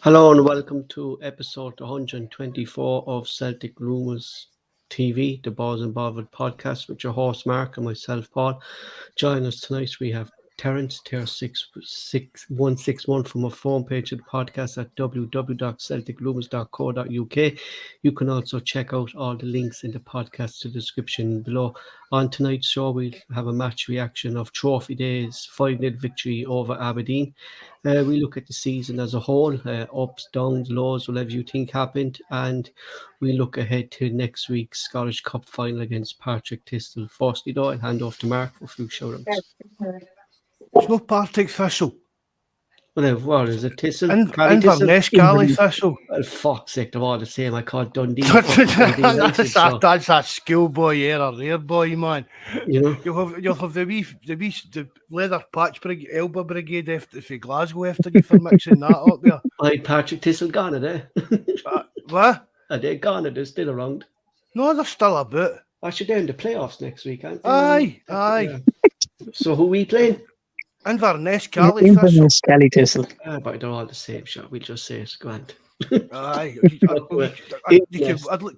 Hello and welcome to episode 124 of Celtic Rumours TV, the Bawz and Bovril podcast with your host Mark and myself Paul. Join us tonight. We have Terence, Ter6161 from our phone page of the podcast at www.celticrumours.co.uk. You can also check out all the links in the podcast description below. On tonight's show, we'll have a match reaction of Trophy Day's 5-0 victory over Aberdeen. We look at the season as a whole, ups, downs, lows, whatever you think happened, and we look ahead to next week's Scottish Cup final against Partick Thistle. Firstly, though, I'll hand off to Mark for a few shout-outs. It's no Partick Thistle. What is it? Thistle? Inverness, Cali Thistle. Well, fuck's sake, they're all the same. I called Dundee. That's that schoolboy error there, boy, man. You know? You'll have the leather patch elbow brigade after Glasgow after you for mixing that up there. Aye, Partick Thistle gone, are they? What? Are they gone? Are they still around? No, they're still a bit. Actually, they're in the playoffs next week, aren't they? Aye. Yeah. So who we playing? Inverness, Cali Thistle. But they're all the same shot. We'll just say it's grand. Aye.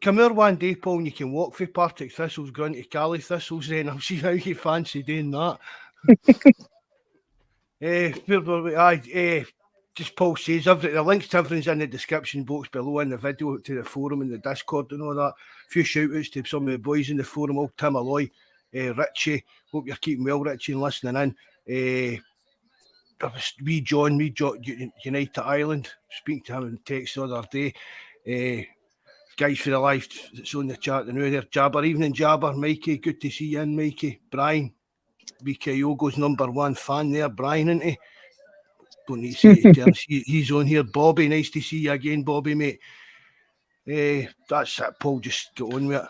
Come here one day, Paul, and you can walk for Partick Thistles, going to Cali Thistles, then I'll see how you fancy doing that. Just Paul says, the links to everything's in the description box below, in the video, to the forum and the Discord and all that. A few shout-outs to some of the boys in the forum, old Tim Alloy, Richie, hope you're keeping well, Richie, and listening in. Wee John, United Ireland, speaking to him in text the other day. Guys for the life that's on the chat now there. Jabber, evening Jabber, Mikey, good to see you in, Mikey. Brian, BK Yogo's number one fan there, Brian, isn't he? Don't need to say it, he's on here. Bobby, nice to see you again, Bobby, mate. That's it, Paul, just get on with it.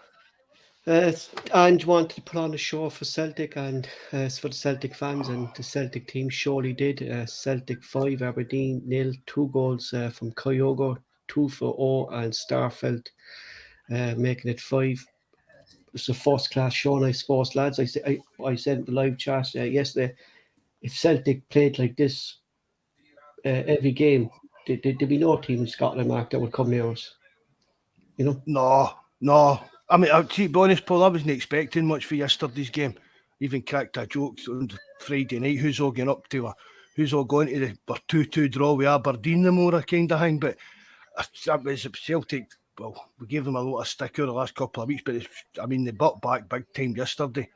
And wanted to put on a show for Celtic and for the Celtic fans, and the Celtic team surely did. Celtic 5, Aberdeen 0, 2 goals from Kyogo, 2 for O and Starfelt, making it 5. It's a first class show, and I suppose, lads, I said in the live chat yesterday, if Celtic played like this every game, there'd be no team in Scotland, Mark, that would come near us. You know? No. I mean, to be honest, Paul, I wasn't expecting much for yesterday's game. Even cracked a joke on Friday night. Who's all going up to who's all going to the 2-2 draw with Aberdeen tomorrow kind of thing. But that was Celtic. Well, we gave them a lot of stick over the last couple of weeks, but they butt back big time yesterday.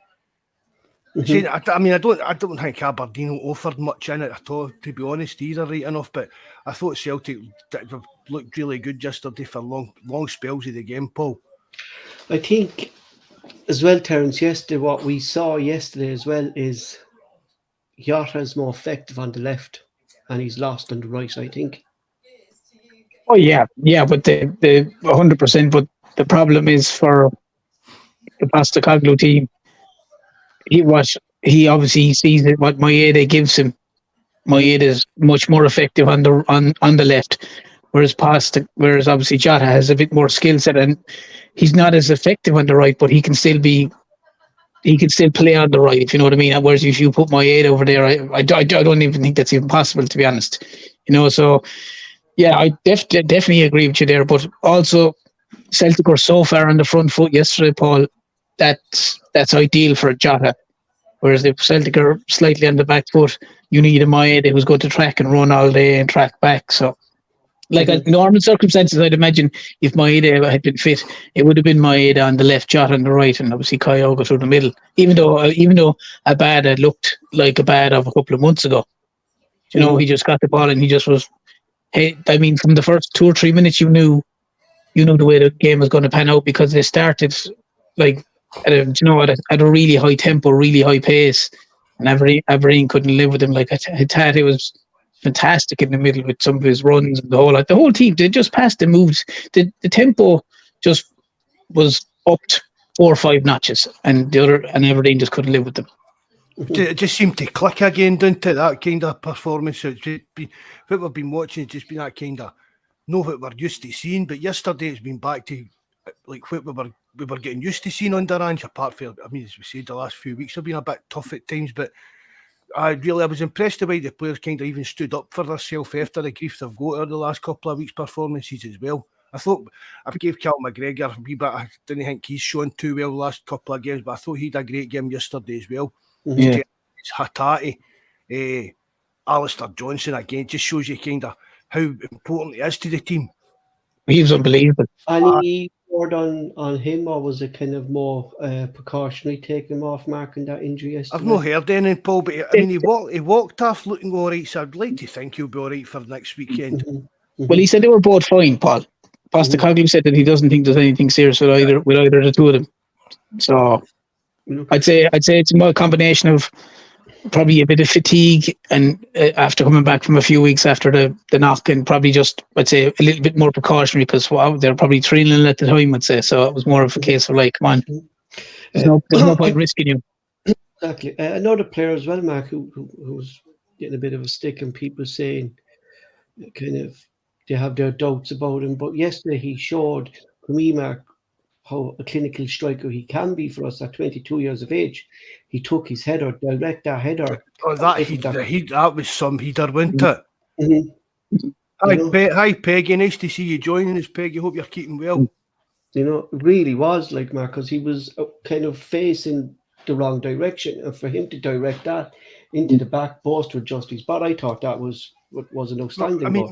See, I don't think Aberdeen offered much in it at all, to be honest, either, right enough. But I thought Celtic looked really good yesterday for long spells of the game, Paul. I think as well, Terence, yesterday, what we saw yesterday as well is Jota is more effective on the left and he's lost on the right, I think. Oh, yeah, but the 100%, but the problem is for the Postecoglou team, he obviously sees that what Maeda gives him. Maeda is much more effective on the left, whereas obviously Jota has a bit more skill set and he's not as effective on the right, but he can still play on the right, if you know what I mean. Whereas if you put Maeda over there, I don't even think that's even possible, to be honest. You know, so yeah, I definitely agree with you there. But also, Celtic were so far on the front foot yesterday, Paul. That's ideal for Jota. Whereas if Celtic are slightly on the back foot, you need a Maeda who's going to track and run all day and track back. So, like in normal circumstances, I'd imagine if Maeda had been fit, it would have been Maeda on the left, Jota on the right, and obviously Kyogo through the middle. Even though Abada looked like Abada of a couple of months ago, you know, he just got the ball and he just was. Hey, I mean, from the first 2 or 3 minutes, you knew the way the game was going to pan out because they started like at a really high tempo, really high pace, and Aberdeen couldn't live with him. Like Hatate was fantastic in the middle with some of his runs and the whole team. They just passed and moved. The tempo just was upped 4 or 5 notches, and Aberdeen just couldn't live with them. It just seemed to click again, didn't it? That kind of performance. What we've been watching has just been that kind of what we're used to seeing. But yesterday it's been back to like what we were getting used to seeing under Ange. Apart from, as we said, the last few weeks have been a bit tough at times. But I was impressed the way the players kind of even stood up for themselves after the grief they've got over the last couple of weeks' performances as well. I thought I gave Cal McGregor a wee bit. I didn't think he's shown too well the last couple of games, but I thought he had a great game yesterday as well. Yeah. Hatate, Alistair Johnson again just shows you kind of how important he is to the team. He was unbelievable. Any word on him, or was it kind of more precautionary taking him off, marking that injury yesterday? I've not heard anything, Paul, but I mean he walked off looking all right, so I'd like to think he'll be all right for next weekend. Well, he said they were both fine, Paul. Postecoglou said that he doesn't think there's anything serious with either of the two of them. So I'd say it's a combination of probably a bit of fatigue and after coming back from a few weeks after the knock, and probably just, I'd say, a little bit more precautionary because they're probably 3-0 at the time, I'd say. So it was more of a case of like, come on, there's no point risking you. Exactly. Another player as well, Mark, who was getting a bit of a stick and people saying kind of they have their doubts about him. But yesterday he showed, for me, Mark, how a clinical striker he can be for us at 22 years of age. He took his header, direct that header. Oh, that was some header, wasn't it? Mm-hmm. Hi, Peggy. Nice to see you joining us, Peggy. Hope you're keeping well. You know, it really was like, Mark, because he was kind of facing the wrong direction, and for him to direct that into the back post with just his butt, I thought that was an outstanding. I mean,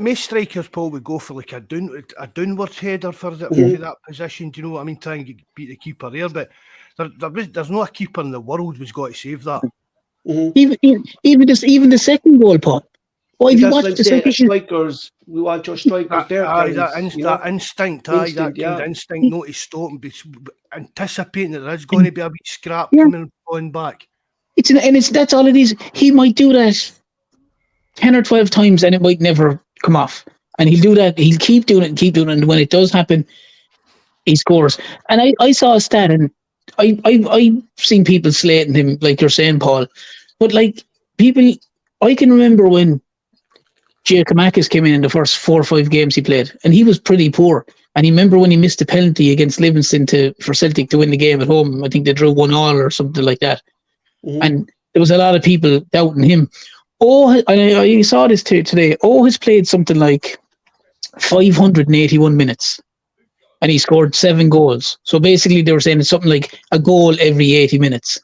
most strikers, Paul, would go for like a downwards header for that position. Do you know what I mean? Try and beat the keeper there, but there's no a keeper in the world who's got to save that. Even the second goal, Paul. Why have you watched the second? Strikers, we want your strikers there. That instinct, that kind of instinct, not to stop and be anticipating that there's going to be a wee scrap coming on back. That's all it is. He might do that 10 or 12 times and it might never come off. And he'll do that. He'll keep doing it. And when it does happen, he scores. And I saw a stat, and I've seen people slating him, like you're saying, Paul. But like people, I can remember when Giacomakis came in the first 4 or 5 games he played, and he was pretty poor. And you remember when he missed a penalty against Livingston for Celtic to win the game at home. I think they drew 1-1 or something like that. Mm-hmm. And there was a lot of people doubting him. I saw this today. Has played something like 581 minutes, and he scored 7 goals. So basically, they were saying it's something like a goal every 80 minutes.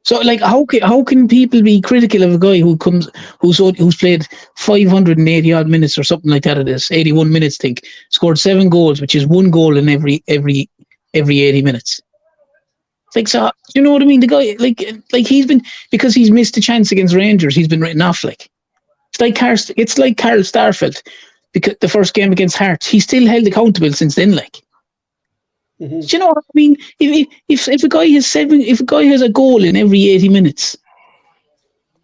So, like, how can people be critical of a guy who's played 580 odd minutes or something like that? It is 81 minutes. Think scored 7 goals, which is 1 goal in every 80 minutes. It's like, so you know what I mean? The guy, like he's been, because he's missed a chance against Rangers, he's been written off. Like it's like Carl Starfelt, because the first game against Hearts, he's still held accountable since then. Like. Mm-hmm. Do you know what I mean? If a guy has a goal in every 80 minutes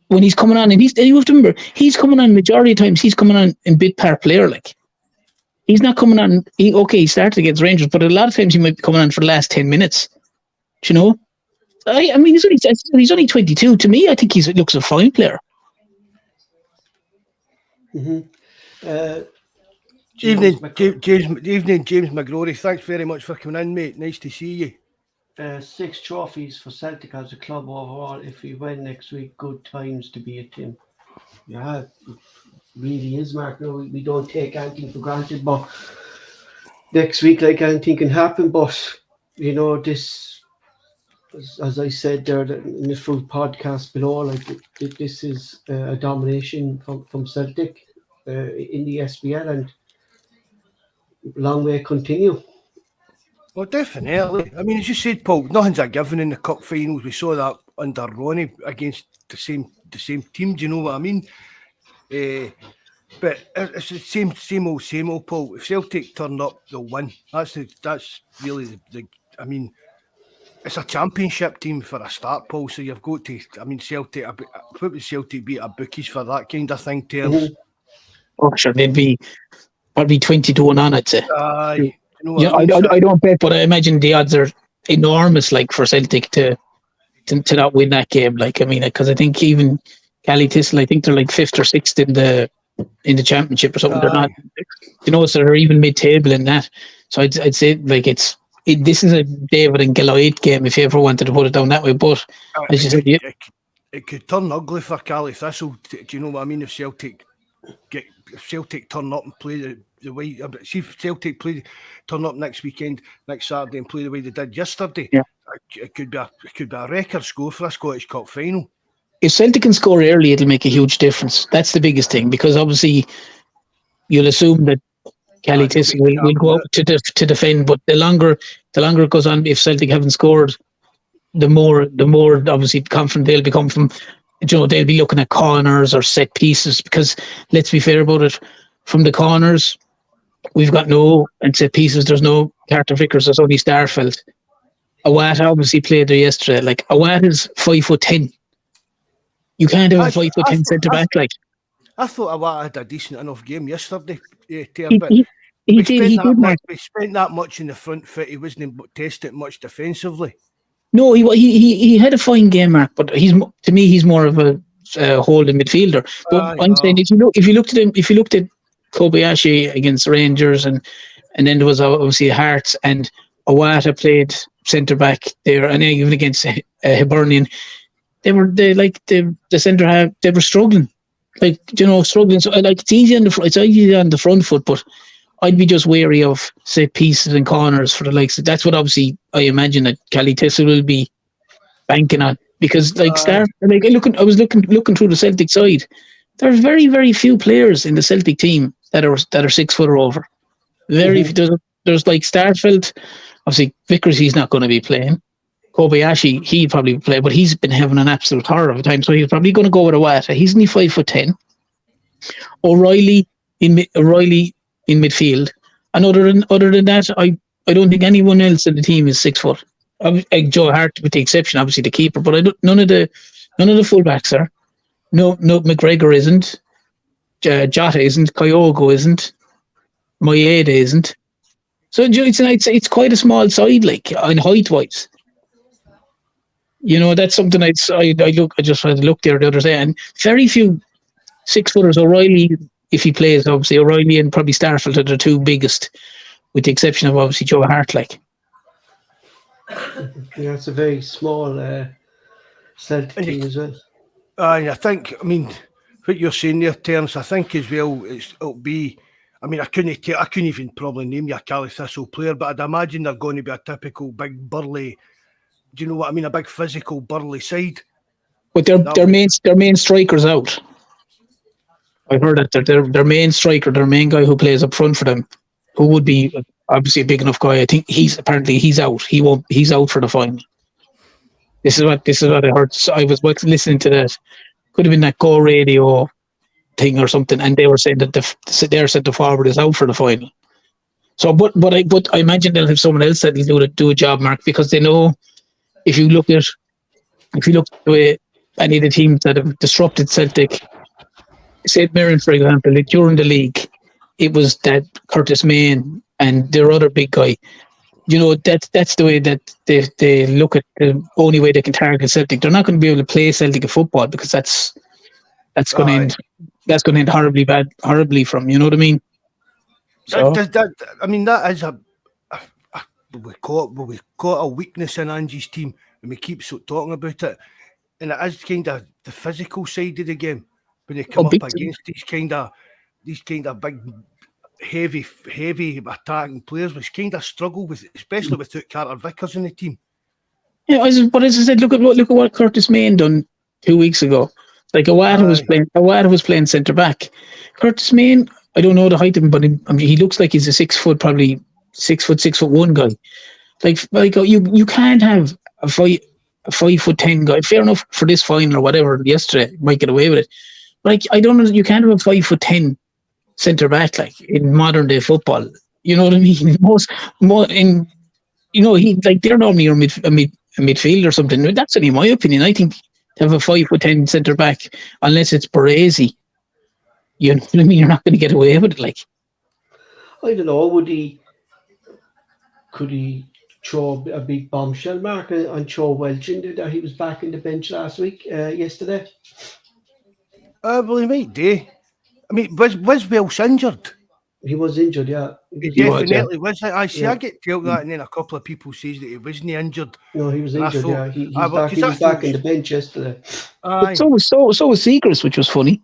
when he's coming on, and you have to remember, he's coming on majority of times. He's coming on in bit part player. Like he's not coming on. He started against Rangers, but a lot of times he might be coming on for the last 10 minutes. Do you know? I mean, he's only 22. To me, I think he looks a fine player. Mm-hmm. Evening, James McGrory. Thanks very much for coming in, mate. Nice to see you. 6 trophies for Celtic as a club overall. If we win next week, good times to be a team. Yeah, it really is, Mark. No, we don't take anything for granted, but next week, like, anything can happen. But you know, this, as I said there in the full podcast below, like this is a domination from Celtic in the SPL, and long way continue. Well, definitely. I mean, as you said, Paul, nothing's a given in the cup finals. We saw that under Ronnie against the same team. Do you know what I mean? But it's the same old, Paul. If Celtic turn up, they'll win. That's really the. I mean, it's a championship team for a start, Paul. So you've got to. I mean, Celtic. What would Celtic beat a bookies for that kind of thing, Terms? Oh, sure, they'd be. Probably 20-1 on, I'd say. You know yeah, I don't bet, but I imagine the odds are enormous, like for Celtic to not win that game. Like, I mean, because I think even Cally Thistle, I think they're like 5th or 6th in the championship or something. They're not, you know, so they're even mid-table in that. So I'd say like this is a David and Goliath game if you ever wanted to put it down that way. But as you said, it could turn ugly for Cally Thistle. Do you know what I mean? If Celtic turn up and play the way, see if Celtic turn up next Saturday and play the way they did yesterday, it could be a record score for a Scottish Cup final. If Celtic can score early, it'll make a huge difference. That's the biggest thing, because obviously you'll assume that Cally Thistle will go out to defend, but the longer it goes on, if Celtic haven't scored, the more obviously confident they'll become from. You know, they'll be looking at corners or set pieces, because let's be fair about it, from the corners we've got and set pieces there's no Carter Vickers, there's only Starfelt. Awat obviously played there yesterday. Like, Awat is 5'10". You can't have a 5'10" centre back. Like, I thought Awat had a decent enough game yesterday. He spent that much in the front foot. He wasn't tested much defensively. No, he had a fine game, Mark, but he's more of a holding midfielder. But I'm saying if you looked at Kobayashi against Rangers, and then there was obviously Hearts, and Awata played centre back there, and then even against Hibernian, the centre half, they were struggling, struggling. So like it's easy on the front foot, but I'd be just wary of set pieces and corners for the likes. That's what obviously I imagine that Cally Thistle will be banking on, because I was looking through the Celtic side. There's very, very few players in the Celtic team that are 6 foot or over. Very few. There's like Starfelt, obviously Vickers. He's not going to be playing. Kobayashi, he'd probably play, but he's been having an absolute horror of a time, so he's probably going to go with Awata. He's only 5'10". O'Reilly in midfield, and other than that, I don't think anyone else in the team is 6 foot. Joe Hart, with the exception, obviously the keeper, but none of the fullbacks are. No, McGregor isn't. Jota isn't. Kyogo isn't. Maeda isn't. So it's quite a small side, like, on height wise. You know, that's something I just had a look there the other day, and very few 6 footers. O'Reilly, if he plays, obviously O'Reilly and probably Starfelt are the two biggest, with the exception of obviously Joe Hart. Like, yeah, it's a very small Celtic And team as well. I think, I mean, what you're saying there, Terence, I think as well, it'll be. I mean, I couldn't even probably name you a Cali Thistle player, but I'd imagine they're going to be a typical big burly. Do you know what I mean? A big physical burly side. But their main striker's out. I've heard that their main striker, their main guy who plays up front for them, who would be obviously a big enough guy. I think he's out. He's out for the final. This is what I heard. So I was listening to that. Could have been that Go Radio thing or something, and they were saying that their centre forward is out for the final. So, but I imagine they'll have someone else that'll do a job, Mark, because they know if you look at the way any of the teams that have disrupted Celtic, St Mirren, for example, during the league, it was that Curtis Main and their other big guy. You know, that's the way that they look at the only way they can target Celtic. They're not going to be able to play Celtic at football because that's going to end horribly from, you know what I mean? So that is we call it a weakness in Angie's team, and we keep talking about it, and it is kind of the physical side of the game when they come up against these kind of big, heavy attacking players, which kind of struggle with, especially without Carter Vickers in the team. Yeah, but as I said, look at what Curtis Main done 2 weeks ago. Like Awada was playing centre back. Curtis Main, I don't know the height of him, but he looks like he's a 6 foot, probably 6'1" guy. Like you can't have a 5'10" guy. Fair enough for this final or whatever. Yesterday might get away with it. Like I don't know, you can't have a 5'10" centre back like in modern day football. You know what I mean? They're normally a midfield or something. That's only my opinion. I think to have a 5'10" centre back, unless it's Baresi, you know what I mean, you're not going to get away with it. Like, I don't know. Could he throw a big bombshell, Mark, on Joe Welch into that he was back in the bench yesterday? Well, he might do. I mean, was Welsh injured? He was injured, yeah. He definitely was. I get told that, and then a couple of people says that he wasn't injured. No, he was injured. Yeah, he was back in the bench yesterday. But so was Seagrass, which was funny.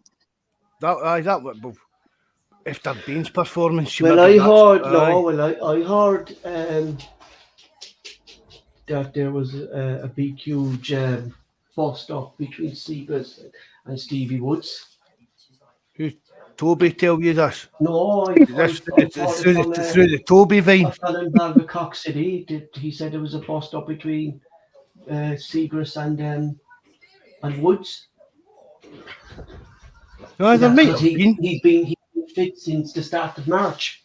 After Bain's performance. I heard that there was a big, huge bust up between Seagrass and Stevie Woods. Who Toby tell you this? No, through the Toby vine. A fellow involved with Cork City. He said there was a bust up between Seagrass and Woods. No, there might have been. He's been fit since the start of March.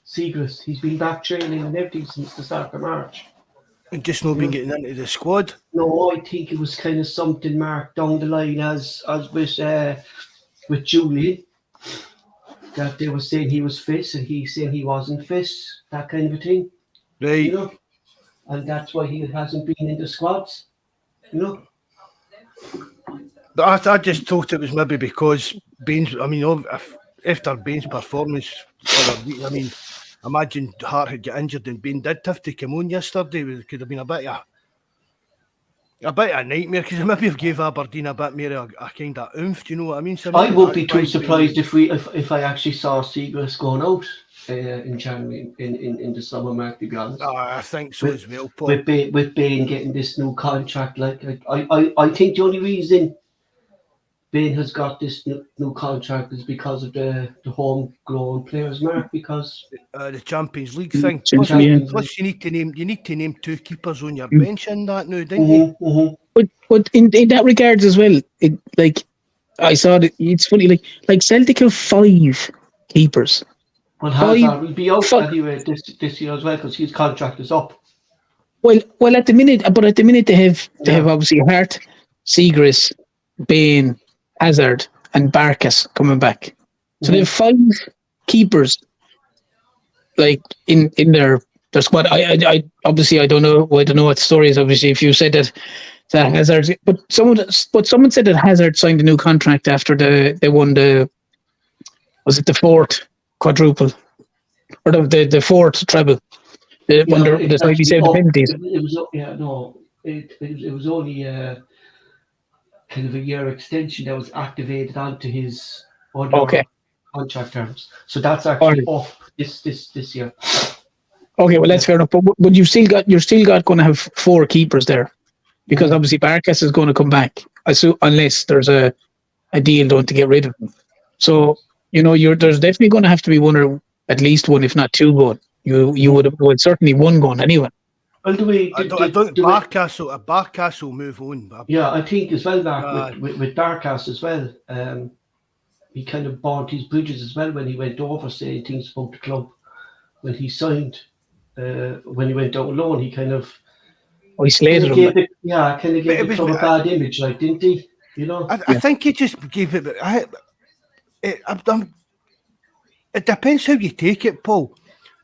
Seagrass, he's been back training and everything since the start of March. And just not been getting into the squad? No, I think it was kind of something, Mark, down the line as with Julian, that they were saying he was fit and he saying he wasn't fit, that kind of a thing. Right. You know? And that's why he hasn't been in the squads, you know. But I just thought it was maybe because Bain's, I mean, after Bain's performance, I mean, imagine Hart had got injured and Bain did have to come on yesterday. It could have been a bit of a nightmare, because maybe gave Aberdeen a bit more a kind of oomph. Do you know what I mean? So I won't be too surprised if I actually saw Seagrass going out in January in the summer, Mark, to be honest. I think so as well, Paul. With Bain getting this new contract, I think the only reason Bain has got this new contract is because of the homegrown players, Mark, because the Champions League thing. Plus you need to name two keepers on your bench in that now, don't you? Mm-hmm. But in that regards as well, I saw that it's funny. Like Celtic have 5 keepers. Well, Hazard will be out anyway this year as well because his contract is up. Well, at the minute they have obviously Hart, Seagrass, Bain, Hazard, and Barkas coming back. So they have 5 keepers, like in their squad. I obviously I don't know what the story is. Obviously, if you said that Hazard, but someone said that Hazard signed a new contract after they won the 4th quadruple or the 4th treble. When they saved the penalties. it was only kind of a year extension that was activated onto his other Okay. contract terms. So that's All actually right. up this year. Okay, well that's fair enough. But you're still got going to have 4 keepers there, because obviously Barkas is going to come back, unless there's a deal done to get rid of him. So there's definitely going to have to be one, or at least one, if not 2 going. You would have certainly 1 going anyway. Well, I don't Barkas will move on. Yeah, I think as well, Mark, with Barkas as well. He kind of burnt his bridges as well when he went over saying things about the club. When he signed, when he went out loan, he kind of slated him. Gave the club a bad image, like, didn't he? I think he just gave it. It depends how you take it, Paul.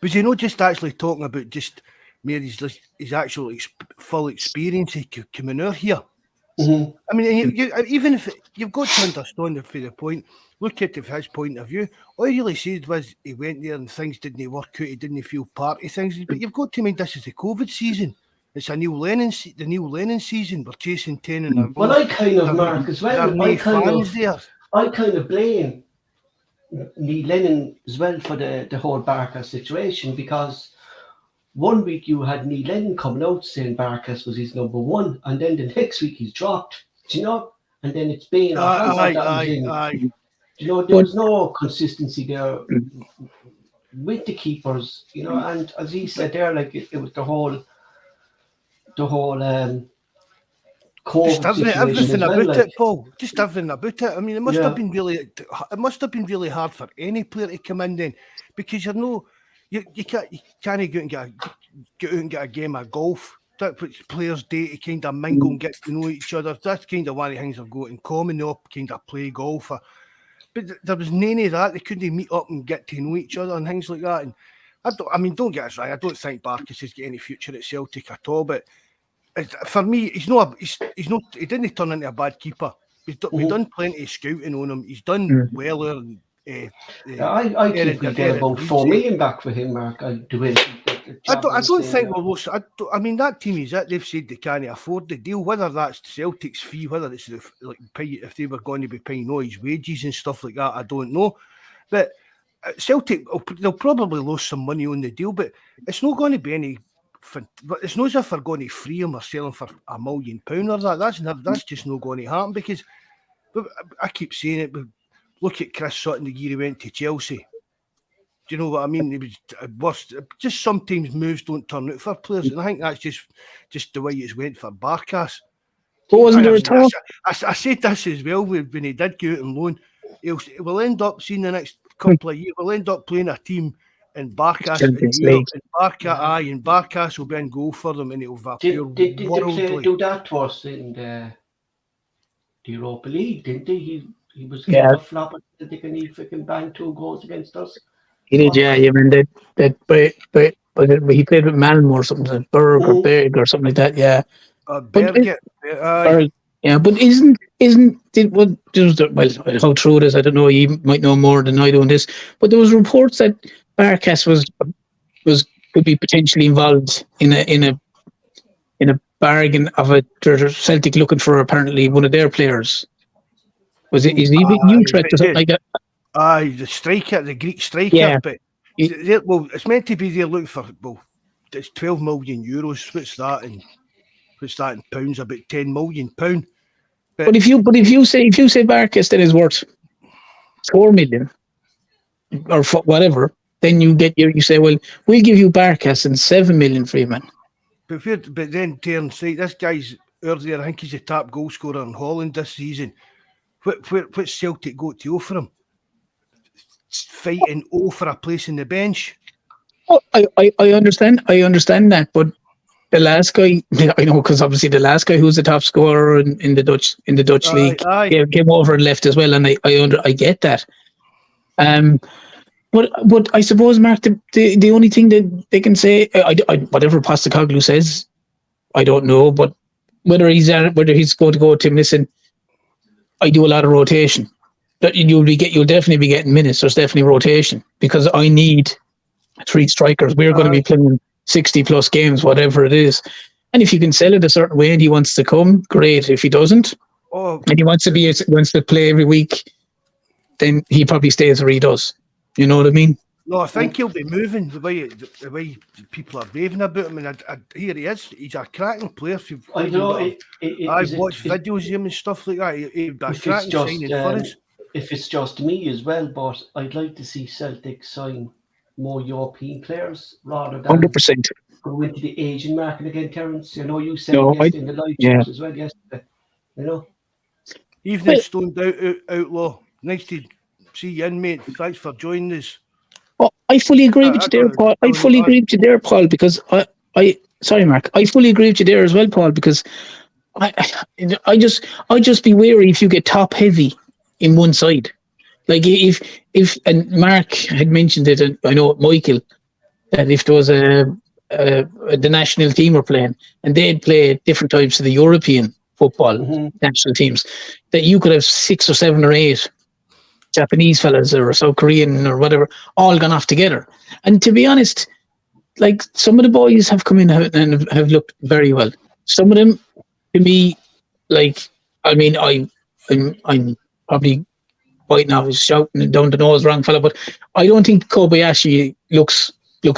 But just actually talking about just Mary's actual full experience coming out here. Mm-hmm. I mean, even if you've got to understand it for the point, look at it from his point of view. All he really said was he went there and things didn't work out. He didn't feel part of things. But you've got to mind this is the COVID season. It's the Neil Lennon season. We're chasing 10 in a row. Well, I kind of, Mark, as well. I kind of blame Neil Lennon as well for the whole Barkas situation, because 1 week you had Neil Lennon coming out saying Barkas was his number 1, and then the next week he's dropped, and then it's been there was no consistency there with the keepers, and as he said there, like it was the whole just everything about it, Paul. Just everything about it. I mean, it must have been really hard for any player to come in then, because you can't go and get a game of golf. That's what players do to kind of mingle and get to know each other. That's kind of one of the things they've got in common. They all kind of play golf. But there was none of that. They couldn't meet up and get to know each other and things like that. And don't get us right. I don't think Barkas has got any future at Celtic at all. But for me, he didn't turn into a bad keeper. We've done plenty of scouting on him. He's done well. I think we get about 4 million back for him, Mark. I don't think we'll. I mean, that team is it. They've said they can't afford the deal. Whether that's Celtic's fee, whether it's if they were going to be paying all his wages and stuff like that, I don't know. But Celtic, they'll probably lose some money on the deal, but it's not going to be any. But it's not as if they're going to free him or sell him for £1 million or that. That's just not going to happen, because I keep saying it. But look at Chris Sutton the year he went to Chelsea. Do you know what I mean? It was worse. Just sometimes moves don't turn out for players, and I think that's just the way it's went for Barkas. Wasn't there a talk? I said this as well when he did go out on loan. We'll end up seeing the next couple of years. We'll end up playing a team in Barkas and Barkas will be in goal for them, and it'll have Did they do that to us in the Europa League? Didn't they? He was kind of flopping that they can freaking bang 2 goals against us. He did, yeah. I mean, but he played with Malmo or something, Berg or something like that, yeah. Berg, yeah, but how true it is, I don't know. You might know more than I do on this, but there was reports that Barkas could be potentially involved in a bargain of Celtic looking for apparently one of their players. Is he Utrecht or something like that? The striker, the Greek striker. Yeah. But it's meant to be they're looking for. Well, it's €12 million. What's that in pounds? About £10 million. But if you say Barkas that is worth 4 million or whatever, then you say, well, we'll give you Barkas and 7 million for you, man. But then turn say this guy's earlier. I think he's the top goal scorer in Holland this season. What's Celtic got to offer him? Fighting for a place in the bench. Oh, I understand that, but the last guy, I know, because obviously the last guy who was the top scorer in the Dutch league came over and left as well, and I get that. But I suppose, Mark, the only thing that they can say, whatever Postecoglou says, I don't know, but whether he's going to go to him, listen, I do a lot of rotation. You'll definitely be getting minutes. There's definitely rotation, because I need 3 strikers. We're going to be playing 60 plus games, whatever it is. And if you can sell it a certain way and he wants to come, great. If he doesn't, and he wants to play every week, then he probably stays where he does. You know what I mean? No, I think he'll be moving the way people are raving about him, and here he is. He's a cracking player. I know. I've watched videos of him and stuff like that. He'd be a cracking signing for us. If it's just me as well, but I'd like to see Celtic sign more European players rather than 100%. go into the Asian market again, Terence. You know, you said yesterday in the live chat as well yesterday. You know, Evening, Stoned Outlaw. Nice to see you in, mate. Thanks for joining us. Oh, I fully agree with you there, Paul. I fully agree with you there, Paul, because sorry, Mark. I fully agree with you there as well, Paul, because I just be wary if you get top heavy in one side. Like if and Mark had mentioned it, and I know Michael, that if there was the national team were playing and they'd play different types of the European football national teams, that you could have 6 or 7 or 8 Japanese fellas or South Korean or whatever all gone off together. And to be honest, like some of the boys have come in and have looked very well. Some of them, to me, like I'm probably biting off his shouting down the nose, wrong fella, but I don't think Kobayashi looks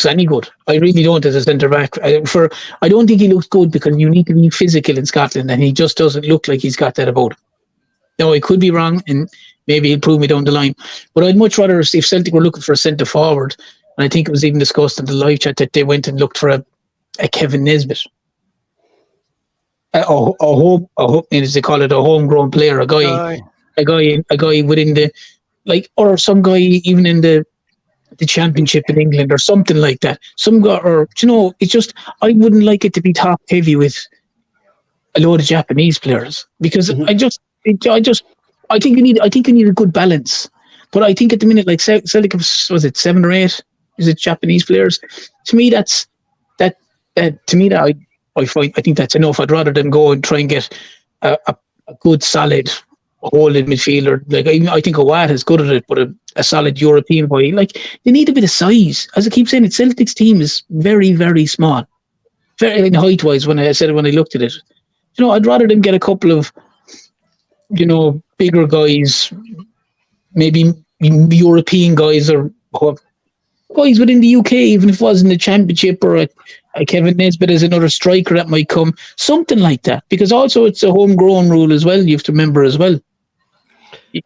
any good. I really don't as a centre back. I don't think he looks good because you need to be physical in Scotland, and he just doesn't look like he's got that about him. Now I could be wrong, and maybe he'll prove me down the line. But I'd much rather, if Celtic were looking for a centre forward, and I think it was even discussed in the live chat that they went and looked for a Kevin Nesbitt, as they call it, a homegrown player, a guy within the, like, or some guy even in the championship in England or something like that. Some guy, or you know, it's just I wouldn't like it to be top heavy with a load of Japanese players because I think you need a good balance. But I think at the minute, like Celtic, was it 7 or 8? Is it Japanese players? To me, I think that's enough. I'd rather them go and try and get a good solid holding midfielder. Like I think Awad is good at it, but a solid European boy. Like they need a bit of size. As I keep saying, Celtic's team is very, very small, very height wise. When I looked at it, you know, I'd rather them get a couple of, you know, bigger guys, maybe European guys or guys within the UK, even if it wasn't the Championship, or a Kevin Nesbitt as another striker that might come, something like that. Because also it's a homegrown rule as well. You have to remember as well.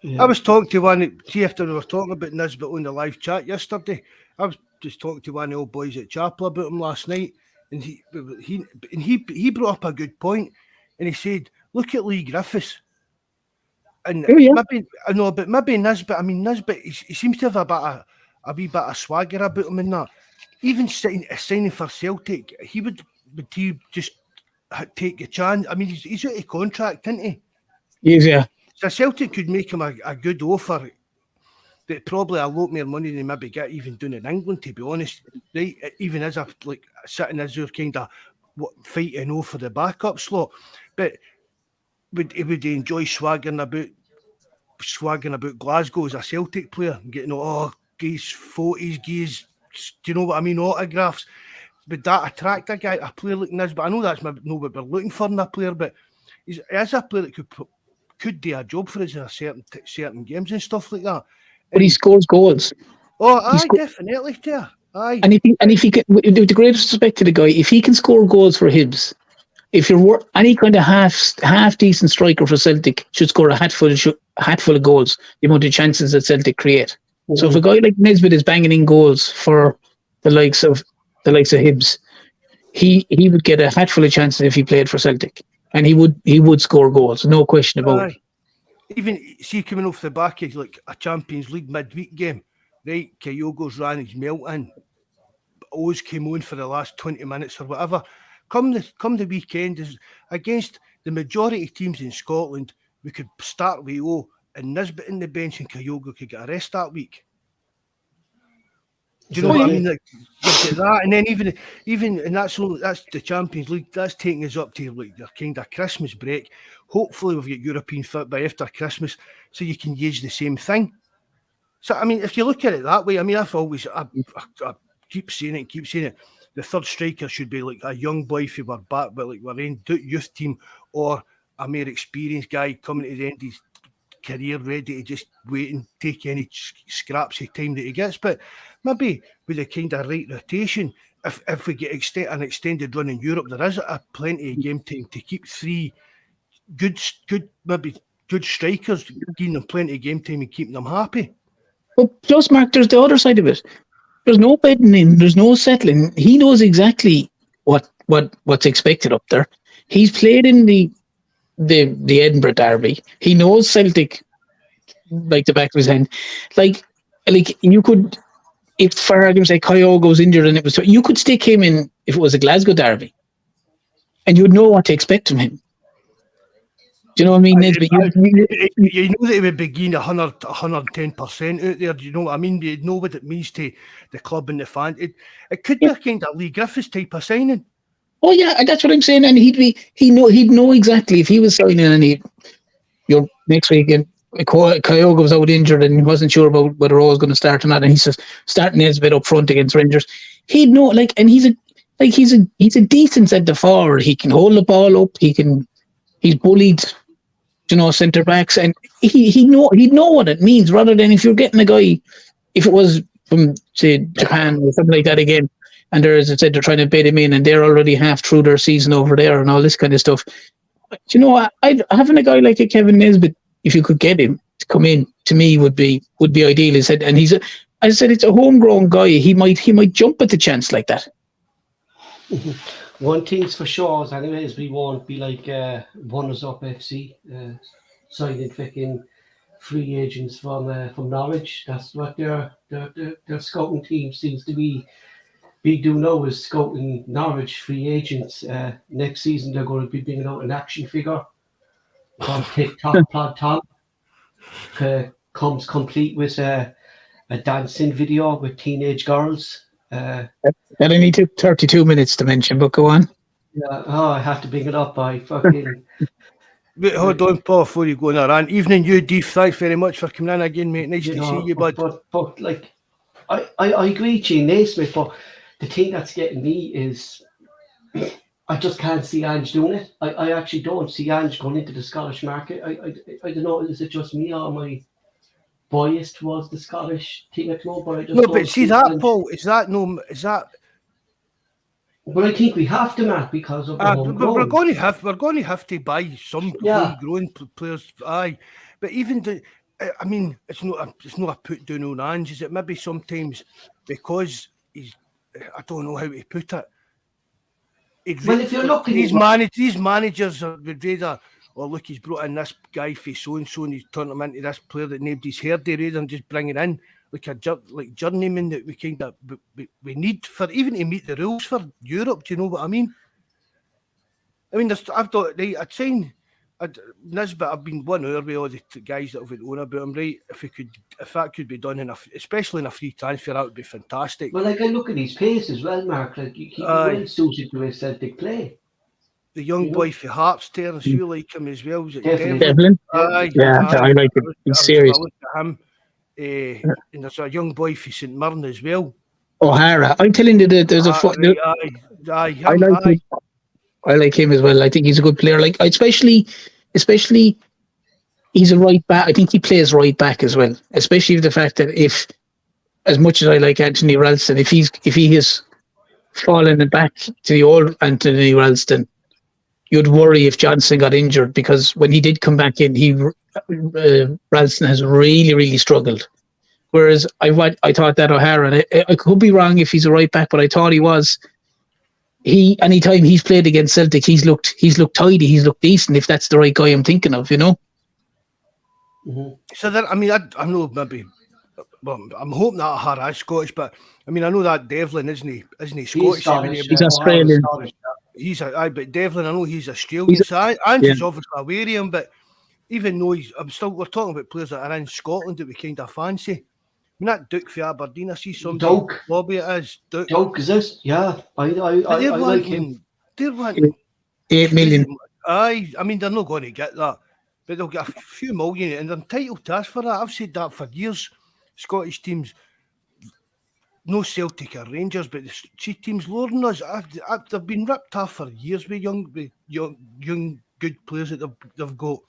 Yeah. I was talking to one. See, after we were talking about Nesbitt on the live chat yesterday, I was just talking to one of the old boys at Chapel about him last night, and he brought up a good point, and he said, "Look at Lee Griffiths." And maybe I know, but maybe Nesbitt. I mean, Nesbitt. He seems to have a wee bit of swagger about him and that. Even signing for Celtic, would he just take a chance? I mean, he's out of contract, isn't he? Yeah. So Celtic could make him a good offer that probably a lot more money than maybe get even doing in England, to be honest. Right? Even as sitting as your kind of fighting for the backup slot. But would he enjoy swaggering about Glasgow as a Celtic player and getting geez photos, geez, do you know what I mean, autographs? Would that attract a player like this? But I know that's maybe not what we're looking for in a player, but he's a player that could do a job for us in a certain games and stuff like that. But he scores goals. Definitely, yeah. Aye. And if he can, with the greatest respect to the guy, if he can score goals for Hibs, if you're any kind of half decent striker for Celtic should score a hatful of goals, the amount of chances that Celtic create. Mm-hmm. So if a guy like Nesbitt is banging in goals for the likes of Hibs, he would get a hatful of chances if he played for Celtic, and he would score goals, no question about it. Even see coming off the back of like a Champions League midweek game, right? Kyogo's ran his melt in, always came on for the last 20 minutes or whatever. Come the weekend, is against the majority of teams in Scotland, we could start with and Nisbet in the bench and Kyogo could get a rest that week. Do you know what I mean? Like that, and then even and that's the Champions League. That's taking us up to like your kind of Christmas break. Hopefully, we've got European football after Christmas, so you can use the same thing. So I mean, if you look at it that way, I mean, I keep saying it. the third striker should be like a young boy if he were back, but like we're in youth team, or a more experienced guy coming to the end of his career, ready to just wait and take any scraps of time that he gets. But maybe with a kind of right rotation, if we get an extended run in Europe, there is a plenty of game time to keep 3 good strikers, giving them plenty of game time and keeping them happy. But plus, Mark, there's the other side of it. There's no bedding in. There's no settling. He knows exactly what's expected up there. He's played in the Edinburgh derby. He knows Celtic like the back of his hand. Like you could, if for argument's sake, Kyogo's injured and it was, you could stick him in if it was a Glasgow derby, and you'd know what to expect from him. Do you know what I mean, Nesbitt? You know that he would begin 110% out there. Do you know what I mean? You know what it means to the club and the fan. It could be a kind of Lee Griffiths type of signing. Oh yeah, that's what I'm saying. And he'd know exactly if he was signing and your next week and Kyogo was out injured and he wasn't sure about whether I was going to start or not, and he says starting Nesbitt up front against Rangers. He'd know, like, and he's a decent centre forward. He can hold the ball up. He's bullied, centre backs, and he'd know what it means, rather than if you're getting a guy, if it was from say Japan or something like that again, and there, as I said, they're trying to bait him in and they're already half through their season over there and all this kind of stuff. Having a guy like a Kevin Nesbitt, if you could get him to come in, to me would be ideal. He said, and as I said, it's a homegrown guy. He might jump at the chance like that. One thing's for sure, anyways, we won't be like Runners Up FC, signing freaking free agents from Norwich. That's what their scouting team seems to be doing now, is scouting Norwich free agents. Next season they're going to be bringing out an action figure from TikTok. Plod Tom comes complete with a dancing video with teenage girls. That only took 32 minutes to mention, but go on. Yeah, I have to bring it up. I fucking. Wait, hold on, Paul, before you go on around. Evening, you, Deef. Thanks very much for coming in again, mate. Nice to see you, bud. But like, I agree with you, Naismith, but the thing that's getting me is I just can't see Ange doing it. I actually don't see Ange going into the Scottish market. I don't know, is it just me or am I biased towards the Scottish team at the moment? But I just no, but see that, Ange. Paul, is that? But I think we have to, Matt, because of the homegrown. We're going to have to buy some homegrown players. Aye, but even it's not a put down on Ange, is it? Maybe sometimes because I don't know how to put it. If you're looking, these managers would rather, look, he's brought in this guy for so and so, and he's turned him into this player that nobody's heard of, rather than just bringing in like journeyman that we kind of we need for even to meet the rules for Europe. Do you know what I mean? I'd saying Nisbet, I've been 1 hour with all the guys that have been on about him, right? If that could be done especially in a free transfer, that would be fantastic. Well, like I look at his pace as well, Mark. Like he well suited to a Celtic play. The young boy for Hearts there, you like him as well. Was it Devlin? I like him. He's serious. And there's a young boy for St Mirren as well. O'Hara. I'm telling you, there's I like him as well. I think he's a good player. Like, especially he's a right back. I think he plays right back as well. Especially the fact that if, as much as I like Anthony Ralston, if he has fallen back to the old Anthony Ralston, you'd worry if Johnson got injured, because when he did come back in, Ralston has really, really struggled. Whereas I thought that O'Hara, and I could be wrong if he's a right back, but I thought he was. Anytime he's played against Celtic, he's looked tidy, he's looked decent. If that's the right guy I'm thinking of, Mm-hmm. So that I know maybe. Well, I'm hoping that O'Hara is Scottish, but I know that Devlin isn't he Scottish? He's Australian. But Devlin, I know he's Australian. Ange's obviously aware of him, but even though we're talking about players that are in Scotland that we kind of fancy. That Duke for Aberdeen, I see some lobby it is. Duke, is this? Yeah, I like him. They're wanting 8 million. Aye, they're not going to get that, but they'll get a few million, and they're entitled to ask for that. I've said that for years. Scottish teams, no Celtic or Rangers, but see teams luring us. They've been ripped off for years with young good players that they've got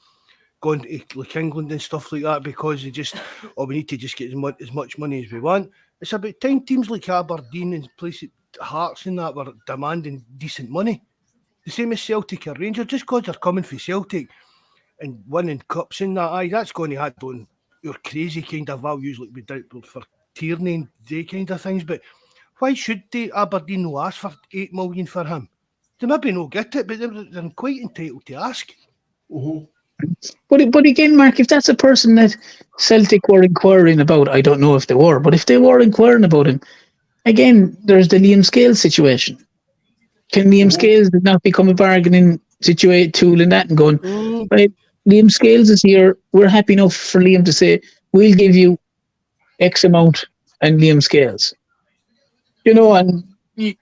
gone to like England and stuff like that because they just, we need to just get as much money as we want. It's about time teams like Aberdeen and places, Hearts and that were demanding decent money. The same as Celtic or Rangers, just because they're coming for Celtic and winning cups and that, that's going to add on your crazy kind of values like we did for Tierney and they kind of things. But why should Aberdeen no ask for 8 million for him? They maybe no get it, but they're quite entitled to ask. Mm-hmm. But again, Mark, if that's a person that Celtic were inquiring about, I don't know if they were, but if they were inquiring about him, again, there's the Liam Scales situation. Can Liam Scales not become a bargaining tool in that and going, right, Liam Scales is here, we're happy enough for Liam to say, we'll give you X amount and Liam Scales. And you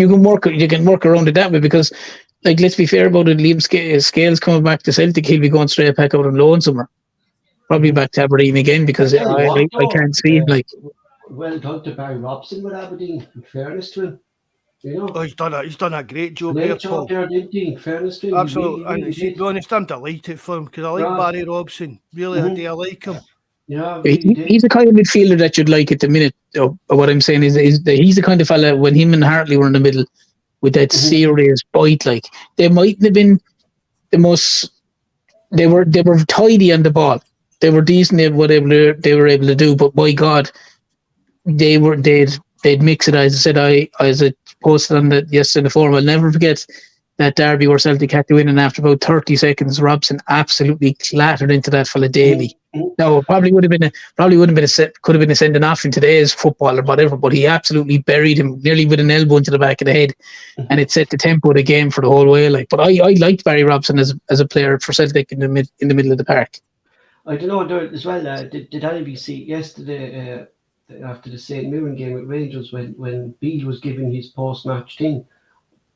can work around it that way because, like, let's be fair about it, Liam Scales coming back to Celtic, he'll be going straight back out on loan somewhere. Probably back to Aberdeen again because I can't see him, like... Well done to Barry Robson with Aberdeen, in fairness to him. He's done a great job there, Paul. Didn't he? In fairness to him. Absolutely. Really, And to be honest, I'm delighted for him because I like Barry Robson. Really, I do. I like him. Yeah, he's the kind of midfielder that you'd like at the minute. What I'm saying is that he's the kind of fella, when him and Hartley were in the middle with that serious bite, like, they mightn't have been the most... They were tidy on the ball. They were decent at whatever they were able to do, but by God, they'd mix it. As I said, as I posted on yesterday in the forum, I'll never forget that derby where Celtic had to win, and after about 30 seconds, Robson absolutely clattered into that fella Daly. No, it probably could have been a sending off in today's football or whatever, but he absolutely buried him nearly with an elbow into the back of the head, and it set the tempo of the game for the whole way. Like, but I liked Barry Robson as a player for Celtic in the middle of the park. I don't know there as well. Did anybody see yesterday after the St. Mirren game with Rangers when Beale was giving his post-match thing?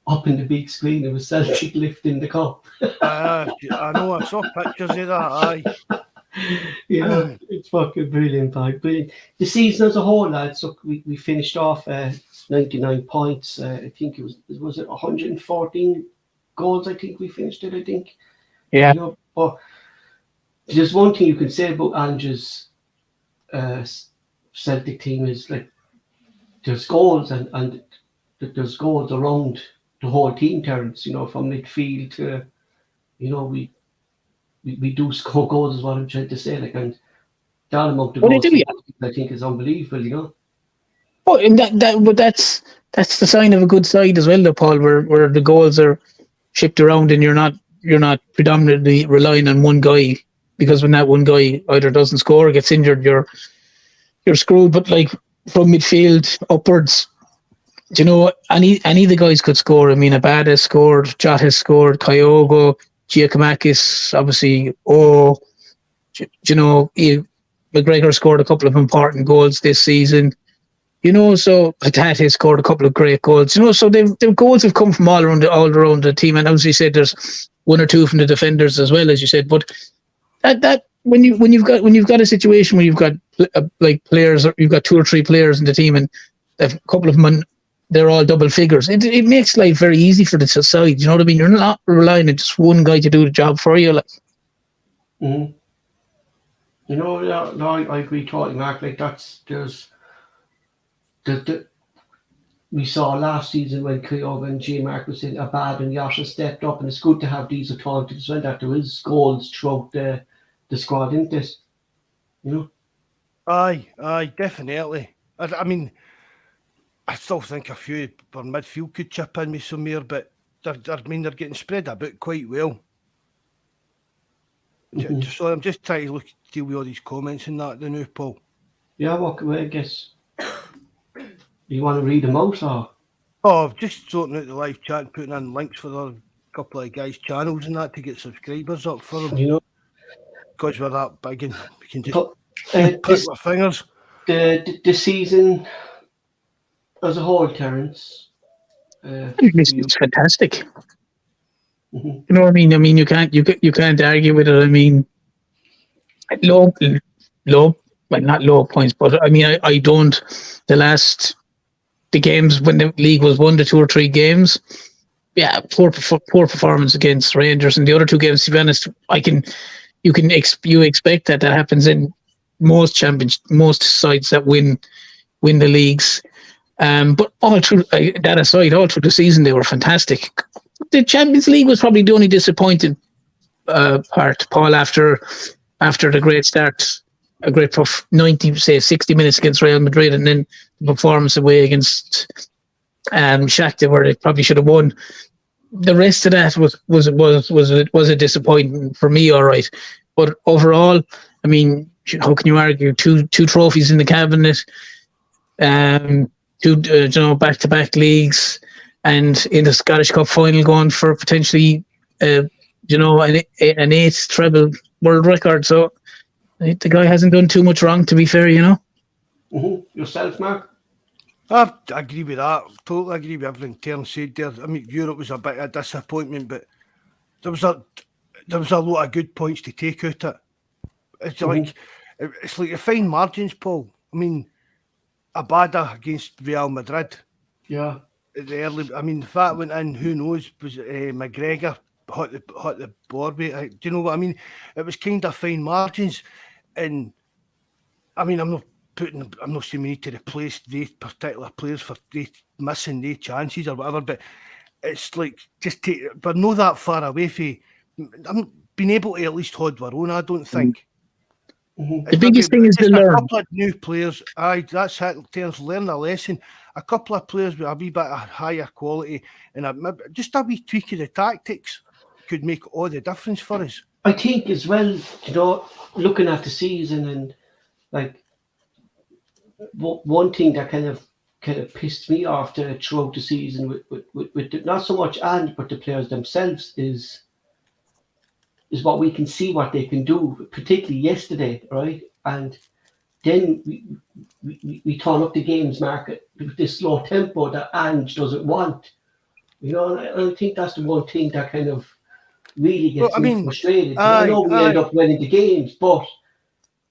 Up in the big screen, it was Celtic lifting the cup. I know, I saw pictures of that, aye. Yeah, it's fucking brilliant, Pike. Brilliant. The season as a whole, lads, so we finished off 99 points. I think it was 114 goals, I think we finished it, I think. Yeah. But there's one thing you can say about Ange's Celtic team is, like, there's goals and there's goals around the whole team, Terence, from midfield to, we do score goals is what I'm trying to say, like, and that amount of goals I think is unbelievable, Oh, and that's the sign of a good side as well, though, Paul, where the goals are shipped around and you're not predominantly relying on one guy, because when that one guy either doesn't score or gets injured, you're screwed. But, like, from midfield upwards, any of the guys could score. I mean, Abad has scored, Jot has scored, Kyogo, Giacomakis, obviously. McGregor scored a couple of important goals this season. So Hatat has scored a couple of great goals. So the goals have come from all around the team, and as you said, there's one or two from the defenders as well, as you said. But that when you've got a situation where you've got like players, or you've got 2 or 3 players in the team, and a couple of them, they're all double figures. It makes life very easy for the side. You know what I mean? You're not relying on just one guy to do the job for you. Like. Mm-hmm. I agree totally, Mark. Like, we saw last season when Kyogo and J. Mark was in, Abad and Yasha stepped up, and it's good to have these alternatives when that there is goals throughout the squad, isn't it? Aye, definitely. I mean, I still think a few for midfield could chip in with some more, but they're getting spread about quite well. Mm-hmm. So I'm just trying to deal with all these comments and that, the new Paul. Yeah, walk away, I guess. You want to read them out, or? Oh, just sorting out the live chat and putting in links for a couple of guys' channels and that to get subscribers up for them. Because we're that big and we can just click our fingers. The season as a whole, Terence. It's fantastic. Mm-hmm. You know what I mean? You can't argue with it. I mean, low well, not low points, but I mean, I don't. The games when the league was 1 to 2 or 3 games, yeah, poor performance against Rangers, and the other 2 games. To be honest, you expect that happens in most sides that win the leagues. But all through that aside, all through the season they were fantastic. The Champions League was probably the only disappointing part, Paul, after the great start, a great 60 minutes against Real Madrid, and then the performance away against Shakhtar, where they probably should have won. The rest of that was a disappointment for me, all right. But overall, I mean, how can you argue? Two trophies in the cabinet, two back-to-back leagues, and in the Scottish Cup final, going for potentially an 8th treble world record. So the guy hasn't done too much wrong, to be fair, Yourself, Mark? I agree with that. Totally agree with everything Terence said there. I mean, Europe was a bit of a disappointment, but there was a lot of good points to take out of it. It's like a fine margins, Paul. I mean, Abada against Real Madrid. Yeah. The early, I mean, if that went in, who knows? Was McGregor hot the board with? Do you know what I mean? It was kind of fine margins, and I mean, I'm not saying we need to replace these particular players for missing their chances or whatever, but it's like we're not that far away from being able to at least hold our own, I don't think. Mm-hmm. The biggest thing is to learn. A couple of new players, that's it, Terence, learn a lesson. A couple of players with a wee bit of higher quality and just a wee tweak of the tactics could make all the difference for us. I think as well, looking at the season, and like one thing that kind of pissed me off throughout the season with not so much but the players themselves is what we can see what they can do, particularly yesterday, right? And then we turn up the games market with this slow tempo that Ange doesn't want. And I think that's the one thing that kind of really gets me frustrated. I know we end up winning the games, but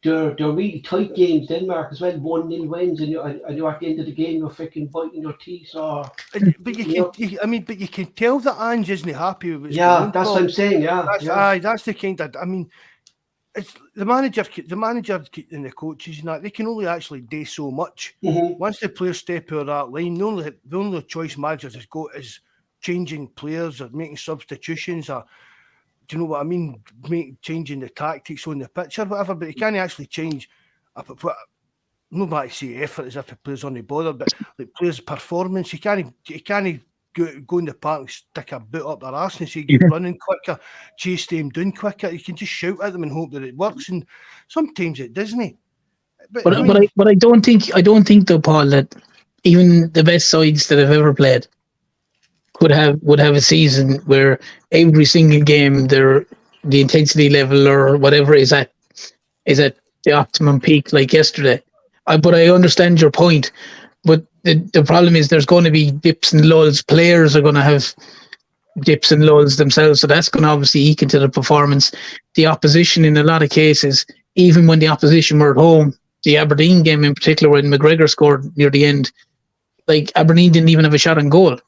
they're really tight games. Denmark as well, 1-0 wins, and you're at the end of the game, you're freaking biting your teeth. But you can tell that Ange isn't happy with what's going on. That's what I'm saying. That's the kind of. I mean, it's the manager and the coaches and that they can only actually do so much. Mm-hmm. Once the players step out of that line, the only choice managers has got is changing players or making substitutions or. Do you know what I mean? Changing the tactics on the pitch or whatever, but you can't actually change. Nobody say effort as if the players only bother, but like players' performance, you can't go in the park and stick a boot up their arse and say get running quicker, chase them down quicker. You can just shout at them and hope that it works, and sometimes it doesn't. But I don't think though, Paul, that even the best sides that have ever played would have a season where every single game the intensity level or whatever is at the optimum peak like yesterday. But I understand your point. But the problem is there's going to be dips and lulls. Players are going to have dips and lulls themselves, so that's going to obviously eke into the performance. The opposition in a lot of cases, even when the opposition were at home, the Aberdeen game in particular when McGregor scored near the end, like Aberdeen didn't even have a shot on goal.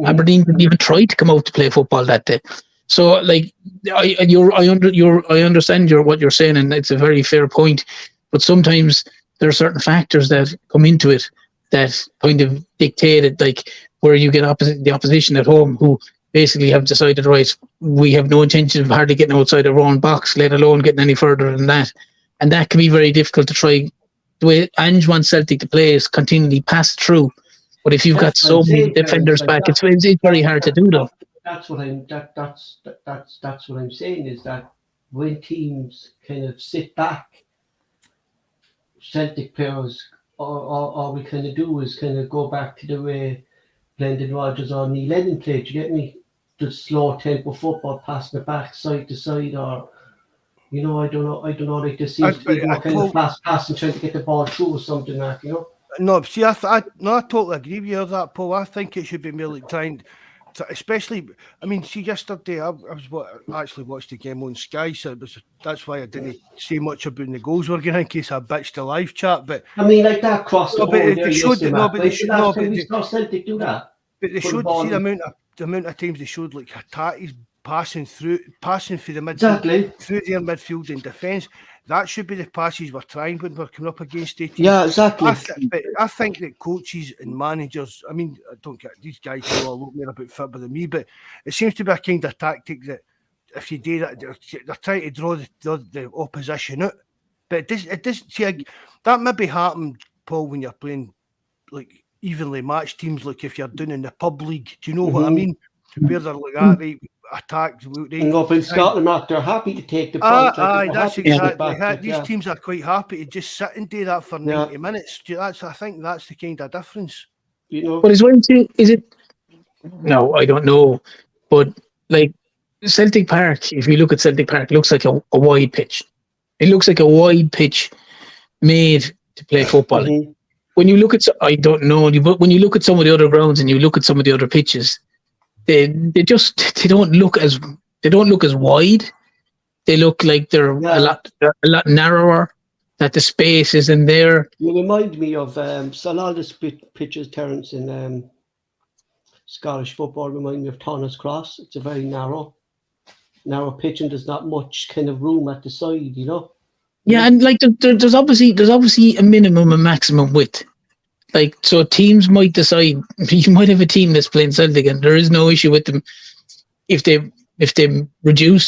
Aberdeen didn't even try to come out to play football that day. So, like, I understand what you're saying, and it's a very fair point. But sometimes there are certain factors that come into it that kind of dictate it, like where you get the opposition at home who basically have decided, right, we have no intention of hardly getting outside our own box, let alone getting any further than that. And that can be very difficult to try. The way Ange wants Celtic to play is continually pass through. But if you've got so many defenders back, it's very hard to do that. That's what I'm saying is that when teams kind of sit back, Celtic players, all we kind of do is kind of go back to the way Brendan Rodgers or Neil Lennon played. You get me? The slow tempo football, passing it back side to side, or I don't know. Like there seems to be kind of fast passing, trying to get the ball through or something like. No, see, I totally agree with you on that, Paul. I think it should be merely trying especially, I mean, see, yesterday I actually watched the game on Sky, so that's why I didn't say much about the goals were going in case I bitched the live chat. But I mean, like that cross the no, ball but there they showed yesterday, that. No, Mark. but Like the last time we they, saw Celtic do that. but they Put the showed ball see in. the amount of times they showed like Hatate's passing through the midfield, Exactly. through their midfield and defence. That should be the passes we're trying when we're coming up against teams. Yeah, exactly. But I think that coaches and managers, I mean, I don't get these guys know a lot more about football than me, but it seems to be a kind of tactic that if you do that, they're trying to draw the opposition out. But it does see that maybe happen, Paul, when you're playing like evenly matched teams, like if you're doing in the pub league. Do you know what I mean? Where they're like that, right? Attacked. And up in Scotland, Mark, they're happy to take the point. That's exactly. These yeah. teams are quite happy to just sit and do that for 90 minutes. I think that's the kind of difference. You know, But is it? No, I don't know. But like Celtic Park, if you look at Celtic Park, it looks like a wide pitch. It looks like a wide pitch made to play football. When you look at, I don't know, but when you look at some of the other grounds and you look at some of the other pitches, they don't look as wide. They look like they're a lot narrower. That the space is in there. You remind me of so a lot of the pitches, Terence, in Scottish football remind me of Thomas Cross. It's a very narrow pitch, and there's not much kind of room at the side, you know. Yeah, and like there's obviously a minimum and maximum width. Like, so teams might decide, you might have a team that's playing Celtic and there is no issue with them if they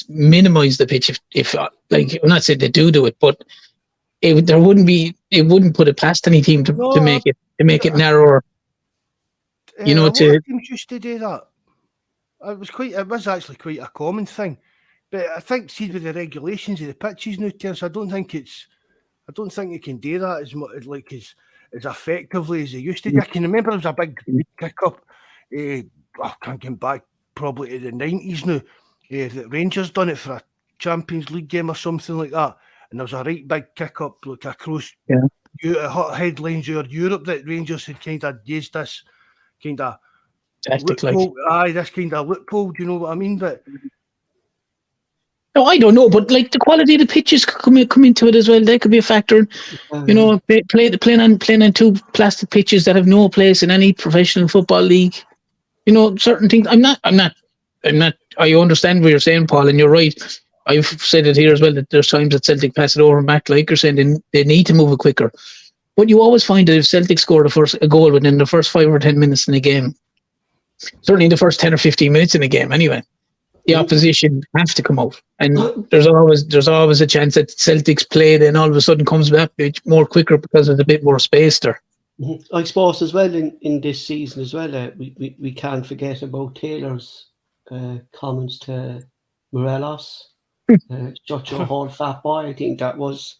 minimize the pitch. If like, I'm not saying they do it, but it wouldn't put it past any team to make it narrower. You know, teams used to do that. It was actually quite a common thing. But I think, see, with the regulations of the pitches now, Terence, I don't think you can do that as much as effectively as they used to. I can remember there was a big kick up. I can't get back probably to the 90s now. The Rangers done it for a Champions League game or something like that, and there was a right big kick up like across headlines of Europe that Rangers had kind of used this kind of loophole. This kind of loophole. Do you know what I mean? But no, I don't know, but like the quality of the pitches could come into it as well. They could be a factor. You know, playing on two plastic pitches that have no place in any professional football league. You know, certain things. I'm not. I understand what you're saying, Paul, and you're right. I've said it here as well that there's times that Celtic pass it over and back, like you're saying, they need to move it quicker. But you always find that if Celtic scored a goal within the first 5 or 10 minutes in a game, certainly the first 10 or 15 minutes in a game, anyway, the opposition have to come out, and there's always a chance that Celtic's play then all of a sudden comes back more quicker because there's a bit more space there. I suppose as well in this season as well, we can't forget about Taylor's comments to Morelos. Shut your whole fat boy. I think that was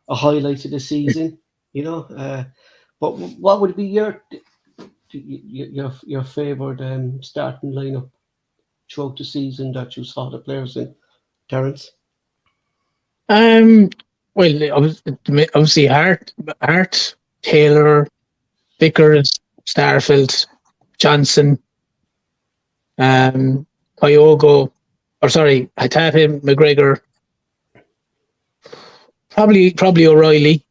a highlight of the season, you know. But what would be your favoured starting lineup throughout the season that you saw the players in, Terence? Well, obviously Hart, Taylor, Vickers, Starfield, Johnson, Hatate, McGregor, probably O'Reilly.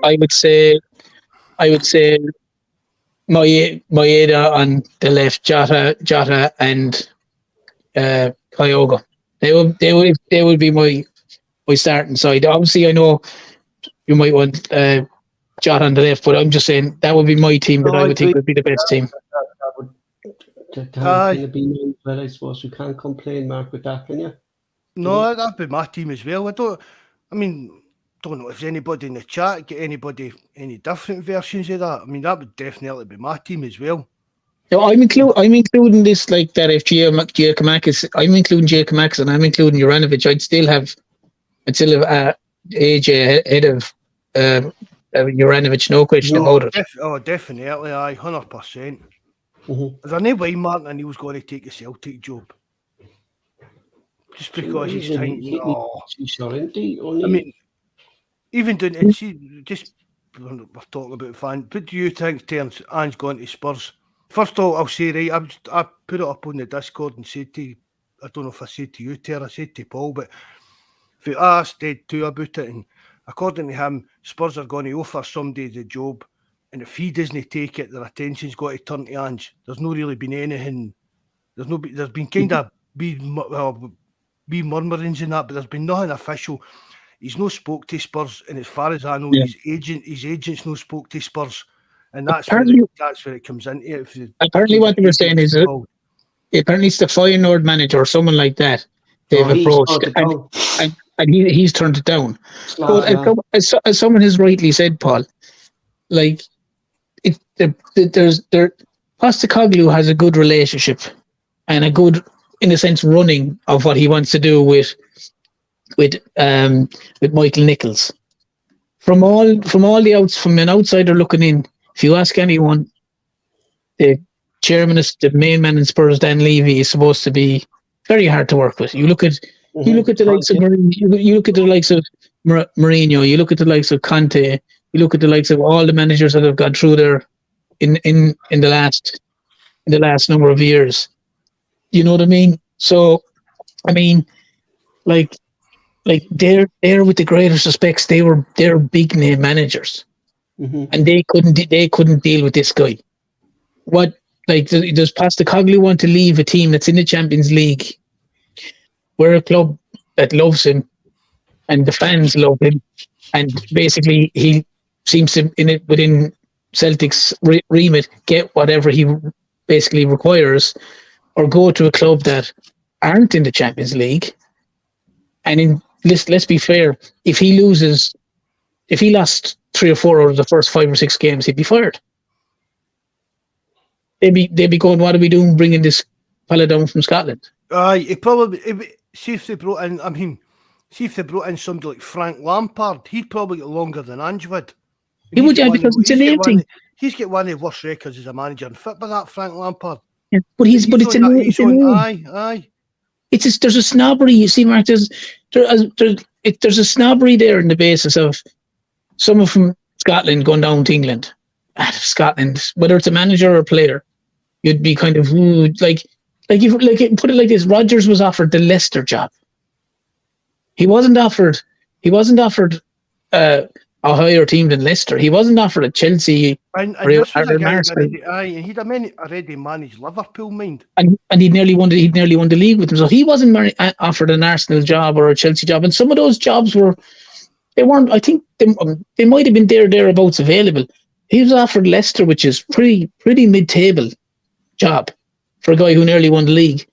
I would say Maeda on the left, Jota and Kyogo. They would be my starting side. Obviously, I know you might want Jota on the left, but I'm just saying that would be my team that I would think would be the best team. That would be nice, but I suppose you can't complain, Mark, with that, can you? No, that'd be my team as well. Don't know if anybody in the chat get any different versions of that. I mean, that would definitely be my team as well. No, I'm including this like that. If Giacomakis, I'm including Giacomakis and I'm including Juranovic. I'd still have AJ ahead of Juranovic, no question about it. Definitely, 100%. Is there no way Martin he was going to take a Celtic job? Just because he's thinking, I mean, even doing it, just we're talking about fans. What do you think, Terence, Ange going to Spurs? First of all, I'll say, right, I put it up on the Discord and said to, I don't know if I said to you, Ter, I said to Paul, but if I asked Ed too about it, and according to him, Spurs are going to offer somebody the job, and if he doesn't take it, their attention's got to turn to Ange. There's not really been anything. There's been kind of wee murmurings in that, but there's been nothing official. He's no spoke to Spurs, and as far as I know, his agent's no spoke to Spurs, and that's where it comes into. Apparently, what they were saying is apparently it's the Feyenoord manager or someone like that they've approached, and he's turned it down. But as someone has rightly said, Paul, like Postecoglou has a good relationship and a good, in a sense, running of what he wants to do with Michael Nichols. From an outsider looking in, if you ask anyone, the chairman, the main man in Spurs, Dan Levy, is supposed to be very hard to work with. You look at the likes of Mourinho, you look at the likes of Mourinho, you look at the likes of Conte, you look at the likes of all the managers that have gone through there in the last number of years. You know what I mean? So, I mean, like they're with the greatest respects, they're big name managers, and they couldn't deal with this guy. What, like, does Postecoglou want to leave a team that's in the Champions League? We're a club that loves him, and the fans love him, and basically he seems to, within Celtic's remit, get whatever he basically requires, or go to a club that aren't in the Champions League. And let's be fair, if he lost 3 or 4 out of the first 5 or 6 games, he'd be fired. They'd be going, what are we doing bringing this fella down from Scotland? See if they brought in somebody like Frank Lampard, he'd probably get longer than Ange would. He would, because it's a name thing. He's got one of the worst records as a manager in football, that Frank Lampard. Yeah, but it's a name. Aye. There's a snobbery, you see, Mark. There's a snobbery there in the basis of someone from Scotland going down to England. Scotland, whether it's a manager or a player, you'd be kind of like put it like this. Rodgers was offered the Leicester job. He wasn't offered a higher team than Leicester. He wasn't offered a Chelsea and Arsenal. He'd already managed Liverpool, mind. And he'd nearly won the league with them. So he wasn't offered an Arsenal job or a Chelsea job. And some of those jobs weren't. I think they might have been thereabouts available. He was offered Leicester, which is pretty mid-table job for a guy who nearly won the league.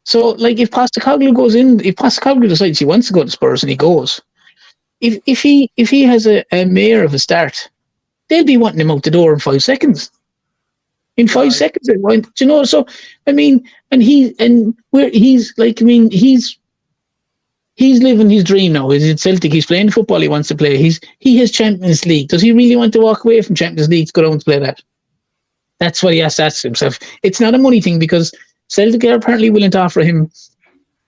So, like, if Postecoglou decides he wants to go to Spurs and he goes, if he has a mare of a start, they'll be wanting him out the door in 5 seconds. In 5 seconds, they want, you know. So, I mean, he's living his dream now. He's at Celtic. He's playing the football he wants to play. He has Champions League. Does he really want to walk away from Champions League to go down to play that? That's what he has to ask himself. It's not a money thing, because Celtic are apparently willing to offer him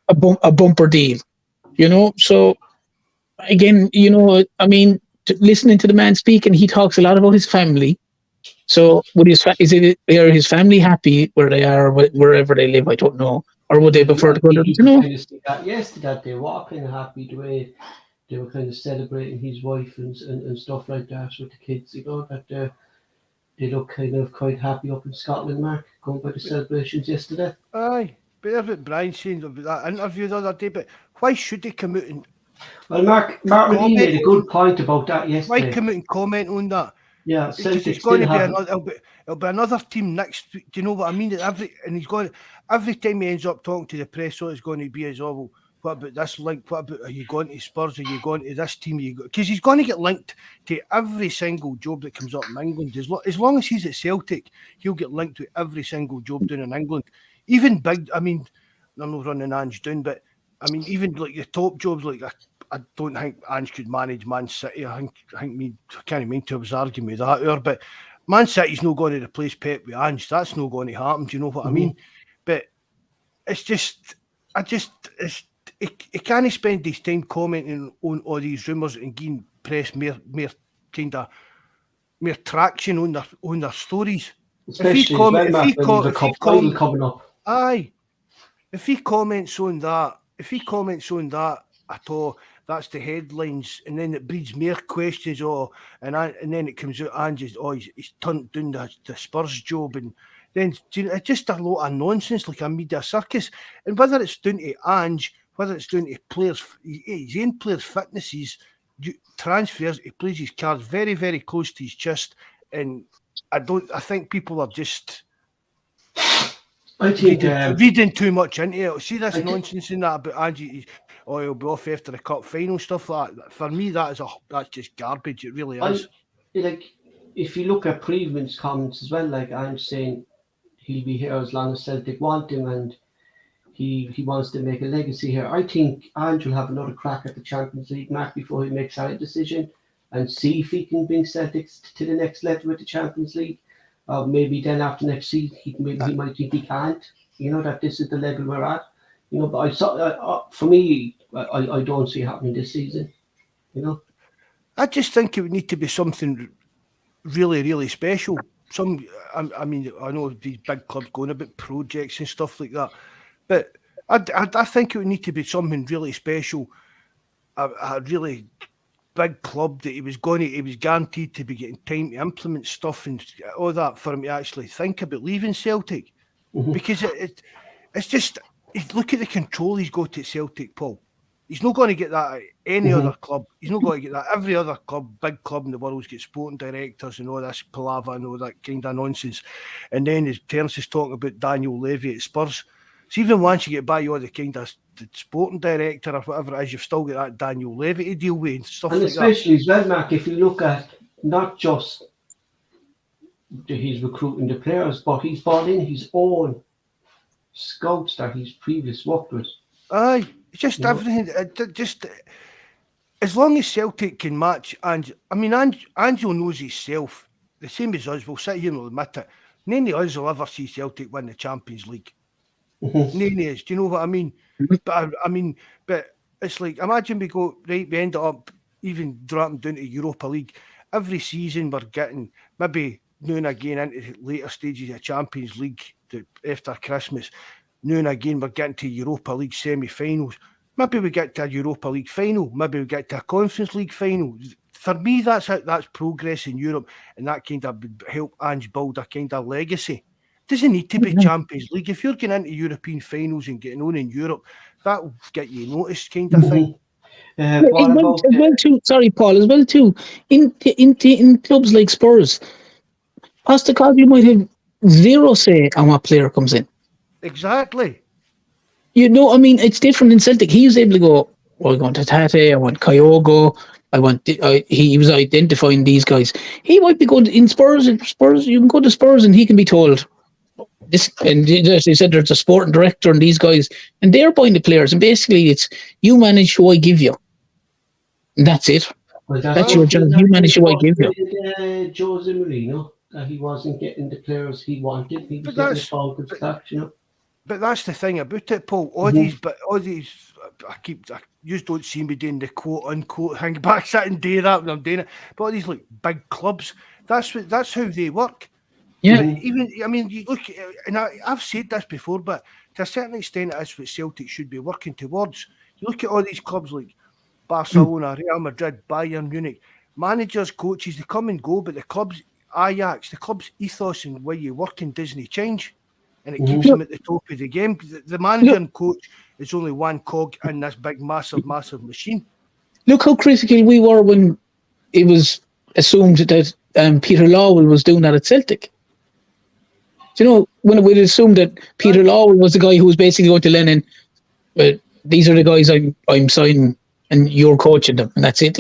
a bumper deal. You know, so again, you know, I mean, listening to the man speak, and he talks a lot about his family. So, are his family happy where they are, wherever they live? I don't know. Or would they prefer to go there? You know? Yesterday, they were kind of happy the way they were kind of celebrating his wife and stuff like that with the kids. You know, that they look kind of quite happy up in Scotland, Mark, going by the celebrations yesterday. Aye, but that's what Brian saying about that interview the other day. But why should they come out and? Well, Mark McGee made a good point about that yesterday. Why come out and comment on that? Yeah, it's going to be it'll be another team next week. Do you know what I mean? Every time he ends up talking to the press, so it's going to be as well. What about this link? What about, are you going to Spurs? Are you going to this team? Because he's going to get linked to every single job that comes up in England. As long as he's at Celtic, he'll get linked to every single job down in England. Even big. I mean, I'm not running Ange down, but I mean, even like the top jobs, like I don't think Ange could manage Man City. I can't mean to have arguing with that, but Man City's not going to replace Pep with Ange. That's not going to happen. Do you know what I mean? But it's just, he can't spend his time commenting on all these rumours and giving press mere kind of more traction on their stories. Especially as well, Mark, when you've a cup final coming up. Aye. If he comments on that at all, that's the headlines, and then it breeds more questions. And then it comes out, Ange's, he's turned down the Spurs job, and then it's just a lot of nonsense, like a media circus. And whether it's down to Ange, whether it's down to players, his own players' fitnesses, transfers, he plays his cards very, very close to his chest, and I think people are just. I think reading too much into it. See this nonsense in that about Angie. He'll be off after the cup final, stuff like that. For me, that's just garbage. It really is. If you look at previous comments as well, like I'm saying, he'll be here as long as Celtic want him, and he wants to make a legacy here. I think Ange will have another crack at the Champions League, Mark, before he makes a decision, and see if he can bring Celtic to the next level with the Champions League. Maybe then after next season, he might think he can't. That this is the level we're at. But I saw for me, I don't see it happening this season. I just think it would need to be something really, really special. I know these big clubs going about projects and stuff like that, but I think it would need to be something really special. A really big club that he was guaranteed to be getting time to implement stuff and all that for him to actually think about leaving Celtic. Because it's just, look at the control he's got at Celtic, Paul. He's not going to get that at any other club. He's not going to get that. Every other club, big club in the world, gets sporting directors and all this palaver and all that kind of nonsense. And then as Terence is talking about Daniel Levy at Spurs, so even once you get by all the kind of the sporting director or whatever it is, you've still got that Daniel Levy to deal with and stuff like that. And especially as well, Mark, if you look at not just he's recruiting the players, but he's brought in his own scouts that he's previously worked with. Aye, just everything. Just as long as Celtic can match, and I mean, Angel knows himself. The same as us, we'll sit here and we'll admit it. None of us will ever see Celtic win the Champions League. None of us. Do you know what I mean? But but it's like, imagine we end up even dropping down to Europa League. Every season we're getting maybe now and again into the later stages of Champions League after Christmas. Now and again we're getting to Europa League semi-finals. Maybe we get to a Europa League final. Maybe we get to a Conference League final. For me, that's progress in Europe, and that kind of help Ange build a kind of legacy. Doesn't need to be Champions League. If you're getting into European finals and getting on in Europe, that will get you noticed, kind of thing. Sorry, Paul. As well too, in clubs like Spurs, Postecoglou might have zero say on what player comes in. Exactly. It's different in Celtic. He was able to go, I want Tate, I want Kyogo, he was identifying these guys. He might be good in Spurs. You can go to Spurs and he can be told this. And they said there's a sporting director and these guys, and they're buying the players. And basically, it's you manage who I give you. And that's it. Well, that's your job. You manage who I give you. Jose Mourinho, he wasn't getting the players he wanted. He was getting the fault of stuff, But that's the thing about it, Paul. All these, you don't see me doing the quote unquote hang back, sit and do that when I'm doing it. But all these big clubs, that's how they work. Yeah. You look, and I've said this before, but to a certain extent, that's what Celtic should be working towards. You look at all these clubs like Barcelona, Real Madrid, Bayern Munich, managers, coaches, they come and go, but the club's Ajax, the club's ethos and way you working doesn't change. And it keeps them at the top of the game. The manager and coach is only one cog in this big, massive machine. Look how critical we were when it was assumed that Peter Lawwell was doing that at Celtic. When it was assumed that Peter Lawwell was the guy who was basically going to Lennon, but these are the guys I'm signing and you're coaching them, and that's it.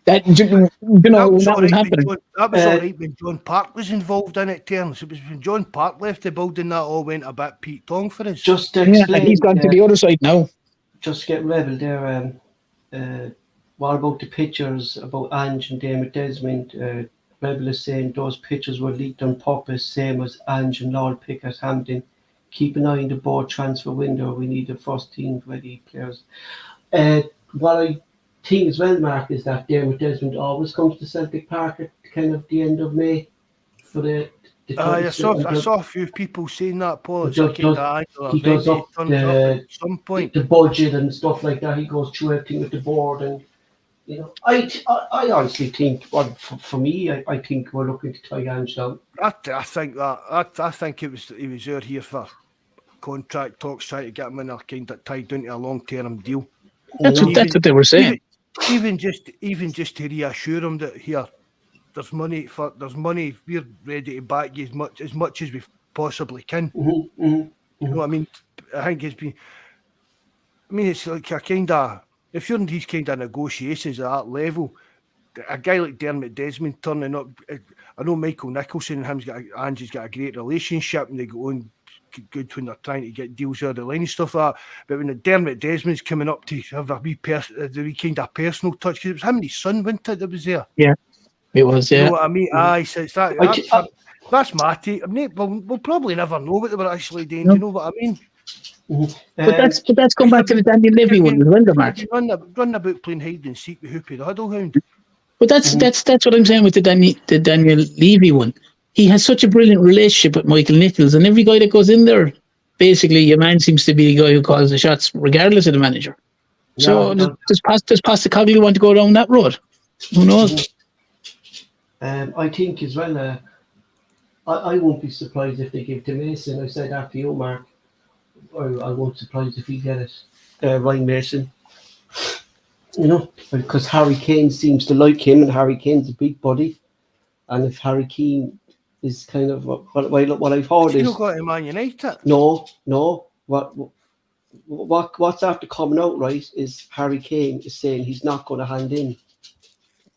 That was happening. That was all right when John Park was involved in it, Terence. It was when John Park left the building that all went a bit Pete Tong for us. Just to explain, he's gone to the other side now. Just to get Rebel there. What about the pictures about Ange and David Desmond? Rebel is saying those pictures were leaked on purpose, same as Ange and Lord Pickett Hampden. Keep an eye on the board transfer window. We need the first team ready players. What I thing as well, Mark, is that Dermot Desmond always comes to Celtic Park at kind of the end of May for the I saw a few people saying that, Paul. It's he does he up turns up at some point. the budget and stuff like that. He goes through everything with the board, and you know, I honestly think, well, for me, I think we're looking to tie hands down. I think that I think he was out here for contract talks, trying to get him in a kind of tied down to a long-term deal. That's what they were saying. Even just to reassure him that here, there's money. We're ready to back you as much as we possibly can. You know what I mean? I think it's been. I mean, it's like a kind of, if you're in these kind of negotiations at that level, a guy like Dermot Desmond turning up. I know Michael Nicholson and Angie's got a great relationship, and they go on good when they're trying to get deals out of the line and stuff like that. But when the Dermot Desmond's coming up to have a wee kind of personal touch, because it was him and his son, wasn't it, that was there? Yeah, it was. Yeah. You know what I mean? Aye, so it's that's my take. I mean, we'll probably never know what they were actually doing. Do you know what I mean? But that's come back to the Daniel Levy one as well, the Mark. Run about playing hide and seek with Hoopy the Huddle Hound. But that's what I'm saying with the Daniel Levy one. He has such a brilliant relationship with Michael Nichols, and every guy that goes in there, basically, your man seems to be the guy who calls the shots, regardless of the manager. So does Postecoglou want to go down that road? Who knows? I think as well. I won't be surprised if they give to Mason. I said after you, Mark. I won't be surprised if he get it. Ryan Mason. You know, because Harry Kane seems to like him, and Harry Kane's a big body. And if Harry Kane is kind of what I've heard is, you got him Man United. No. What's after coming out, right, is Harry Kane is saying he's not going to hand in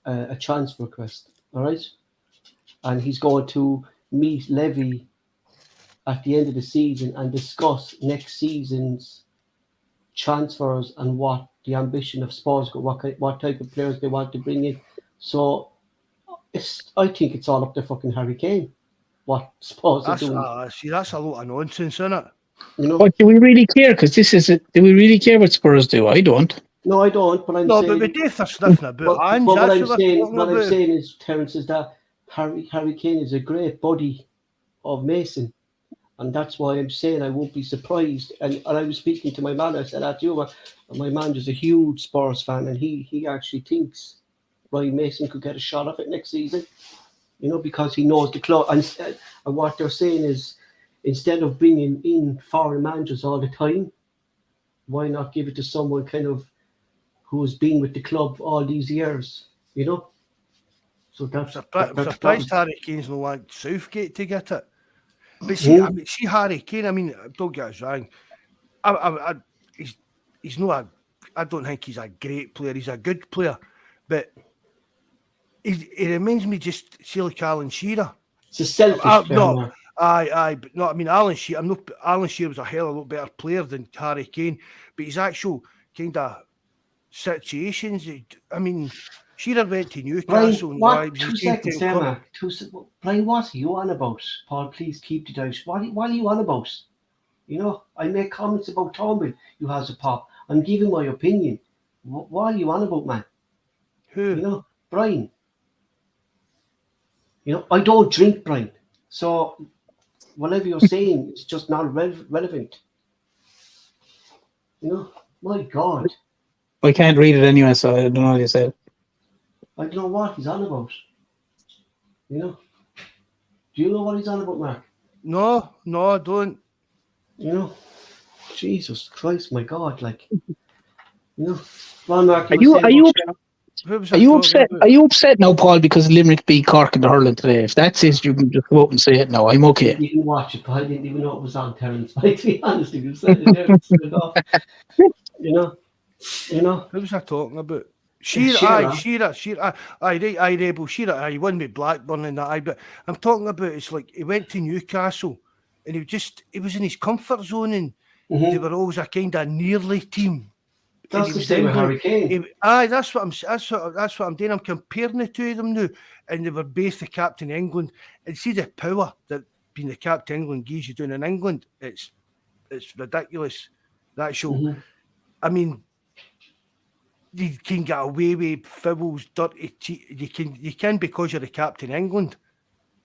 a transfer request, all right, and he's going to meet Levy at the end of the season and discuss next season's transfers and what the ambition of Spurs, what type of players they want to bring in. So I think it's all up to fucking Harry Kane. What Spurs are doing. That's a lot of nonsense, isn't it? You know. But do we really care? Because this is it. Do we really care what Spurs do? I don't. No, I don't. But but we do for sniffing about hands. What I'm saying is, Terence, is that Harry Kane is a great buddy of Mason. And that's why I'm saying I won't be surprised. And I was speaking to my man. I said that to you. My man is a huge Spurs fan, and he actually thinks Ryan Mason could get a shot of it next season. You know, because he knows the club. And what they're saying is, instead of bringing in foreign managers all the time, why not give it to someone kind of who's been with the club all these years? You know. So that's surprised Harry Kane's no want Southgate to get it. But see, Harry Kane. I mean, don't get us wrong. He's not I don't think he's a great player. He's a good player, but he reminds me just like Alan Shearer. It's a selfish player. Aye, but no. I mean, Alan Shearer was a hell of a lot better player than Harry Kane, but his actual kind of situations. I mean, Shearer went to Newcastle. Brian, 2 seconds there, Mark. Brian, what are you on about? Paul, please keep it out. What are you on about? You know, I make comments about Thornbury, who has a pop. I'm giving my opinion. What are you on about, man? Who? You know, Brian. You know, I don't drink, Brian. So whatever you're saying is just not relevant. You know, my God. I can't read it anyway, so I don't know what you said. I don't know what he's on about. You know? Do you know what he's on about, Mark? No, I don't. You know? Jesus Christ, my God, like, you know? Well, Mark, are you upset now, Paul, because Limerick beat Cork in the hurling today? If that's it, you can just go up and say it now. I'm okay. You didn't watch it, but I didn't even know it was on, Terence. To be honest, you said it there. You know? Who was I talking about? Shearer. He won with Blackburn and that. But I'm talking about, it's like he went to Newcastle and he was in his comfort zone, and they were always a kind of nearly team. That's the same with Harry Kane. That's what I'm doing. I'm comparing the two of them now, and they were both the captain of England. And see the power that being the captain of England gives you doing in England. It's ridiculous. That show. I mean, you can get away with fouls, dirty cheat. You can because you're the captain of England.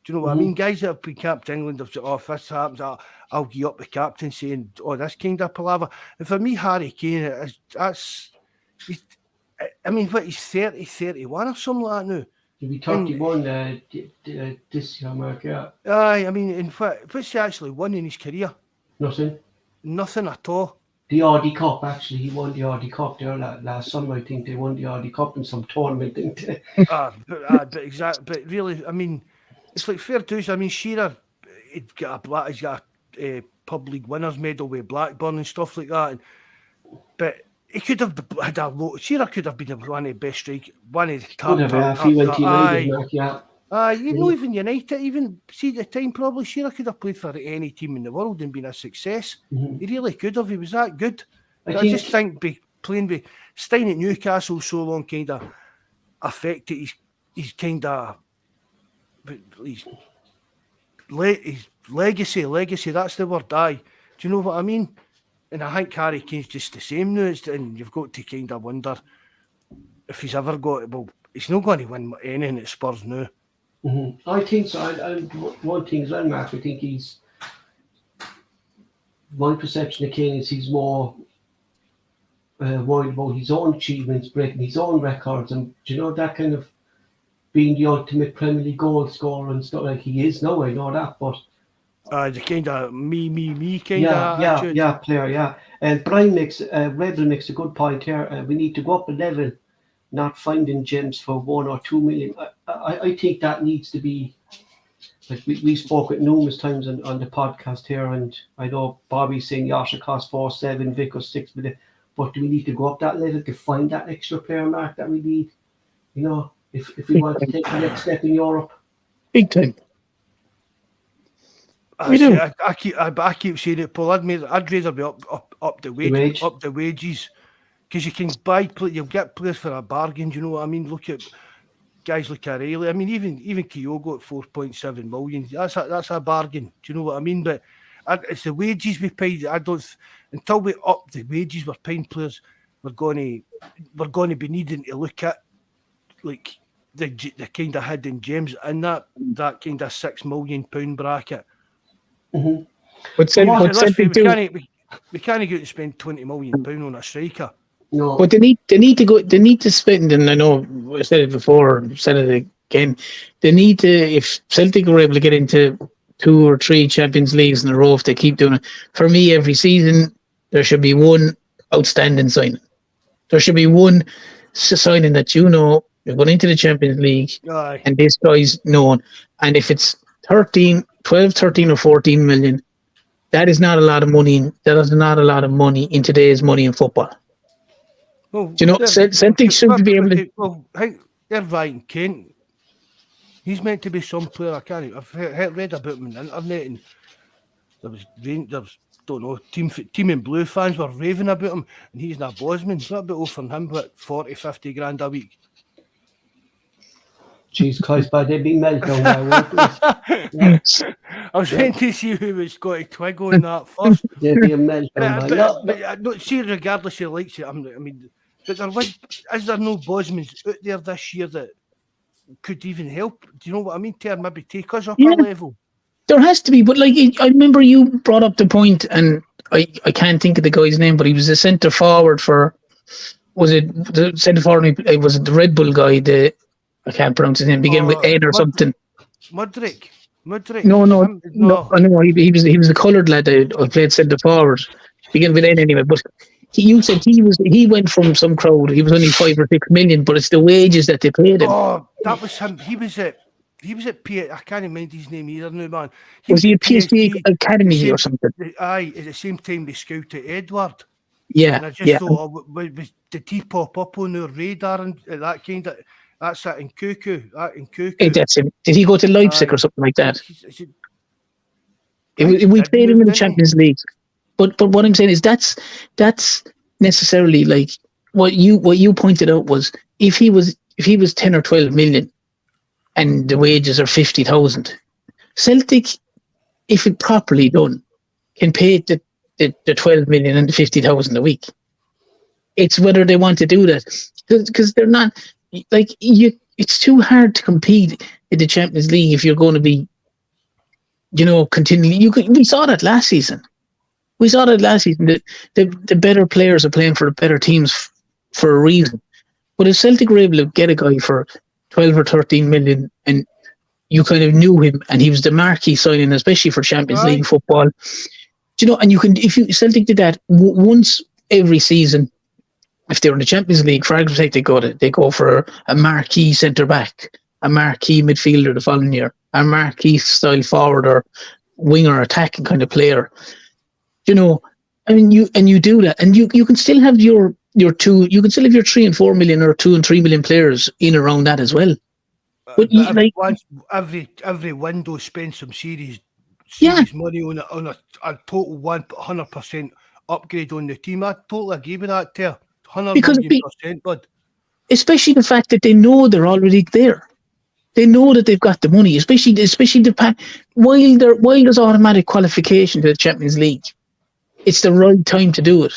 Do you know what I mean? Guys that have been captain England have said, "Oh, if this happens, I'll give up the captain," saying, "Oh, this kind of palaver." And for me, Harry Kane, I mean, what, he's 30, 31 or something like that now. He'll be 31 this year, Mark, yeah. Aye, I mean, in fact, what's he actually won in his career? Nothing. Nothing at all. The Audi Cup, actually, he won the Audi Cup there last summer. I think they won the Audi Cup in some tournament, didn't they? But really, I mean, it's like fair dues. I mean, Shearer, he's got a pub league winners medal with Blackburn and stuff like that. But he could have had a low. Shearer could have been one of the best strikers, one of the top. If he went to United, Mark, yeah. You know, even United, even see at the time, probably Shearer could have played for any team in the world and been a success. He really could have. He was that good. I just think playing with staying at Newcastle so long kind of affected his kind of his legacy. That's the word. Aye. Do you know what I mean? And I think Harry Kane's just the same now. And you've got to kind of wonder if he's ever got. Well, he's not going to win anything at Spurs now. I think so. One thing as well, Mark, I think he's... My perception of Kane is he's more worried about his own achievements, breaking his own records, and do you know, that kind of being the ultimate Premier League goal scorer and stuff like he is now, I know that, but... the kind of me kind of attitude. Yeah, player, yeah. And Rebel makes a good point here. We need to go up a level, not finding gems for 1 or 2 million. I think that needs to be, like we spoke it numerous times on the podcast here, and I know Bobby's saying Yasha costs 4-7, Vic was 6 million, but do we need to go up that level to find that extra player, Mark, that we need? You know, if we want to take the next step in Europe. Big time. I keep saying it, Paul. I'd rather be up the wages, because you can buy. You'll get players for a bargain. Do you know what I mean? Look at guys like O'Reilly. I mean, even Kyogo at 4.7 million. That's a bargain. Do you know what I mean? But it's the wages we paid. Until we up the wages we're paying players, we're going to be needing to look at like the kind of hidden gems in that kind of £6 million bracket. But we can't go to spend £20 million on a striker. No. But they need to spend, and I know I said it before, said it again. They need to, if Celtic were able to get into 2 or 3 Champions Leagues in a row, if they keep doing it. For me, every season there should be one outstanding signing. There should be one signing that you're going into the Champions League, and this guy's known. And if it's 12, 13 or 14 million, that is not a lot of money. That is not a lot of money in today's money in football. Well, do you know, Celtic should be able to... Well, they're right, Kent. He's meant to be some player. I've read about him on the internet, and there's don't know, team in blue fans were raving about him, and he's not Bosman. It's not about offering him, what, 40, 50 grand a week. Jeez Christ, but they'd be meltdown now. I was trying to see who was going to twig on that first. There'd be a meltdown. But see, regardless who likes it, I mean, but is there no Bosmans out there this year that could even help? Do you know what I mean? To maybe take us up a level. There has to be, but like I remember you brought up the point, and I can't think of the guy's name, but he was a centre forward for. Was it the centre forward? It was the Red Bull guy. I can't pronounce his name. Began with Ed or something. Mudryk. No. I know he was the coloured lad that I played centre forward. Began with Ed anyway, but. You said he went from some crowd. He was only 5 or 6 million, but it's the wages that they paid him. Oh, that was him. He was at I can't remember his name either now, man. Was he at PSG Academy or something? Aye, at the same time they scouted Edward. Yeah. And I just thought, did he pop up on their radar and that kind of? That's it in Cuckoo. Hey, that's him. Did he go to Leipzig or something like that? We played him in the Champions League. But what I'm saying is that's necessarily like what you pointed out was if he was 10 or 12 million and the wages are 50,000, Celtic, if it properly done, can pay the 12 million and the 50,000 a week. It's whether they want to do that, because they're not like you. It's too hard to compete in the Champions League if you're going to be, continually. We saw that last season. That the better players are playing for the better teams for a reason. But if Celtic were able to get a guy for 12 or 13 million, and you kind of knew him, and he was the marquee signing, especially for Champions League football, and if Celtic did that once every season. If they were in the Champions League, for argument's sake, they go for a marquee centre back, a marquee midfielder the following year, a marquee style forward or winger attacking kind of player. You do that, and you can still have your two. You can still have your 3 and 4 million or 2 and 3 million players in around that as well. But every window spends some serious money on a total 100% upgrade on the team. I totally agree with that, Ter. 100%, bud. Especially the fact that they know they're already there. They know that they've got the money, especially while there's automatic qualification to the Champions League. It's the right time to do it,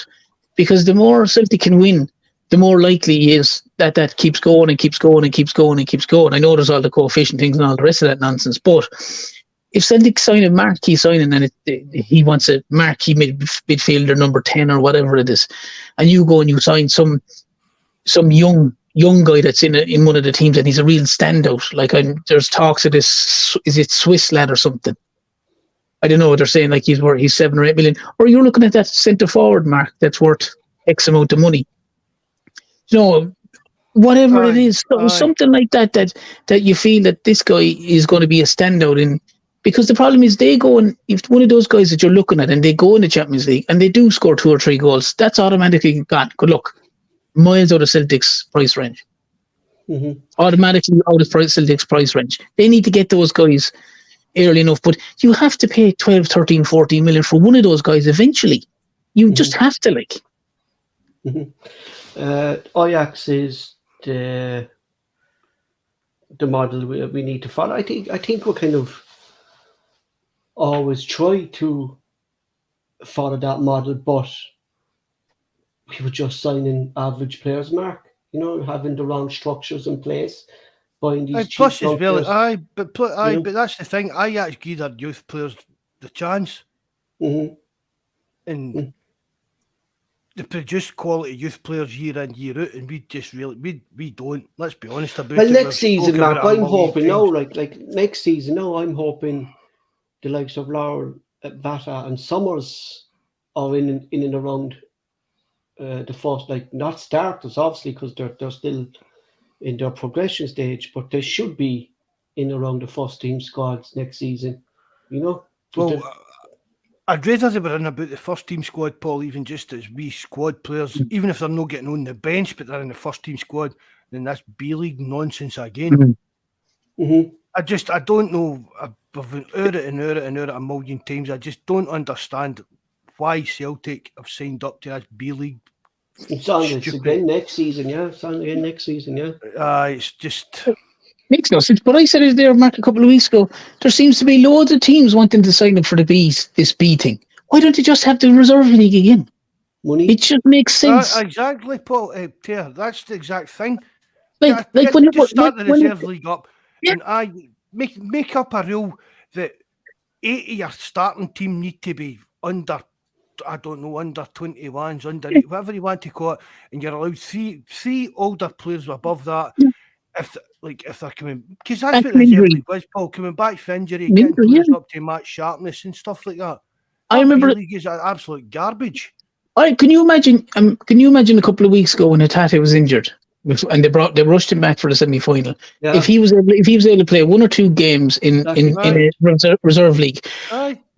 because the more Celtic can win, the more likely is that keeps going and keeps going and keeps going and keeps going. I know there's all the coefficient things and all the rest of that nonsense, but if Celtic sign a marquee signing and he wants a marquee midfielder number 10 or whatever it is, and you go and you sign some young guy that's in one of the teams and he's a real standout, like there's talks of this, is it Swiss lad or something? I don't know, they're saying like he's 7 or 8 million, or you're looking at that centre forward mark that's worth X amount of money. Whatever it is, something like that you feel that this guy is going to be a standout in. Because the problem is if one of those guys that you're looking at and they go in the Champions League and they do score 2 or 3 goals, that's automatically gone. Good luck. Miles out of Celtic's price range. Mm-hmm. Automatically out of Celtic's price range. They need to get those guys early enough, but you have to pay 12, 13, 14 million for one of those guys eventually. You just have to, like. Mm-hmm. Ajax is the model we need to follow. I think we're kind of always try to follow that model, but we were just signing average players, Mark. Having the wrong structures in place, buying these cheap plus as well. players. But that's the thing. Ajax give their youth players the chance, and they produce quality youth players year in year out, and we just we don't. Let's be honest about it. Well, next season, Mark, I'm hoping like next season. I'm hoping the likes of Laurel, Vata and Summers are in and around the first, like not starters obviously because they're still in their progression stage, but they should be in around the first team squads next season. Well, I'd rather they were in about the first team squad, Paul, even just as wee squad players, even if they're not getting on the bench, but they're in the first team squad, then that's B-League nonsense again. Mm-hmm. I don't know. I've been out it a million times. I just don't understand why Celtic have signed up to that B-League. It's again next season, yeah. It's just makes no sense. But I said it there, Mark, a couple of weeks ago. There seems to be loads of teams wanting to sign up for this B thing. Why don't they just have the reserve league again? Money. It just makes sense. Exactly, Paul. That's the exact thing. Like when you start the reserve league up, and I make up a rule that 8 of your starting team need to be under. I don't know, under 21s, under whatever you want to call it, and you're allowed three older players above that. If they're coming, because that's what the reserve league was, Paul, coming back from injury, getting players up to match sharpness and stuff like that. I remember league is absolute garbage. Can you imagine? Can you imagine a couple of weeks ago when Hatate was injured, and they rushed him back for the semi-final? Yeah. If he was able to play 1 or 2 games in a reserve league,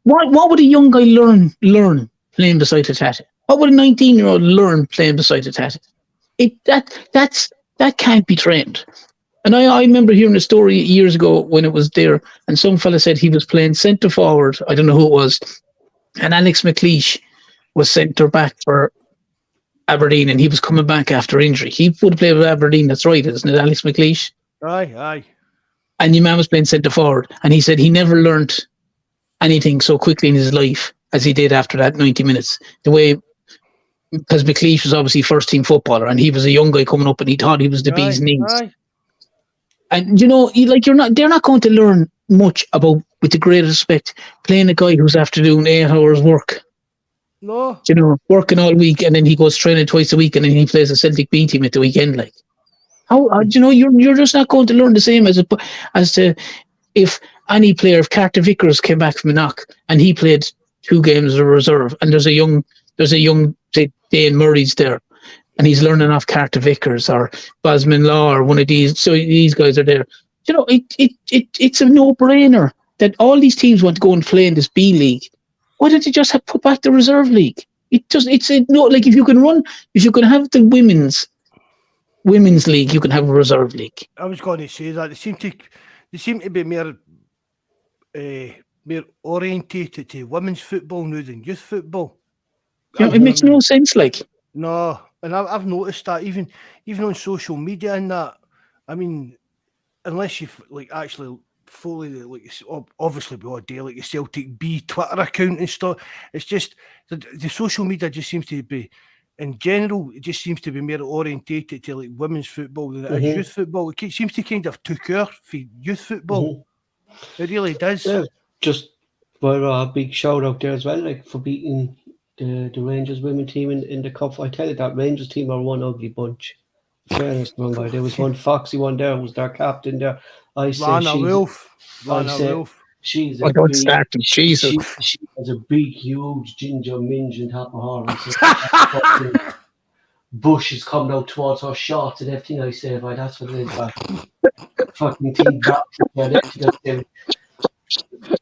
what would a young guy learn playing beside Hatate? What would a 19-year-old learn playing beside Hatate? That can't be trained. And I remember hearing a story years ago when it was there, and some fella said he was playing centre forward. I don't know who it was, and Alex McLeish was centre back for Aberdeen, and he was coming back after injury. He would have played with Aberdeen. That's right, isn't it, Alex McLeish? Aye. And your man was playing centre forward, and he said he never learnt anything so quickly in his life as he did after that 90 minutes. The way because McLeish was obviously first team footballer, and he was a young guy coming up, and he thought he was the bee's knees. Aye. And they're not going to learn much about, with the greatest respect, playing a guy who's after doing 8 hours work. No. Working all week, and then he goes training twice a week, and then he plays a Celtic B team at the weekend. Like, how you're just not going to learn the same as to if any player, if Carter Vickers came back from a knock and he played 2 games as a reserve, and there's a young say Dane Murray's there, and he's learning off Carter Vickers or Bosman Law or one of these. So these guys are there. It's a no-brainer that all these teams want to go and play in this B League. Why don't you just put back the reserve league? Like if you can have the women's league, you can have a reserve league. I was going to say that they seem to be more orientated to women's football now than youth football. It makes no sense. Like, no, and I've noticed that even on social media and that. I mean, unless you've actually fully obviously we all do the Celtic B Twitter account and stuff. It's just the social media just seems to be, in general, it just seems to be more orientated to women's football than it is youth football. It seems to kind of took off for youth football. It really does. Yeah, just for a big shout out there as well, for beating the Rangers women team in the cup. I tell you, that Rangers team are one ugly bunch. Fairness, there was one foxy one there who was their captain there. I said Lana Wolf. She's Jesus. She has a big, huge ginger minge on top of her. Bush is coming out towards her shorts and everything. I say, that's what it is. Fucking team backs at you.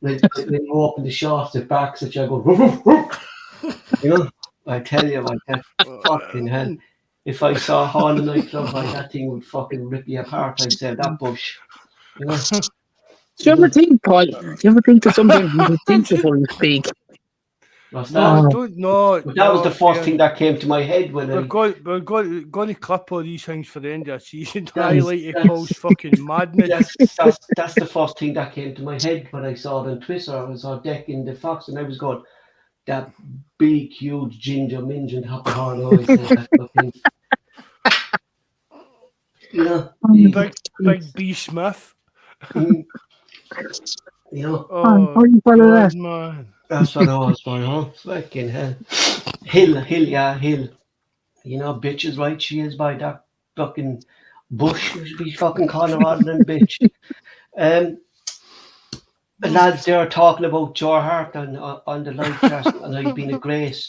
When you open the shorts, it backs at you. I go, I tell you, fucking hell. If I saw her in a nightclub, that thing would fucking rip you apart. I'd say, that Bush. Do you ever think, Paul? Do you ever think of something you would think before you speak? No, that was the first thing that came to my head when we're going to clip all these things for the end of the season to highlight Paul's fucking madness. That's the first thing that came to my head when I saw it on Twitter. I saw Deck in the Fox, and I was going, that big, huge ginger minge and top of her Big B Smith. How you follow that? Man. That's what I was for, huh? Fucking hell. Hill. Bitch is right, she is by that fucking Bush. We should be fucking calling her rather than bitch. The lads there are talking about Joe Hart on the live chat, and I've been a great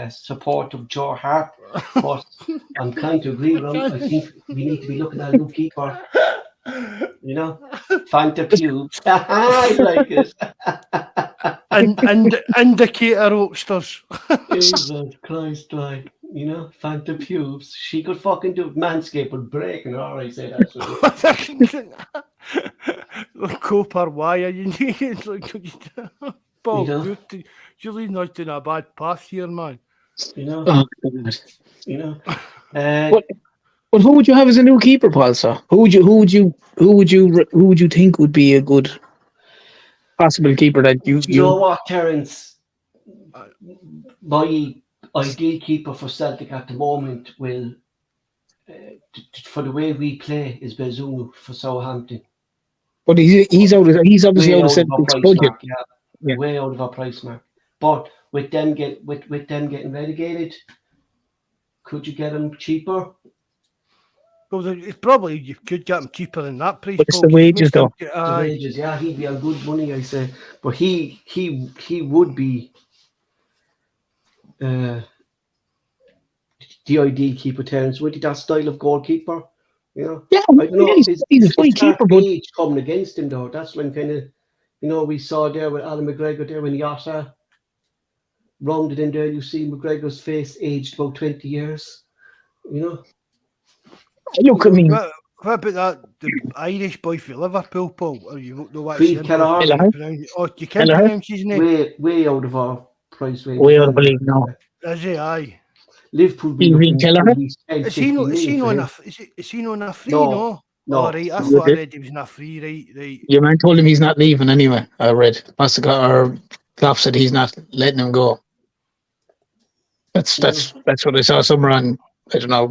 support of Joe Hart, but I'm kind to agree with him. I think we need to be looking at a new keeper. Fanta pubes. I like it. and indicator oaksters. Jesus Christ, Fanta pubes. She could fucking do it. Manscaped would break and I say that. Copper wire, you need Paul, you're leading us down a bad path here, man. But who would you have as a new keeper, Paul? Sir? Who would you think would be a good possible keeper that you know what, Terence? My ideal keeper for Celtic at the moment will, for the way we play, is Bezunu for Southampton. But he's obviously out of Celtic's budget. Yeah, way out of our price mark. But with them getting relegated, could you get him cheaper? Well, probably you could get him cheaper than that price. But it's the wages, though. The wages, he'd be on good money, I say. But he would be the ideal keeper, Terence. Would he that style of goalkeeper? Yeah, I don't know. He's a fine keeper, but age coming against him, though. That's when kind of, we saw there with Alan McGregor there when Yata rounded in there. You see McGregor's face aged about 20 years. Look, I mean, what about that the Irish boy for Liverpool, Paul? Or you don't know what Creed Kelleher. Oh, you can't pronounce his name. Way out of our price range. Way out of the league now. Is he? Aye. Liverpool. Creed Kelleher. Is he not a free? No. Oh, right. I thought I read he was not free. Right. Your man told him he's not leaving anyway. I read. Klopp said he's not letting him go. That's what I saw somewhere on, I don't know,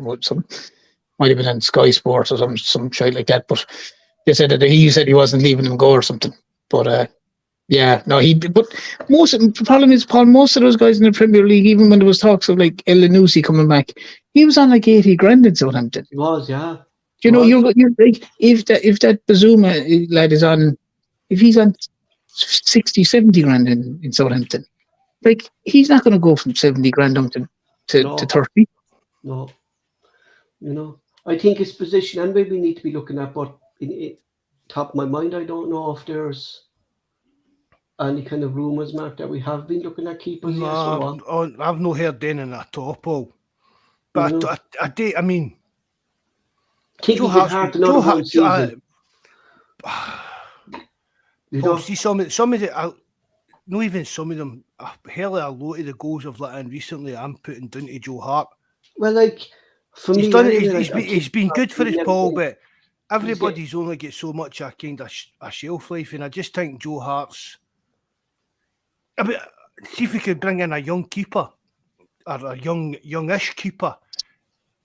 might have been on Sky Sports or some shit like that. But they said that he said he wasn't leaving him go or something. But but the problem is, Paul, most of those guys in the Premier League, even when there was talks of like El Nussi coming back, he was on like 80 grand in Southampton. It was, yeah. You know, you're like, if that Bazuma lad is on, if he's on 60, 70 grand in Southampton, like he's not going to go from 70 grand up to 30. No. You know, I think his position, and maybe we need to be looking at, but in top of my mind, I don't know if there's any kind of rumours, Mark, that we have been looking at keepers. No, I've not heard anything at all, Paul. But I mean, Joe Hart, see some of the, not even some of them, hell of a lot of the goals I've let in recently, I'm putting down to Joe Hart. Well, like, for me, he's been good for his Paul, but everybody's only got so much a kind of a shelf life, and I just think Joe Hart's. See if we could bring in a young keeper or a youngish keeper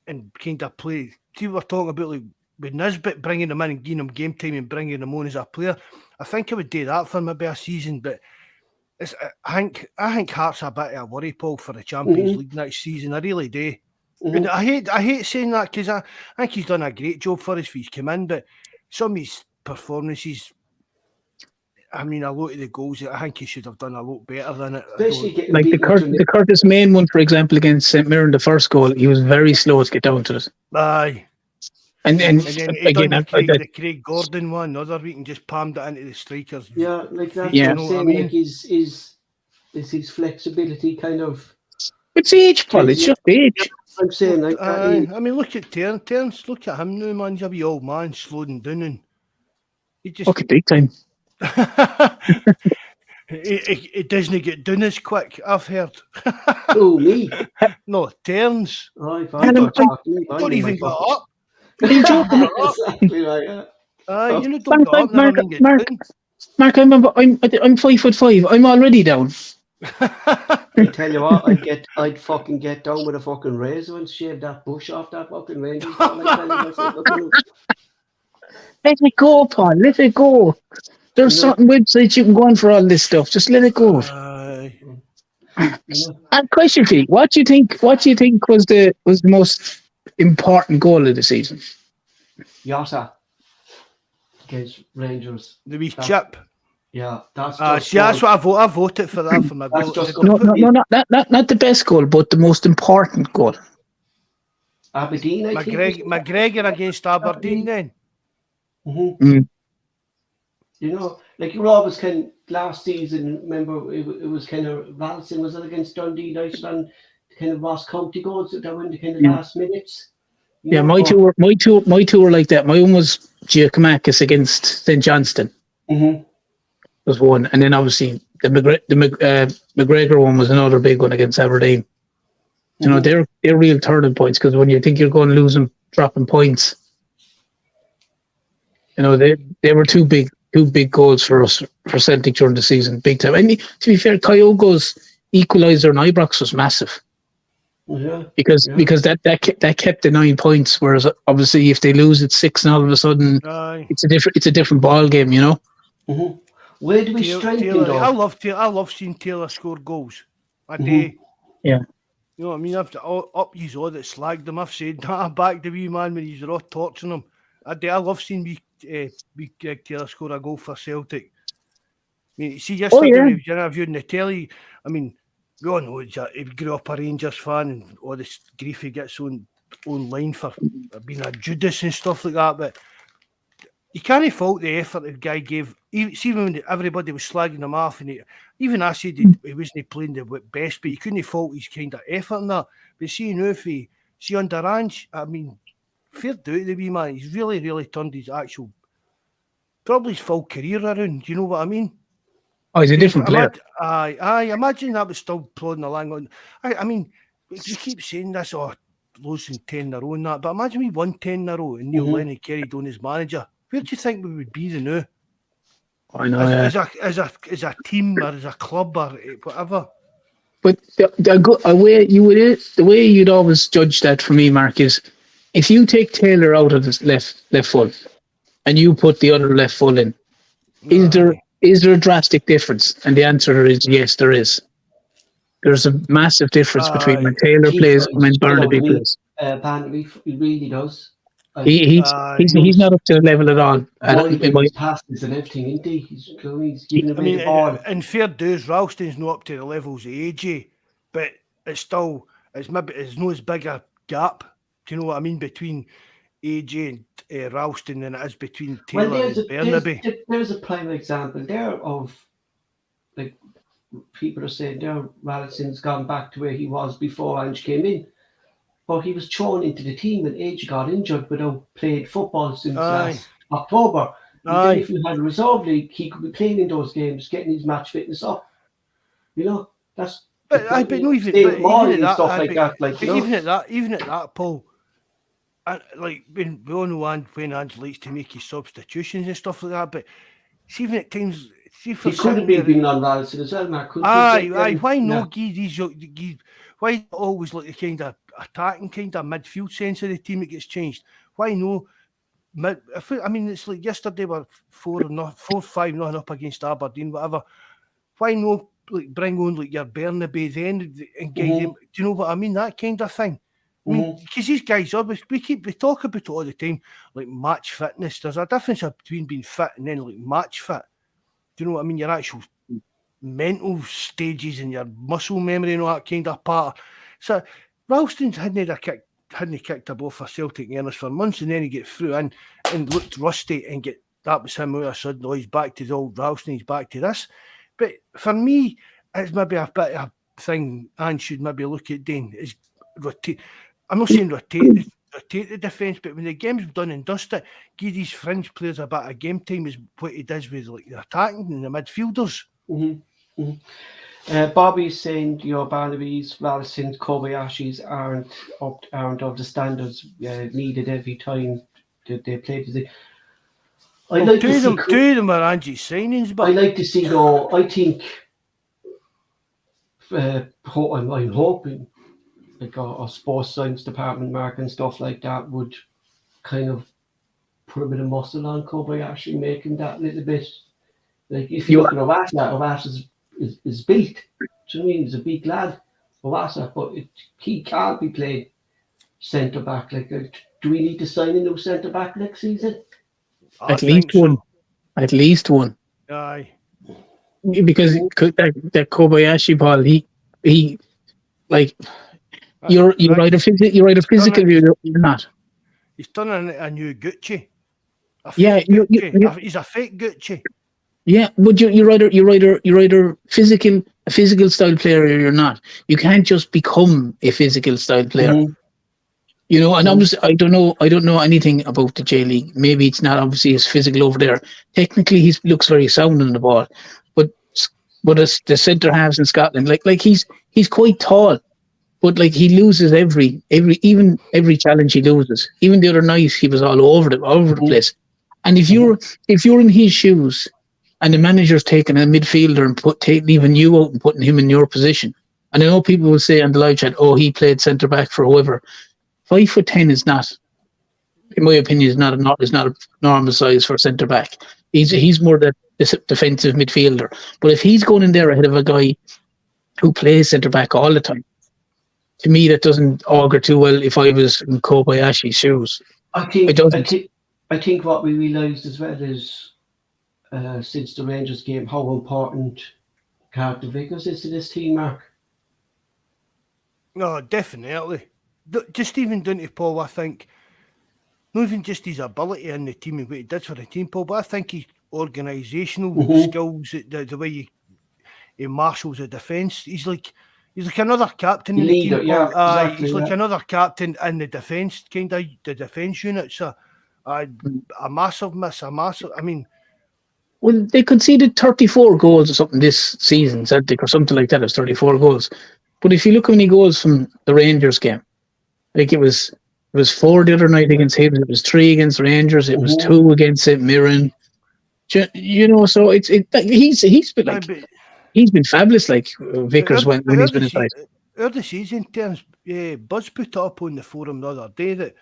and kind of play. See what we're talking about, like with Nisbet, bringing him in and giving him game time and bringing him on as a player. I think I would do that for maybe a season, but I think Hart's a bit of a worry, Paul, for the Champions League next season. I really do. And I hate saying that because I think he's done a great job for us if he's come in, but some of his performances, I mean, a lot of the goals, I think he should have done a lot better than it. Like the Curtis Main one, for example, against St Mirren, the first goal, he was very slow to get down to it. Aye. And then again, the Craig Gordon one, the other week, and just palmed it into the strikers. Yeah, like that. Yeah. You know what I mean? Like his flexibility kind of. It's age, Paul. It's just age. I'm saying like that. I mean, look at Terence. Look at him now, man. He's a wee old man, slowing down, and he just. Okay, big time. It doesn't get done as quick, I've heard. Oh, me? No, Terence. Right, don't even go up. Exactly right, yeah. You know, don't go up. Mark, I remember I'm 5'5". I'm already down. I tell you what, I'd fucking get down with a fucking razor and shave that bush off that fucking range. Let it go, Paul. Let it go. There's certain websites you can go on for all this stuff. Just let it go. And question for you: What do you think was the most important goal of the season? Yota against Rangers. The wee chip. Yeah, that's what I voted for that for my goal. No, not the best goal, but the most important goal. Aberdeen, I think. McGregor against Aberdeen then. You know, like you always can last season, remember it was kind of Ralston, was it against Dundee United and kind of Ross County goals that were in the kind of last minutes? Yeah, my two were like that. My one was Giacomakis against St Johnston. Was one, and then obviously the McGregor one was another big one against Aberdeen. You know, they're real turning points because when you think you're going losing, dropping points, you know they were two big goals for us for Celtic during the season, big time. And to be fair, Kyogo's equaliser in Ibrox was massive. Because that kept the 9 points. Whereas obviously if they lose at 6 and all of a sudden it's a different ball game, you know. Where do we strengthen? I love seeing Taylor score goals. I do. Yeah. You know what I mean? I've up he's all that slagged him. I've said that. I backed the wee man when he's raw torturing him. I love seeing we Taylor score a goal for Celtic. I mean, see, yesterday when he was interviewed the telly, I mean, we all know he grew up a Rangers fan and all this grief he gets online for being a Judas and stuff like that, but you can't fault the effort the guy gave. Even when everybody was slagging him off, and even I said he wasn't playing the best, but you couldn't fault his kind of effort in that. But see, now if he under Ange, I mean, fair do to the wee man. He's really, really turned his probably his full career around. Do you know what I mean? Oh, he's a different player. Imagine that was still plodding along on. I mean, we keep saying this, losing 10 in a row and that, but imagine we won 10 in a row and Neil Lennon carried on as manager. Where do you think we would be now? I know, as a team or as a club or whatever. But the way you'd always judge that for me, Mark, is if you take Taylor out of the left full and you put the other left full in, Aye. is there a drastic difference? And the answer is yes, there is. There's a massive difference between when Taylor plays and when Barnaby plays. Barnaby, he really does. He's not up to the level at all. His passes and everything, isn't he? He's giving away the ball. In fair dues, Ralston's not up to the levels of AJ, but it's not as big a gap. Do you know what I mean, between AJ and Ralston than it is between Taylor and Barnaby. There's a prime example there of, like, people are saying there, Ralston's gone back to where he was before Ange came in. But he was thrown into the team when AJ got injured without played football since last October. Then if you had a reserve league, he could be playing in those games, getting his match fitness up. You know, that's. But even at that, Paul. Like when we all know when Ange likes to make his substitutions and stuff like that, but see, even at times, he could have been on Ralston as well, Mark. Why not give these? Why always like the kind of attacking kind of midfield sense of the team that gets changed? Why no? It's like yesterday we're 4-5 up against Aberdeen, whatever. Why no? Like bring on like your Barnaby then and get him. Do you know what I mean? That kind of thing. I mean, because these guys we talk about it all the time, like match fitness. There's a difference between being fit and then like match fit. Do you know what I mean? Your actual mental stages and your muscle memory and all that kind of part. So Ralston hadn't kicked a ball for Celtic and Ernest for months, and then he get through and looked rusty and that was him all of a sudden. Oh, he's back to the old Ralston, he's back to this. But for me, it's maybe a bit of a thing and should maybe look at doing is rotate. I'm not saying rotate the defence, but when the game's done and dusted, give these fringe players a bit of game time is what he does with like the attacking and the midfielders. Bobby's saying your Barnaby's, Ralston, Kobayashi's aren't of the standards needed every time that they play. Two of them are Angie's signings, but I like to see though. I think I'm hoping like our sports science department, Mark, and stuff like that would kind of put a bit of muscle on Kobayashi, making that little bit. Like if you look at Owasa is built. Do you know what I mean? He's a big lad, Owasa, but he can't be playing centre back. Like, do we need to sign a new centre back next season? At least one. Aye. Because that Kobayashi ball, he like you're either physical or you're not. He's turning a new Gucci. He's a fake Gucci. Yeah, but you're either a physical style player or you're not. You can't just become a physical style player. You know, and obviously I don't know anything about the J League. Maybe it's not obviously as physical over there. Technically, he looks very sound on the ball, but as the centre halves in Scotland, like he's quite tall, but like he loses every challenge he loses. Even the other night, he was all over the place. And if you're in his shoes, and the manager's taking a midfielder and leaving you out and putting him in your position, and I know people will say on the live chat, "Oh, he played centre back for whoever." 5'10" is not, in my opinion, is not a normal size for a centre back. He's more the defensive midfielder. But if he's going in there ahead of a guy who plays centre back all the time, to me that doesn't augur too well. If I was in Kobayashi's shoes, I think what we realised as well is since the Rangers game how important Carter Vickers is to this team, Mark. No, definitely. Just even down to Paul, I think, not even just his ability in the team and what he did for the team, Paul, but I think his organisational skills, the way he marshals the defence, he's like another captain in the team. Yeah, exactly, he's like another captain in the defence, kind of the defence unit. So a massive miss, I mean. Well, they conceded 34 goals or something this season, Celtic, or something like that. It was 34 goals. But if you look how many goals from the Rangers game, like it was 4 the other night against Hibs, it was 3 against Rangers, it was 2 against St Mirren. You know, so he's been like He's been fabulous, like Vickers when he's been inside. The season terms, Buzz put it up on the forum the other day that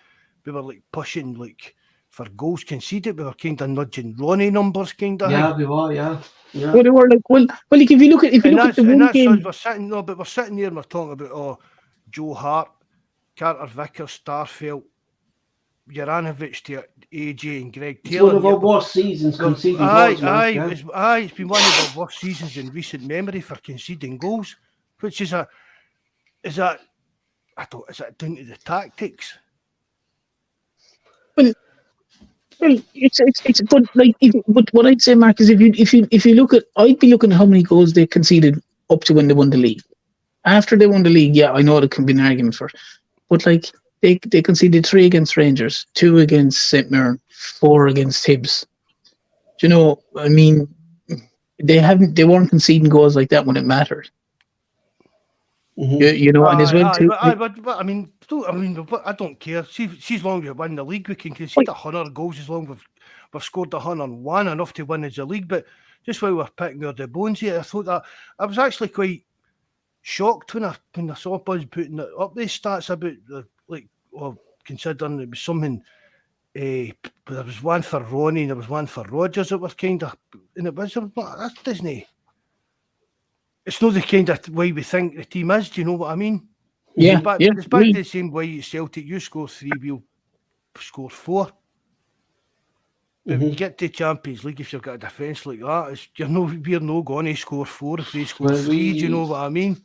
we were like pushing like for goals conceded. We were kind of nudging Ronnie numbers, kind of. Yeah, we were. Yeah. Well, they were like, like if you look at the one game, we're sitting there and we're talking about Joe Hart, Carter Vickers, Starfelt, Juranovic to AJ and Greg Taylor. It's one of our worst seasons conceding goals. It's been one of our worst seasons in recent memory for conceding goals, which is that down to the tactics? Well, it's but what I'd say, Mark, is if you look at, I'd be looking at how many goals they conceded up to when they won the league. After they won the league, yeah, I know there can be an argument for it, but like they conceded 3 against Rangers, 2 against St Mirren, 4 against Hibs. Do you know? I mean, they weren't conceding goals like that when it mattered. You know, and as well too. But I mean, I don't care. See, as long as we win the league, we can concede 100 goals as long as we've scored 101, enough to win as a league. But just while we're picking our the bones here, I thought that I was actually quite shocked when I saw Buzz putting up these stats about considering it was something. There was one for Ronnie and there was one for Rodgers that were kind of, and it was that doesn't. It's not the kind of way we think the team is. Do you know what I mean? Yeah, It's back to the same way at Celtic. You score 3, we'll score 4. But when you get to Champions League, if you've got a defence like that, we're no going to score 4 if they score 3. Do you know what I mean?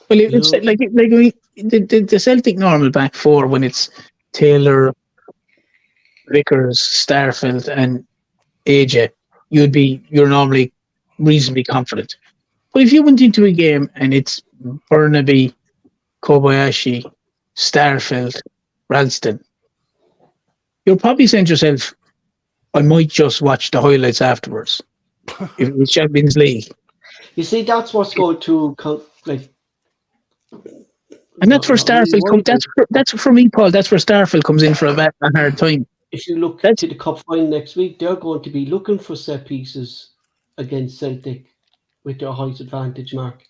Well, it's like the Celtic normal back 4 when it's Taylor, Vickers, Starfelt, and AJ. You're normally reasonably confident. But if you went into a game and it's Burnaby, Kobayashi, Starfelt, Ralston, you're probably saying to yourself, I might just watch the highlights afterwards. If it's Champions League. You see, that's what's going to like. And that's where Starfelt comes. That's for me, Paul. That's where Starfelt comes in for a hard time. If you look to the cup final next week, they're going to be looking for set pieces against Celtic with their height advantage, Mark.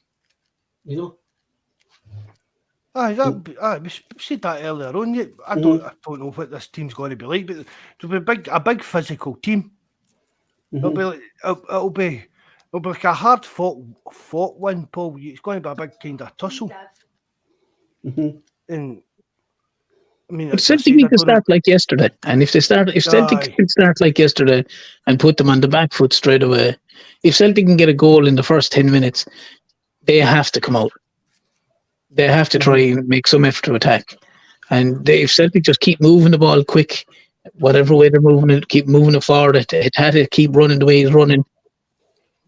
You know. We said that earlier on. I don't know what this team's going to be like, but it'll be a big physical team. It'll be like a hard fought win, Paul. It's going to be a big kind of tussle. And I mean, Celtic need to start like yesterday, and if Celtic can start like yesterday and put them on the back foot straight away, if Celtic can get a goal in the first 10 minutes, they have to come out. They have to try and make some effort to attack. And if Celtic just keep moving the ball quick, whatever way they're moving it, keep moving it forward, it had to keep running the way he's running.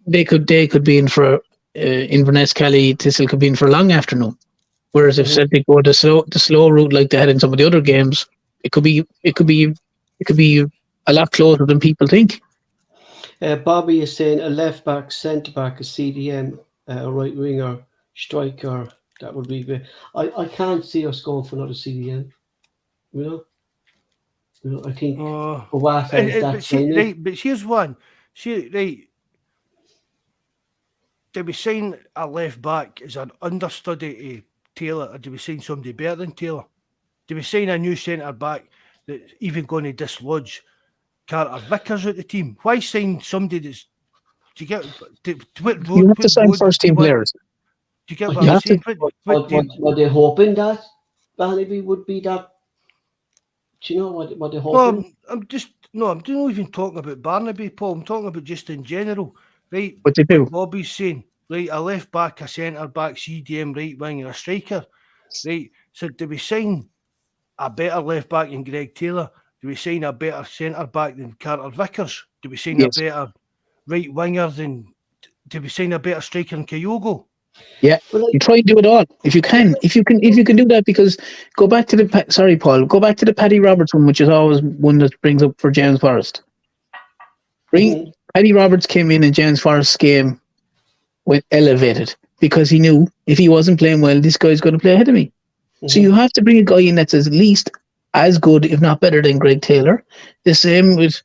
They could be in for Inverness, Kelly, Thistle could be in for a long afternoon. Whereas if Celtic go the slow route like they had in some of the other games, it could be a lot closer than people think. Bobby is saying a left back, centre back, a CDM, a right winger, striker. That would be great. I can't see us going for another CDM. You know, I think but here's one. Do we sign a left back as an understudy to Taylor, or do we sign somebody better than Taylor? Do we sign a new centre back that's even going to dislodge Carter Vickers out the team? Why sign somebody that's you have to sign first team players. Do you get what I'm saying? Were they hoping that Barnaby would be that? Do you know what they're hoping? I'm not even talking about Barnaby, Paul. I'm talking about just in general, right? What they do? Bobby's saying, right, a left back, a centre back, CDM, right wing, and a striker, right? So do we sign a better left back than Greg Taylor? Do we sign a better centre back than Carter Vickers? Do we sign a better right winger than? Do we sign a better striker than Kyogo? Yeah, you try and do it all if you can. If you can do that, because go back to the Paddy Roberts one, which is always one that brings up for James Forrest. Paddy Roberts came in and James Forrest's game went elevated because he knew if he wasn't playing well, this guy's going to play ahead of me. So you have to bring a guy in that's at least as good, if not better, than Greg Taylor. The same with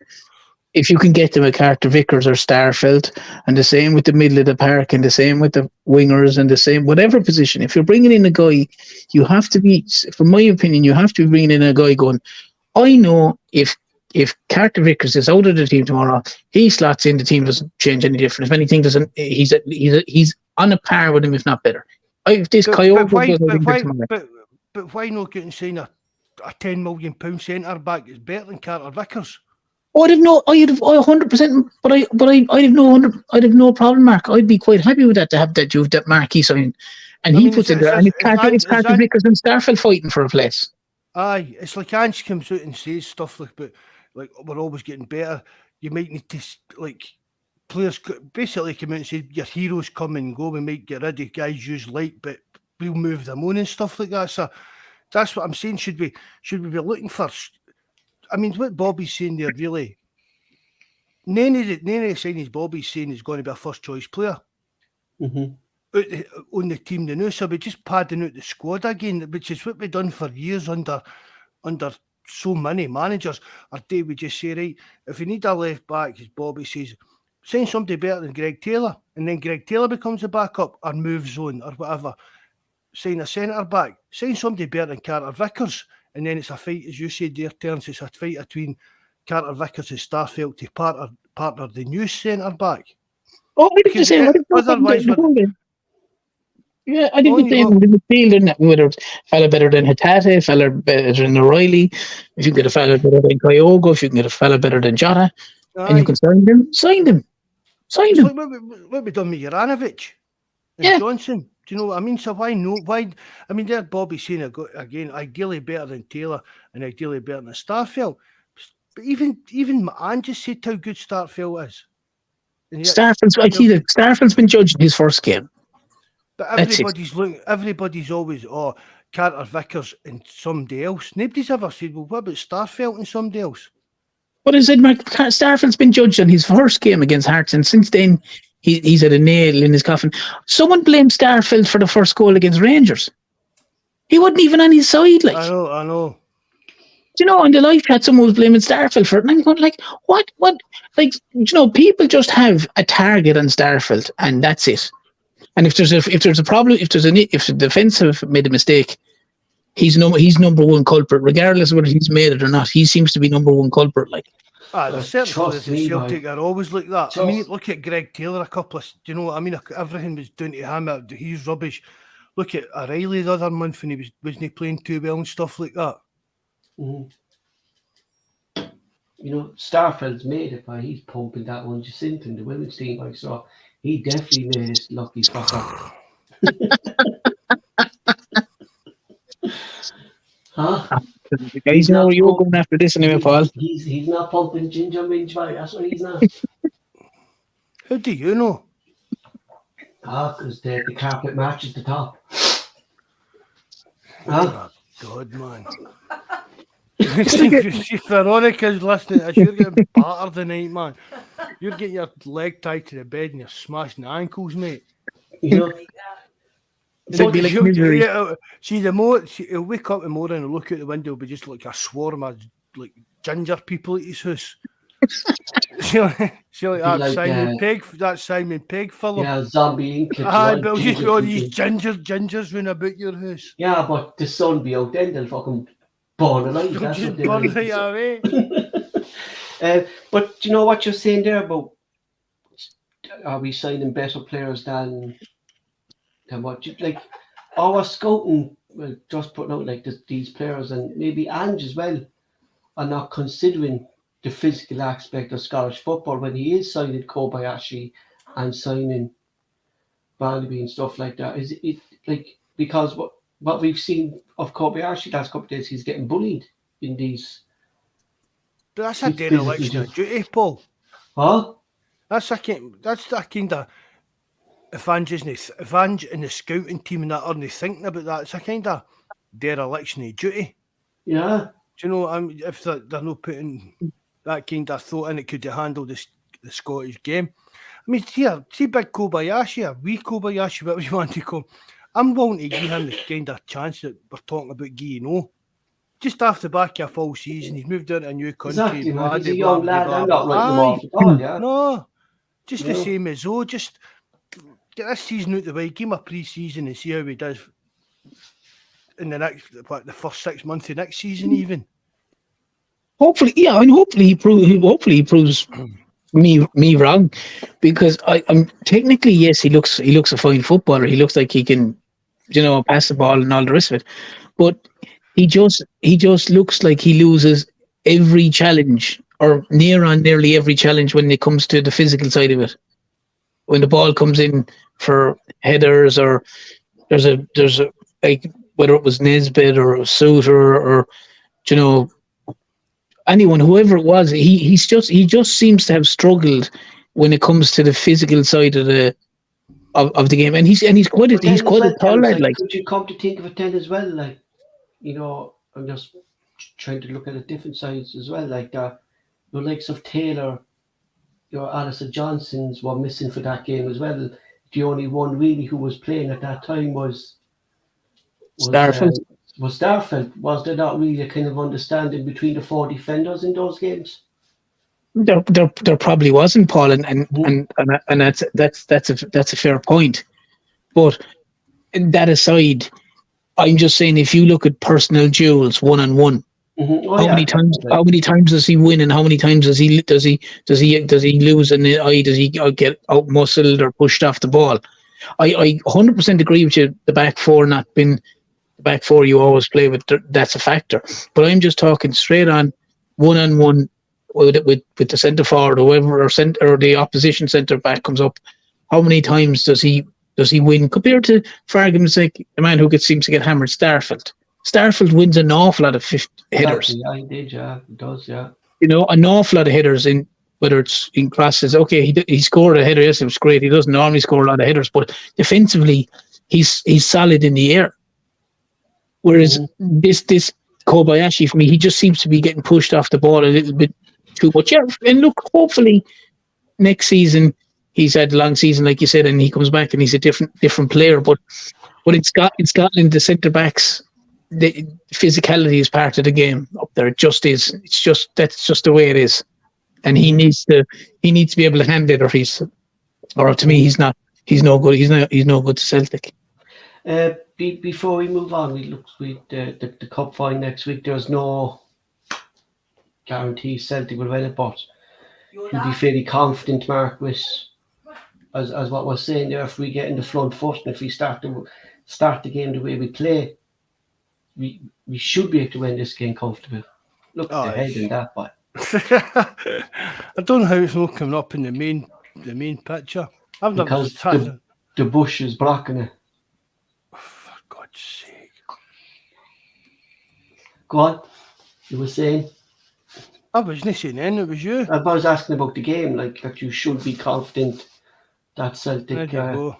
if you can get them a Carter Vickers or Starfelt, and the same with the middle of the park, and the same with the wingers, and the same whatever position. If you're bringing in a guy, you have to be, from my opinion, you have to be bringing in a guy going, I know if Carter Vickers is out of the team tomorrow, he slots in, the team doesn't change any different. If anything doesn't, he's on a par with him, if not better. If this Kyogo goes tomorrow. But why not get and sign a £10 million centre back that's better than Carter Vickers? I'd have 100%, but I'd have no problem, Mark. I'd be quite happy with that, to have that marquee sign, and he puts it there, and it's Carter Vickers and Starfelt fighting for a place. Aye, it's like Ange comes out and says stuff like we're always getting better. You might need to players basically come out and say your heroes come and go. We might get rid of guys you like, but we'll move them on and stuff like that. So that's what I'm saying. Should we be looking for? I mean, what Bobby's saying there, really, none of the signings Bobby's saying is going to be a first choice player on the team. The new, so we're just padding out the squad again, which is what we've done for years under so many managers. Or do we just say, right, if we need a left back, as Bobby says, sign somebody better than Greg Taylor, and then Greg Taylor becomes a backup or moves on or whatever. Sign a centre back, sign somebody better than Carter Vickers. And then it's a fight, as you said there, Terence, it's a fight between Carter Vickers and Starfelt to partner the new centre-back. Oh, I didn't say otherwise. Yeah, I didn't say in the midfield, whether it's a fella better than Hatate, a fella better than O'Reilly, if you can get a fella better than Kyogo, if you can get a fella better than Jota, and you can sign them. Like what we done with Juranovic and Johnson. Do you know what I mean? So why? I mean, there Bobby saying again, ideally better than Taylor and ideally better than Starfelt. But even Ange just said how good Starfelt is. Starfelt's been judged in his first game. But everybody's always Carter Vickers and somebody else. Nobody's ever said, well, what about Starfelt and somebody else? But I said, Mark, Starfelt's been judged on his first game against Hearts, and since then he's had a nail in his coffin. Someone blamed Starfelt for the first goal against Rangers. He wasn't even on his side. Like, I know. Do you know, in the live chat, someone was blaming Starfelt for it, and I'm going like, what? Like, you know, people just have a target on Starfelt, and that's it. And if there's a problem, if the defence have made a mistake, he's number one culprit, regardless of whether he's made it or not. He seems to be number one culprit. Like, there's certain players in Celtic are always like that. I mean, look at Greg Taylor. Do you know what I mean? Everything was down to him. He's rubbish. Look at O'Reilly the other month when he wasn't playing too well and stuff like that. Mm-hmm. You know, Starfelt's made it by he's pumping that one just into the women's team. I saw he definitely made it lucky fucker. Huh? The guys know you're going after this anyway, Paul. He's not pumping ginger minge, right? That's what he's not. How do you know? Because the carpet matches the top. Oh, God, man. If Veronica's listening, as you're getting battered tonight, man. You're getting your leg tied to the bed and you're smashing the ankles, mate. You know. He'll wake up in the morning and look out the window, it'll be just like a swarm of like ginger people at his house. See like that Simon Pegg film. Yeah, zombie ink. But it'll just be all these gingers running about your house. Yeah, but the sun be out then, they'll fucking burn alive. That's what burn right away. But do you know what you're saying there about are we signing better players than what you like? Our scouting, well, just putting out like these players and maybe Ange as well are not considering the physical aspect of Scottish football when he is signing Kobayashi and signing Barnaby and stuff like that. Is it like because what we've seen of Kobayashi last couple of days, he's getting bullied in these. But that's a dereliction of duty, Paul. Huh? That's that kind of if Ange and the scouting team and that aren't thinking about that, it's a kind of dereliction of duty. Yeah. Do you know? If they're not putting that kind of thought in, it could have handled the Scottish game. I mean, see big Kobayashi, or wee Kobayashi, whatever you want to call him. I'm willing to give him the kind of chance that we're talking about giving. just off the back of a full season, he's moved out to a new country. Exactly, man. He's a blah, young blah, lad. blah, I'm not blah. writing him off at all, yeah. No, just the No. same as though. Just get this season out the way, give him a pre-season and see how he does in the first 6 months of next season, even. Hopefully, yeah, and hopefully he proves me wrong, because I'm technically, yes, he looks a fine footballer. He looks like he can, pass the ball and all the rest of it, but he just looks like he loses every challenge, or nearly every challenge, when it comes to the physical side of it. When the ball comes in for headers, or there's a like, whether it was Nesbitt or Suter or anyone, whoever it was, he just seems to have struggled when it comes to the physical side of the game, and he's quite a tall lad. Like, could you come to think of it then as well? Like, I'm just trying to look at the different sides as well. Like the likes of Taylor, Alison Johnsons were missing for that game as well. The only one really who was playing at that time was Starfelt. Was Starfelt. Was there not really a kind of understanding between the 4 defenders in those games? There probably wasn't, Paul, and that's a fair point. But that aside, I'm just saying, if you look at personal duels 1-on-1, how many times does he win, and how many times does he lose, and does he get out muscled or pushed off the ball? I 100% agree with you. The back four not been the back four you always play with. That's a factor. But I'm just talking straight on 1-on-1 with the centre forward, or whoever, or the opposition centre back comes up. How many times does he win, compared to, for argument's sake, the man who seems to get hammered, Starfelt? Starfelt wins an awful lot of headers. Yeah, he did, yeah. It does, yeah. An awful lot of headers, in whether it's in crosses. Okay, he scored a header, yes, it was great. He doesn't normally score a lot of headers, but defensively, he's solid in the air. Whereas this Kobayashi, for me, he just seems to be getting pushed off the ball a little bit too much. Yeah, and look, hopefully next season, he's had a long season, like you said, and he comes back and he's a different player. But in Scotland, the centre backs, the physicality is part of the game up there. It just is. That's just the way it is, and he needs to be able to handle it, or to me, he's no good. He's no good to Celtic. Before we move on, we look the cup final next week. There's no guarantee Celtic will win it, but you'll be fairly confident, Mark, with as what we're saying there. If we get in the front foot, and if we start the game the way we play, we should be able to win this game comfortably. Look ahead in that, but I don't know how it's not coming up in the main picture. I've never because the bush is blocking it. For God's sake! Go on. You were saying. I wasn't saying then, it was you. I was asking about the game, like that you should be confident that Celtic. There you go.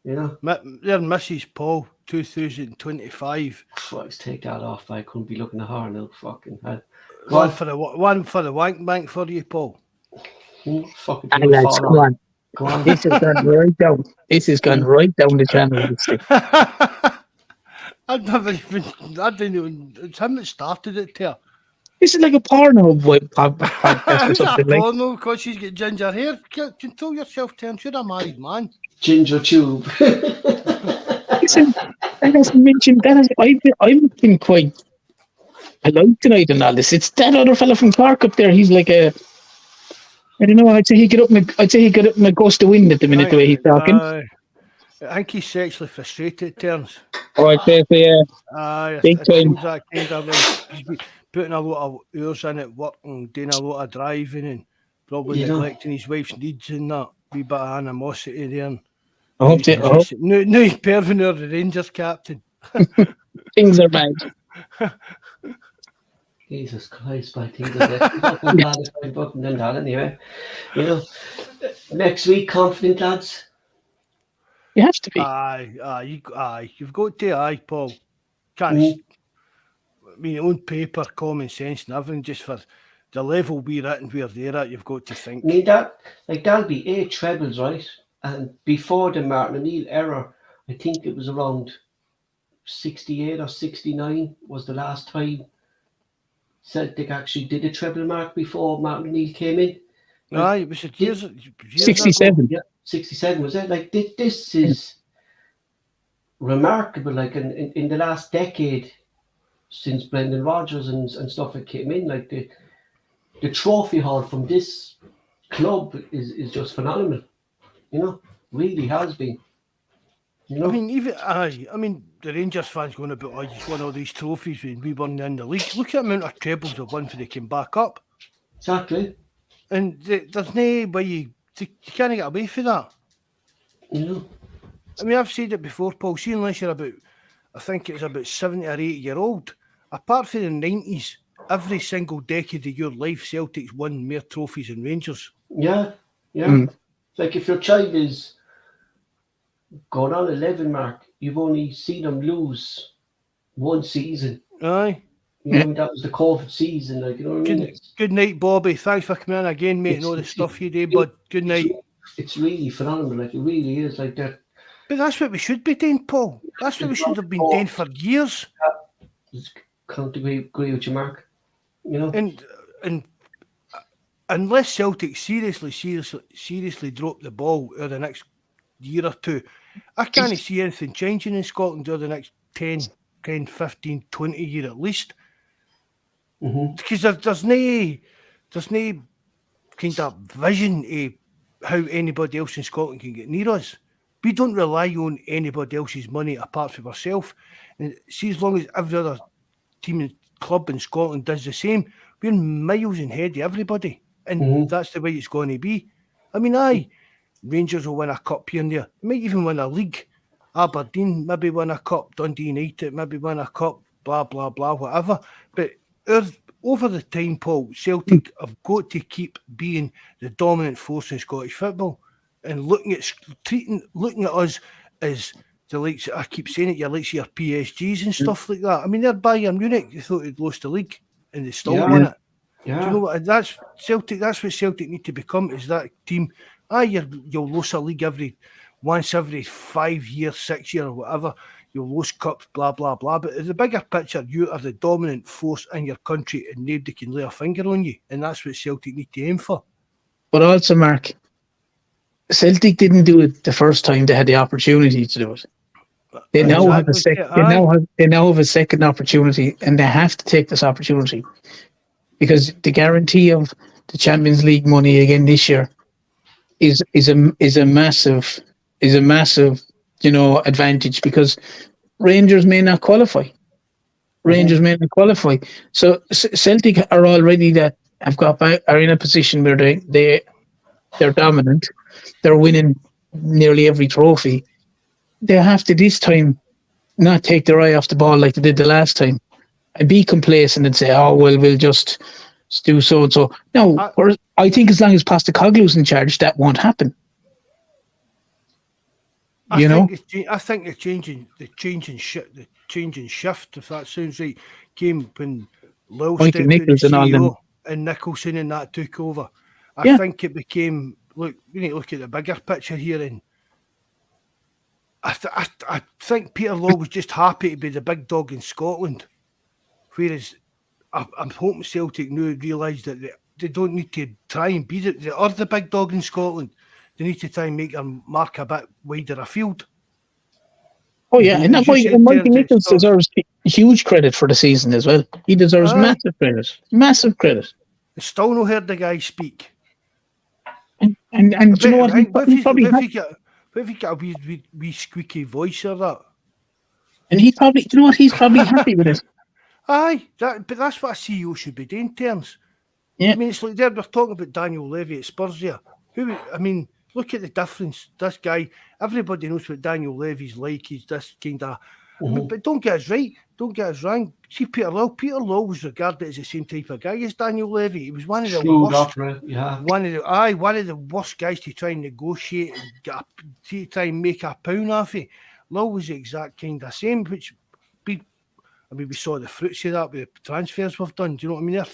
Their Mrs. Paul 2025. Let's take that off. I couldn't be looking at her now. Fucking hell. One for the wank bank for you, Paul. Fucking lads, go on. This has gone right down. This has gone right down the channel. I didn't even. It's him that started it there. This is like a porno podcast or something like. Porno because she's got ginger hair. Control yourself, Terence. You're a married man. Ginger tube. Listen, that hasn't mentioned that. I've been quite polite tonight and all this. It's that other fella from Cork up there. He's like a. I don't know. I'd say he got up in a gust of wind at the minute, the way he's talking. I think he's sexually frustrated, Terence. Oh, I'd say, yeah. Big time. That kind of like, putting a lot of hours in at work and doing a lot of driving and probably neglecting his wife's needs and that. Wee bit of animosity there. I hope that. No, he's Pervin or the Rangers captain. Things are bad. Jesus Christ, I think that's a button than that anyway. Next week, confident lads. You have to be. You've got to, Paul. Can't. I mean, on paper, common sense and everything, just for the level we're at and where they're at, you've got to think. I mean, that'll be 8 trebles, right? And before the Martin O'Neill era, I think it was around '68 or '69 was the last time Celtic actually did a treble mark before Martin O'Neill came in. Aye, it was years ago. 67. Yeah, 67 was it? Like this is remarkable. Like in the last decade, since Brendan Rodgers and stuff that came in, like the trophy haul from this club is just phenomenal. You know, really has been. You know, I mean, the Rangers fans going about, oh, he's won all these trophies when we weren't in the league. Look at the amount of trebles they've won before they came back up. exactly. And there's no way you can't get away from that. You know, I mean, I've said it before, Paul. See, unless you're about, I think it's about 70 or 80-year-old, apart from the 90s, every single decade of your life, Celtic's won more trophies than Rangers. yeah. Like if your child is going on 11 mark, you've only seen them lose one season. Aye. You know, that was the COVID season. Like, you know what I mean? Good night, Bobby. Thanks for coming in again, mate, and all the stuff you do, bud. Good night. It's really phenomenal. Like, it really is like that. But that's what we should be doing, Paul. That's what we should have been doing for years. Can't agree with you, Mark. You know? And unless Celtic seriously drop the ball over the next year or two, I can't see anything changing in Scotland over the next 10, 15, 20 years at least. Because there's no kind of vision of how anybody else in Scotland can get near us. We don't rely on anybody else's money apart from ourselves. And see, as long as every other team and club in Scotland does the same, we're miles ahead of everybody. And that's the way it's going to be. I mean, Rangers will win a cup here and there. They might even win a league. Aberdeen maybe win a cup. Dundee United maybe win a cup. Blah, blah, blah, whatever. But over the time, Paul, Celtic have got to keep being the dominant force in Scottish football and looking at us as the likes. I keep saying it, your likes of your PSGs and stuff like that. I mean, they're Bayern Munich. They thought they'd lost the league and they still won it. Yeah. Do you know what? That's Celtic. That's what Celtic need to become. Is that team? You'll lose a league once every 5 years, 6 years, or whatever. You'll lose cups, blah blah blah. But in the bigger picture, you are the dominant force in your country, and nobody can lay a finger on you. And that's what Celtic need to aim for. But also, Mark, Celtic didn't do it the first time they had the opportunity to do it. They now have a second. They now have a second opportunity, and they have to take this opportunity because the guarantee of the Champions League money again this year is a massive advantage because Rangers may not qualify. So Celtic are already are in a position where they're dominant. They're winning nearly every trophy. They have to this time not take their eye off the ball like they did the last time and be complacent and say, oh, well, we'll just do so and so. No, I think as long as Postecoglou's in charge, that won't happen. I think the changing shift, if that sounds right, came when Lyle stepped in as CEO and Nicholson and that took over. I think it became, look, we need to look at the bigger picture here, and I think Peter Law was just happy to be the big dog in Scotland, whereas I'm hoping Celtic now realised that they don't need to try and be they are the big dog in Scotland. They need to try and make their mark a bit wider afield. Oh yeah, and Mikey Nichols deserves huge credit for the season as well. He deserves massive credit. I still not heard the guy speak. And do you know what? If he got a wee squeaky voice or that. And he's probably happy with it. Aye, but that's what a CEO should be doing, Terence. Yeah. I mean, it's like we're talking about Daniel Levy at Spurs here. Look at the difference. This guy, everybody knows what Daniel Levy's like. He's this kind of... but don't get us right. Don't get us wrong. See, Peter Law was regarded as the same type of guy as Daniel Levy. He was one of the worst... one of the worst guys to try and negotiate and to try and make a pound off it. Law was the exact kind of same, which... we saw the fruits of that with the transfers we've done. Do you know what I mean? They're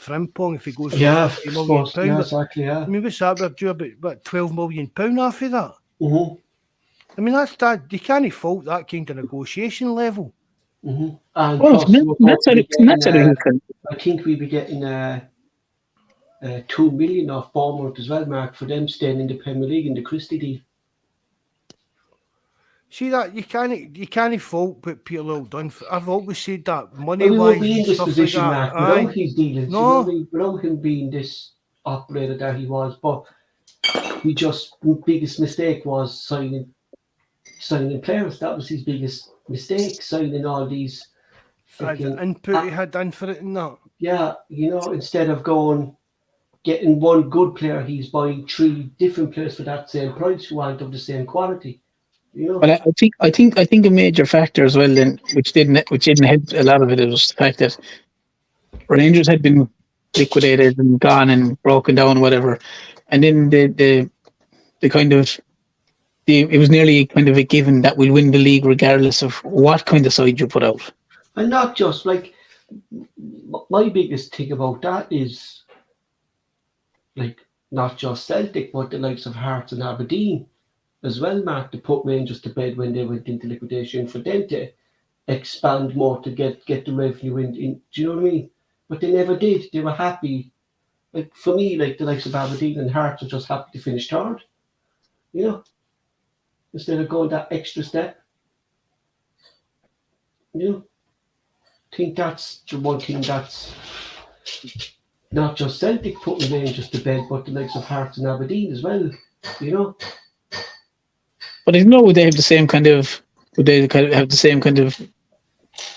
Frimpong, if he goes for £50 million. Yeah, exactly, yeah. I mean, what's that? We're due about £12 million off of that. I mean, that's that. You can't fault that kind of negotiation level. Mm-hmm. And Well, plus, we're going to be that's getting, you can. I think we'll be getting 2 million off Bournemouth as well, Mark, for them staying in the Premier League in the Christie deal. See that you can't fault what Peter have done. I've always said that money Well, we won't wise be in and this stuff position, like Mark, that. without his dealings. No. You know what I mean? Without him being this operator that he was. But biggest mistake was signing players. That was his biggest mistake, signing all these The input he had in for it and that. Yeah, instead of getting one good player, he's buying 3 different players for that same price who aren't of the same quality. But I think a major factor as well, then, which didn't help a lot of it, was the fact that Rangers had been liquidated and gone and broken down, whatever, and then the kind of it was nearly kind of a given that we'll win the league regardless of what kind of side you put out. And not just like my biggest thing about that is like not just Celtic, but the likes of Hearts and Aberdeen as well, Mark, to put Rangers to bed when they went into liquidation, for them to expand more to get the revenue in. Do you know what I mean? But they never did. They were happy. Like for me, like the likes of Aberdeen and Hearts are just happy to finish third. Instead of going that extra step. I think that's the one thing that's not just Celtic putting Rangers to bed, but the likes of Hearts and Aberdeen as well. But I don't know, would they have the same kind of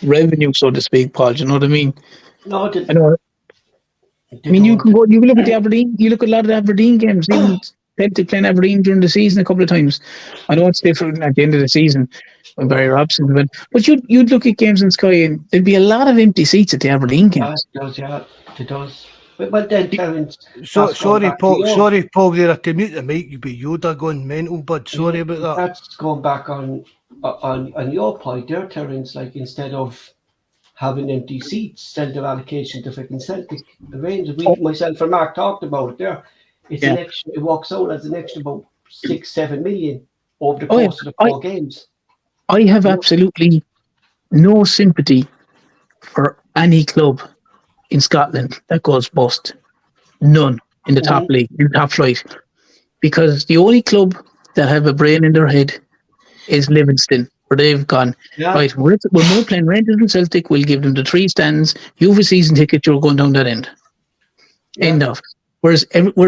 revenue, so to speak, Paul? Do you know what I mean? No, I know. I mean, you can look at the Aberdeen. You look at a lot of the Aberdeen games. Even Celtic playing Aberdeen during the season a couple of times. I know it's different at the end of the season when Barry Robson, but you'd look at games in Sky and there'd be a lot of empty seats at the Aberdeen games. It does. But then, Terence, sorry, Paul, there to mute the mic, you'd be Yoda going mental, bud. Sorry about that. That's going back on your point there, Terence. Like, instead of having empty seats, send their allocation to freaking Celtic. The Rangers, myself and Mark talked about it there. It's an extra. It walks out as an extra about 6-7 million over the course of the 4 games. I have absolutely no sympathy for any club in Scotland that goes bust. None in the top league, in the top flight. Because the only club that have a brain in their head is Livingston, where they've gone, right, when we're playing Rangers and Celtic, we'll give them the 3 stands. You have a season ticket, you're going down that end. End of. Whereas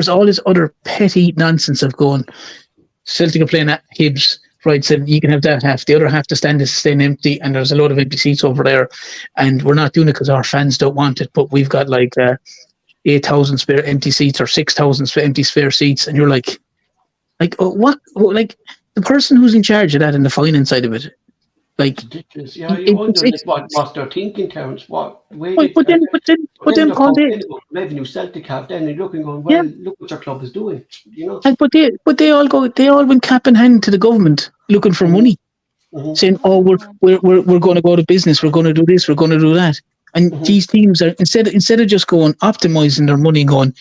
all this other petty nonsense of going, Celtic are playing at Hibs, right, so you can have that half. The other half, the stand is staying empty, and there's a load of empty seats over there. And we're not doing it because our fans don't want it, but we've got like 8,000 spare empty seats or 6,000 empty spare seats. And you're like, what? Like, the person who's in charge of that and the finance side of it, like, ridiculous. Yeah, you wonder what they're thinking, Terence. But then Paul, revenue Celtic have, then you're looking going, well, look what your club is doing, But they all went cap in hand to the government looking for money, saying, "Oh, we're going to go to business. We're going to do this. We're going to do that." And these teams are instead of just going optimizing their money, going,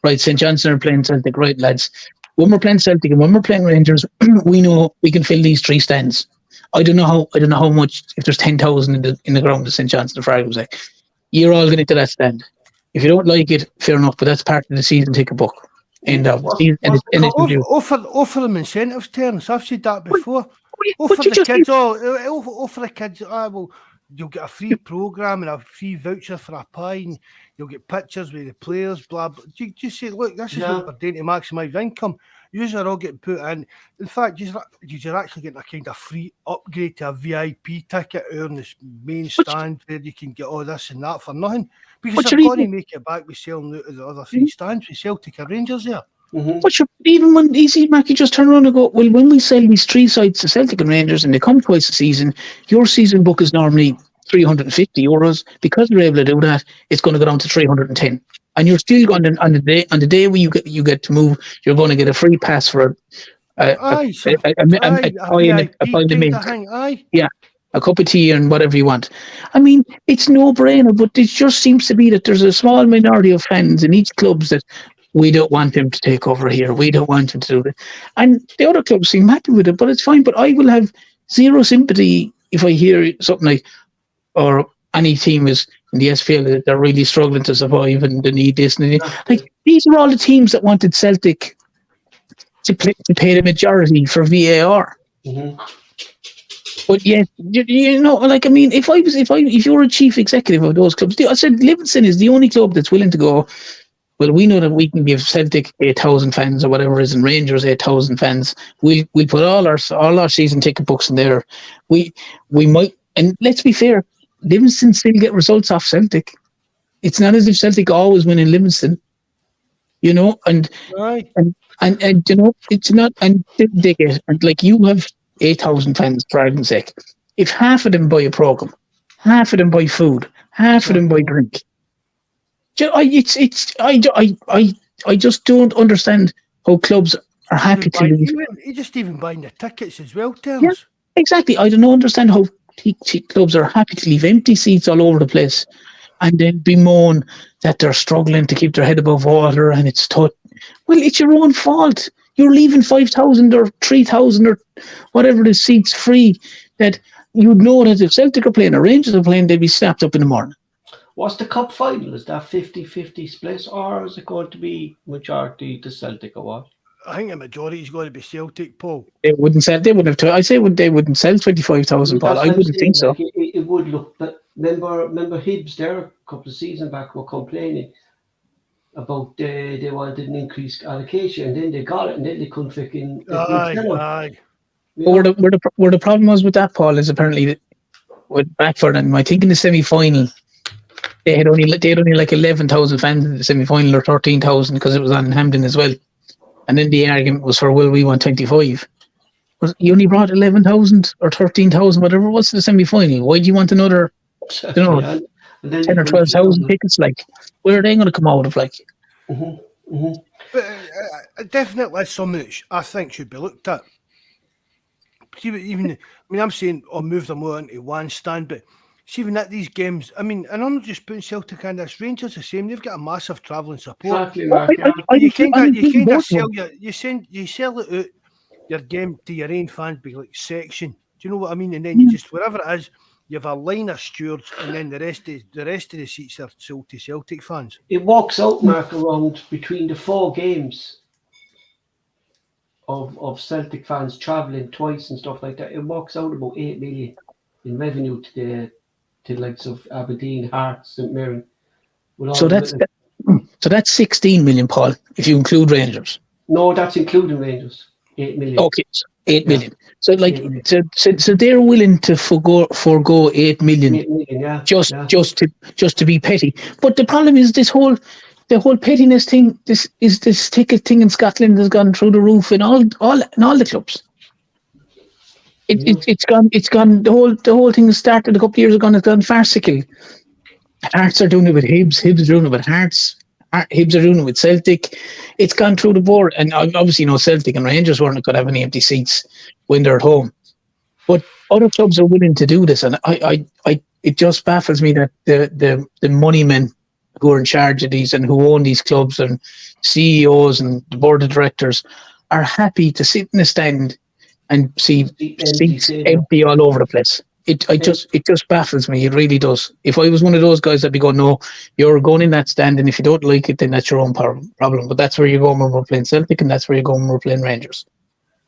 right, St. Johnstone are playing Celtic, right, lads. When we're playing Celtic and when we're playing Rangers, we know we can fill these 3 stands. I don't know how much, if there's 10,000 in the ground at St. Johnstone, for argument's sake. You're all getting to that stand. If you don't like it, fair enough, but that's part of the season ticket book. Offer them incentives, Terence. I've said that before. Offer the kids, well, you'll get a free programme and a free voucher for a pie, and you'll get pictures with the players, blah, blah. Just say, look, this is what we're doing to maximise income. Usually are all getting put in. In fact, you're actually getting a kind of free upgrade to a VIP ticket on this main stand where you can get all this and that for nothing. Because they're going to make it back with selling out of the other 3 stands with Celtic and Rangers there. But even when Mark, you just turn around and go, well, when we sell these 3 sides to Celtic and Rangers and they come twice a season, your season book is normally €350. Because you're able to do that, it's going to go down to 310. And you're still going on the day when you get to move, you're going to get a free pass for a cup of tea and whatever you want. I mean, it's no brainer, but it just seems to be that there's a small minority of fans in each clubs that we don't want them to take over here. We don't want them to do that. And the other clubs seem happy with it, but it's fine. But I will have zero sympathy if I hear something like, or any team is in the SPL that they're really struggling to survive and they need this and like these are all the teams that wanted Celtic to pay the majority for VAR. Mm-hmm. But yeah, you know, like I mean, if you're a chief executive of those clubs, I said Livingston is the only club that's willing to go. Well, we know that we can give Celtic 8,000 fans or whatever it is, and Rangers 8,000 fans. We'll put all our season ticket books in there. We might, and let's be fair, Livingston still get results off Celtic. It's not as if Celtic always win in Livingston, you know, and Right. and you know, it's not, and they get, and like you have 8,000 fans, for argument's sake. If half of them buy a program, half of them buy food, half of them buy drink. I just don't understand how clubs are happy to leave. You just even buying the tickets as well, Terms. Yeah, exactly. I don't understand how clubs are happy to leave empty seats all over the place and then bemoan that they're struggling to keep their head above water and it's tough. Well, it's your own fault. You're leaving 5,000 or 3,000 or whatever the seats free that you'd know that if Celtic are playing or Rangers are playing, they'd be snapped up in the morning. What's the cup final? Is that 50-50 split or is it going to be majority to Celtic or what? I think the majority is going to be Celtic, Paul. They wouldn't sell. They wouldn't have. I say they wouldn't sell 25,000, Paul. I wouldn't think so. Like it would look. But remember Hibs there a couple of seasons back were complaining about they wanted an increased allocation, and then they got it, and then they couldn't freaking. Aye. Where the problem was with that, Paul, is apparently that with Backford, and I think in the semi-final they had only like 11,000 fans in the semi-final or 13,000 because it was on Hampden as well. And then the argument was for, well, we want 25. But you only brought 11,000 or 13,000, whatever it was, to the semi-final. Why do you want another, 10 or 12,000 tickets? Like, where are they going to come out of? Like, But definitely something that I think should be looked at. Even, I mean, I'm saying, move them more into one stand, but see, even at these games, I mean, and I'm not just putting Celtic in this. Rangers the same; they've got a massive travelling support. Exactly, Mark, You kind of sell it out your game to your own fans, be like section. Do you know what I mean? And then you just wherever it is, you have a line of stewards, and then the rest of the seats are sold to Celtic fans. It walks out, Mark, around between the 4 games of Celtic fans travelling twice and stuff like that. It walks out about 8 million in revenue to the likes of Aberdeen, Hearts, St Mirren. So that's 16 million, Paul, if you include Rangers. No, that's including Rangers. 8 million. Okay, so 8 million. So like, so they're willing to forgo 8 million, 8 million, just to be petty. But the problem is the whole pettiness thing. This ticket thing in Scotland has gone through the roof in all the clubs. It's gone. The whole thing started a couple of years ago and it's gone farcical. Hearts are doing it with Hibs. Hibs are doing it with Hearts. Hibs are doing it with Celtic. It's gone through the board, and obviously, Celtic and Rangers weren't going to have any empty seats when they're at home. But other clubs are willing to do this, and it just baffles me that the money men who are in charge of these and who own these clubs and CEOs and the board of directors are happy to sit in a stand and see seats empty all over the place. It just baffles me. It really does. If I was one of those guys, I'd be going, no, you're going in that stand, and if you don't like it, then that's your own problem. But that's where you go when we're playing Celtic, and that's where you go when we're playing Rangers.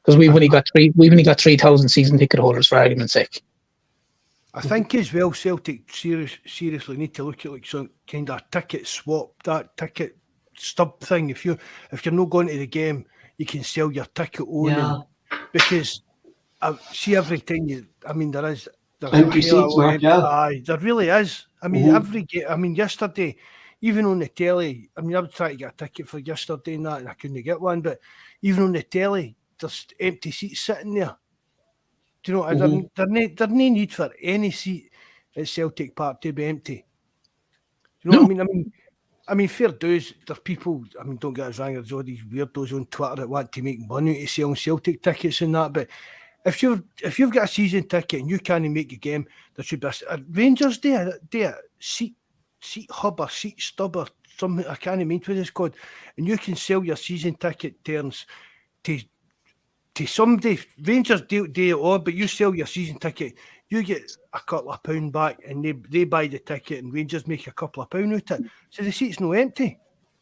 Because we've only got 3,000 season ticket holders, for argument's sake. I think as well, Celtic seriously need to look at like some kind of ticket swap, that ticket stub thing. If you're not going to the game, you can sell your ticket on because I see every time there's empty seats, Mark, aye, there really is. I mean, every game. I mean, yesterday, even on the telly. I mean, I was trying to get a ticket for yesterday and that, and I couldn't get one. But even on the telly, there's empty seats sitting there. Do you know? There's no need for any seat at Celtic Park to be empty. Do you know what I mean? I mean, fair dues. There's people. I mean, don't get us wrong. There's all these weirdos on Twitter that want to make money to selling Celtic tickets and that, but. If you've got a season ticket and you can't make a game, there should be a Rangers do a seat hub or seat stub or something I can't mean what it's called, and you can sell your season ticket terms to somebody. Rangers do it all, but you sell your season ticket, you get a couple of pound back, and they buy the ticket, and Rangers make a couple of pound out of it. So the seat's no empty.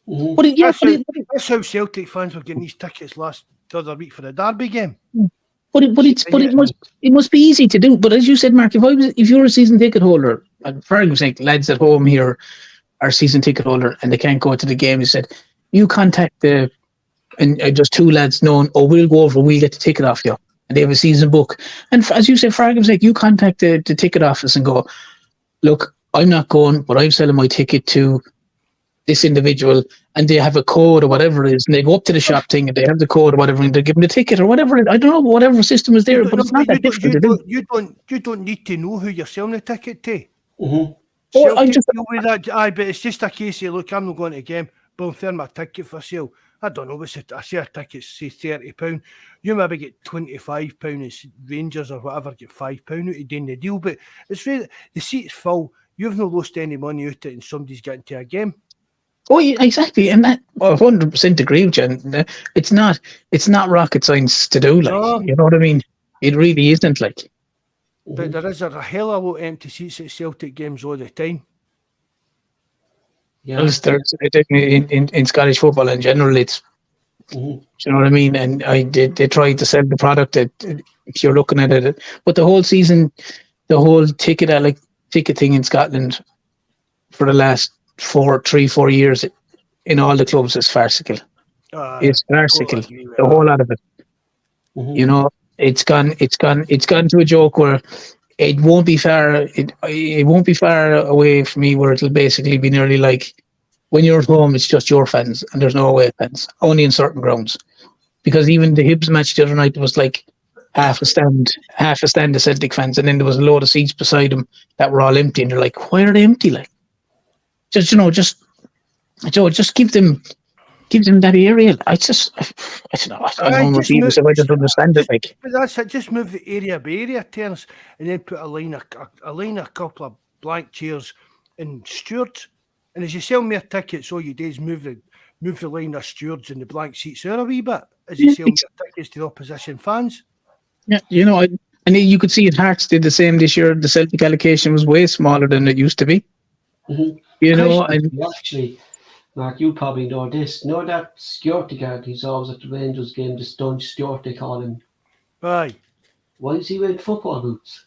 Mhm. That's how Celtic fans were getting these tickets the other week for the Derby game. It must be easy to do. But as you said, Mark, if you're a season ticket holder, and for argument's sake, lads at home here are season ticket holder and they can't go to the game, you said you contact and just two lads knowing, we'll go over, we'll get the ticket off you, and they have a season book. And as you said, for argument's sake, you contact the ticket office and go, look, I'm not going, but I'm selling my ticket to this individual, and they have a code or whatever it is, and they go up to the shop thing and they have the code or whatever, and they give them the ticket or whatever. I don't know, whatever system is there, but it's not that difficult to do. You don't need to know who you're selling the ticket to. Mm-hmm. But it's just a case of, look, I'm not going to the game, but I'm throwing my ticket for sale. I don't know, I say a ticket, say £30. You maybe get £25, and Rangers or whatever get £5 out of doing the deal, but it's really, the seat's full, you've not lost any money out of it, and somebody's getting to a game. Oh, yeah, exactly, and that 100% agree with you. And it's not rocket science to do, you know what I mean. It really isn't, like. But there is a hell of a lot of empty seats at Celtic games all the time. Yeah, in Scottish football in general, it's. You know what I mean, and they tried to sell the product that if you're looking at it, but the whole season, the whole ticket thing in Scotland for the last 4 years in all the clubs is farcical. It's farcical. The whole lot of it. Mm-hmm. You know, it's gone to a joke where it won't be far. It won't be far away from me where it'll basically be nearly like when you're at home, it's just your fans and there's no away fans, only in certain grounds. Because even the Hibs match the other night was like half a stand of Celtic fans, and then there was a load of seats beside them that were all empty, and you're like, why are they empty? Like. Just give them that area. I don't know. I don't understand it. Like, but that's it. Just move the area by area terms, and then put a couple of blank chairs and stewards. And as you sell more tickets, all you do is move the line of stewards and the blank seats out a wee bit as you sell more tickets to the opposition fans. Yeah, you know, and you could see it. Hearts did the same this year. The Celtic allocation was way smaller than it used to be. Mm-hmm. You know, actually, Mark, you probably know this. Know that security guard he's always at the Rangers game, the Stunge Stewart, they call him. Aye. Why is he wearing football boots?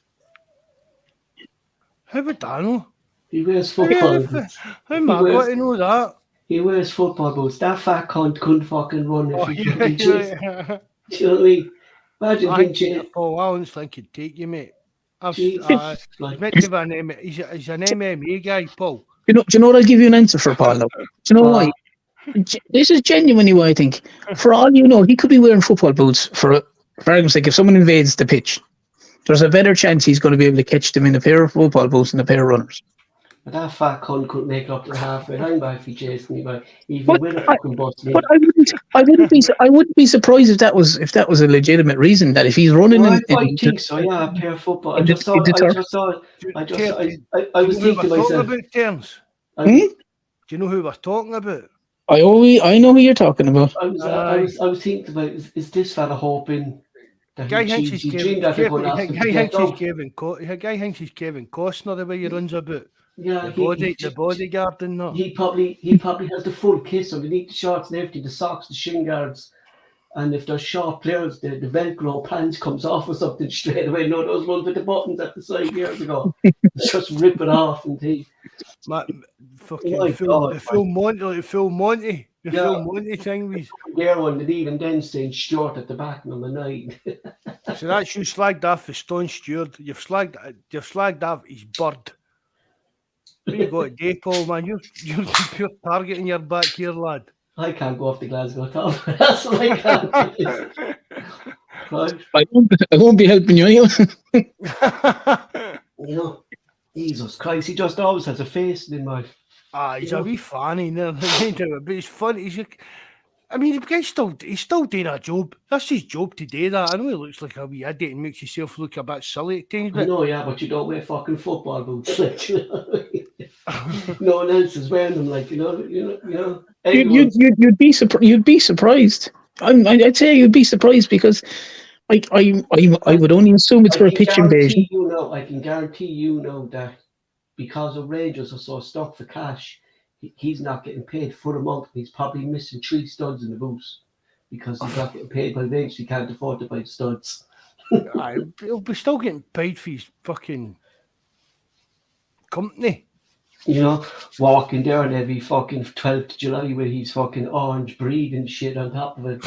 How would I know? He wears football boots. How am I got to know that? He wears football boots. That fat cunt couldn't fucking run if he fucking chased. Do you know what I mean? Imagine being chased. Paul, I don't think he'd take you, mate. He's an MMA guy, Paul. Do you know what? I'll give you an answer for Paul now. Do you know why? This is genuinely why I think. For all you know, he could be wearing football boots for argument's sake. If someone invades the pitch, there's a better chance he's going to be able to catch them in a pair of football boots than a pair of runners. But that fat cunt couldn't make it up to the halfway line by if he chased me. But I wouldn't be surprised if that was a legitimate reason. That if he's running, I think so. Yeah, a pair of football. I was thinking to myself. Do you know who we're talking about? I know who you're talking about. I was thinking about is this fella hoping that guy thinks he's Kevin Costner the way he runs about. Yeah, the bodyguard and that. He probably has the full kit underneath the shorts and everything, the socks, the shin guards, and if there's short players, the Velcro pants comes off or something straight away. No, those ones with the buttons at the side years ago, just rip it off and full Monty thing. There one that even then saying short at the back number 9. So that's you slagged off the Stone Steward. You've slagged off his bird. What you got today, Paul, man? You're pure target in your back here, lad. I can't go off the Glasgow top. That's what I can't. I won't be helping you anyway. You know, Jesus Christ, he just always has a face in my. He's a wee fanny, but he's funny. He's still doing a job. That's his job today. That I know he looks like a wee idiot and makes himself look a bit silly at times. But I know, yeah, but you don't wear fucking football boots. No one else is wearing them. Like you know. You'd Everyone's you'd be surprised. I'd say you'd be surprised because I would only assume it's I for a can pitch invasion. guarantee you now. I can guarantee you now that because the Rangers are so stuck for cash, he's not getting paid for the month. He's probably missing 3 studs in the boots because he's not getting paid by Rangers. He can't afford to buy studs. He'll be still getting paid for his fucking company. You know, walking there on every fucking 12th of July with his fucking orange breed and shit on top of it.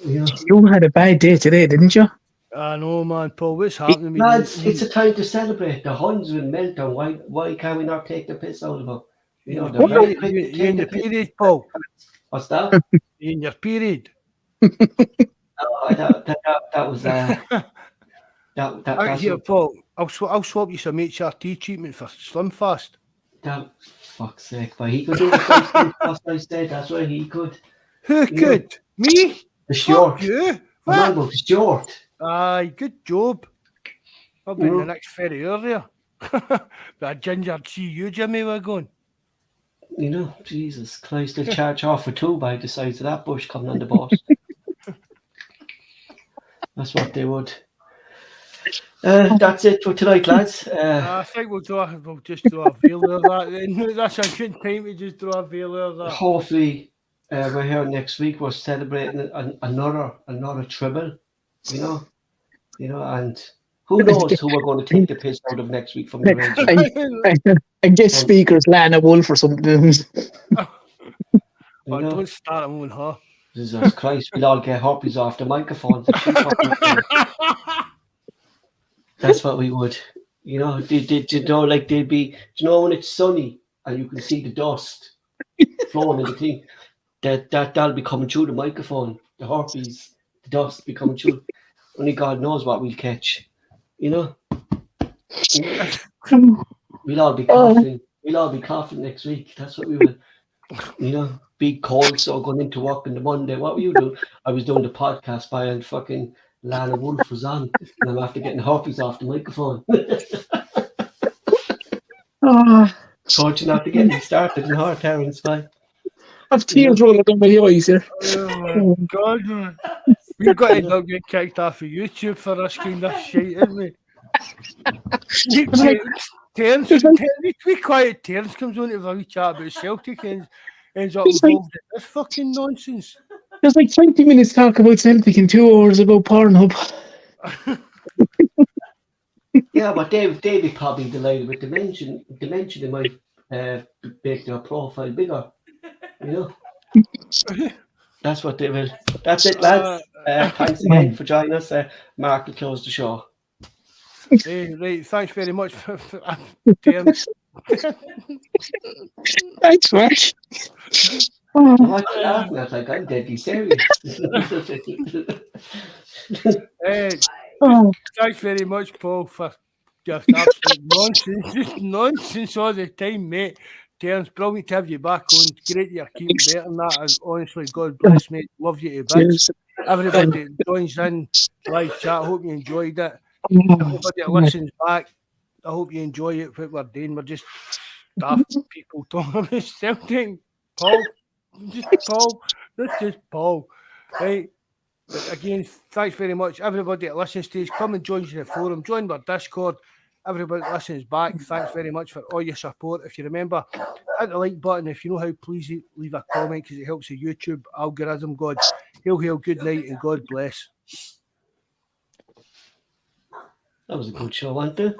You know, You had a bad day today, didn't you? I know, man, Paul. What's happening? lads, it's a time to celebrate. The Huns will melt on. Why can't we not take the piss out of them? You know, they're very quick to You take in the your piss. period, Paul? What's that? You in your period? Oh, that was that's Here, what, Paul. I'll swap you some HRT treatment for Slim Fast. that fuck's sake. But he could do the first thing I said. That's why he could. Who could? Me? The Fuck short. you. Man, What? but short. Aye, good job. I'll be in Mhm. the next ferry earlier. But a ginger see you, Jimmy, we're going. You know, Jesus Christ, they'll charge off for 2 by the size of that bush coming on the bus. That's what they would. That's it for tonight, lads. I think we'll just do a veil of that then. That's a good time to just do a veil of that. Hopefully, we're here next week. We're celebrating another treble, you know, and who knows who we're going to take the piss out of next week from the Rangers. I guess speakers Lana Wolf or something. But don't start them on her. Jesus Christ, we'll all get herpes off the microphones. That's what we would. You know, like they'd be. Do you know when it's sunny and you can see the dust flowing in the thing? That'll be coming through the microphone. The herpes, the dust be coming through. Only God knows what we'll catch. You know? We'll all be coughing. We'll all be coughing next week. That's what we will. You know, big cold, so going into work on the Monday. What were you doing? I was doing the podcast by and fucking Lana Wolf was on, and I'm after getting herpes off the microphone. Told you not to get me started in hard Terrence, man. I've tears rolling down my eyes here. Oh my God, man. We've got to end up getting kicked off of YouTube for this kind of shit, isn't we? Terence, be quiet. Terence comes on to have a wee chat about Celtic and ends up involved in this fucking nonsense. There's like 20 minutes talk about Celtic and 2 hours about Pornhub. Yeah, but they'd be probably delighted with dimension. They might make their profile bigger. You know, that's what they will. That's it, lads. Thanks again for joining us. Mark will close the show. Hey, right, thanks very much for Terence. Thanks, Mark. What you laughing at? Like I'm deadly serious. Thanks very much, Paul, for just absolute nonsense. Just nonsense all the time, mate. Terence, brilliant to have you back on. Great you're keeping better than that. And honestly, God bless, mate. Love you to bits. Everybody that joins in live chat, I hope you enjoyed it. Everybody that listens back, I hope you enjoy it. What we're doing, we're just daft people talking about Celtic. Paul, that's just Paul, right? But again, thanks very much. Everybody that listens to us, come and join us in the forum, join our Discord. Everybody that listens back, thanks very much for all your support. If you remember, hit the like button. If you know how, please leave a comment because it helps the YouTube algorithm. God, hail, good night, and God bless. That was a good show, wasn't it?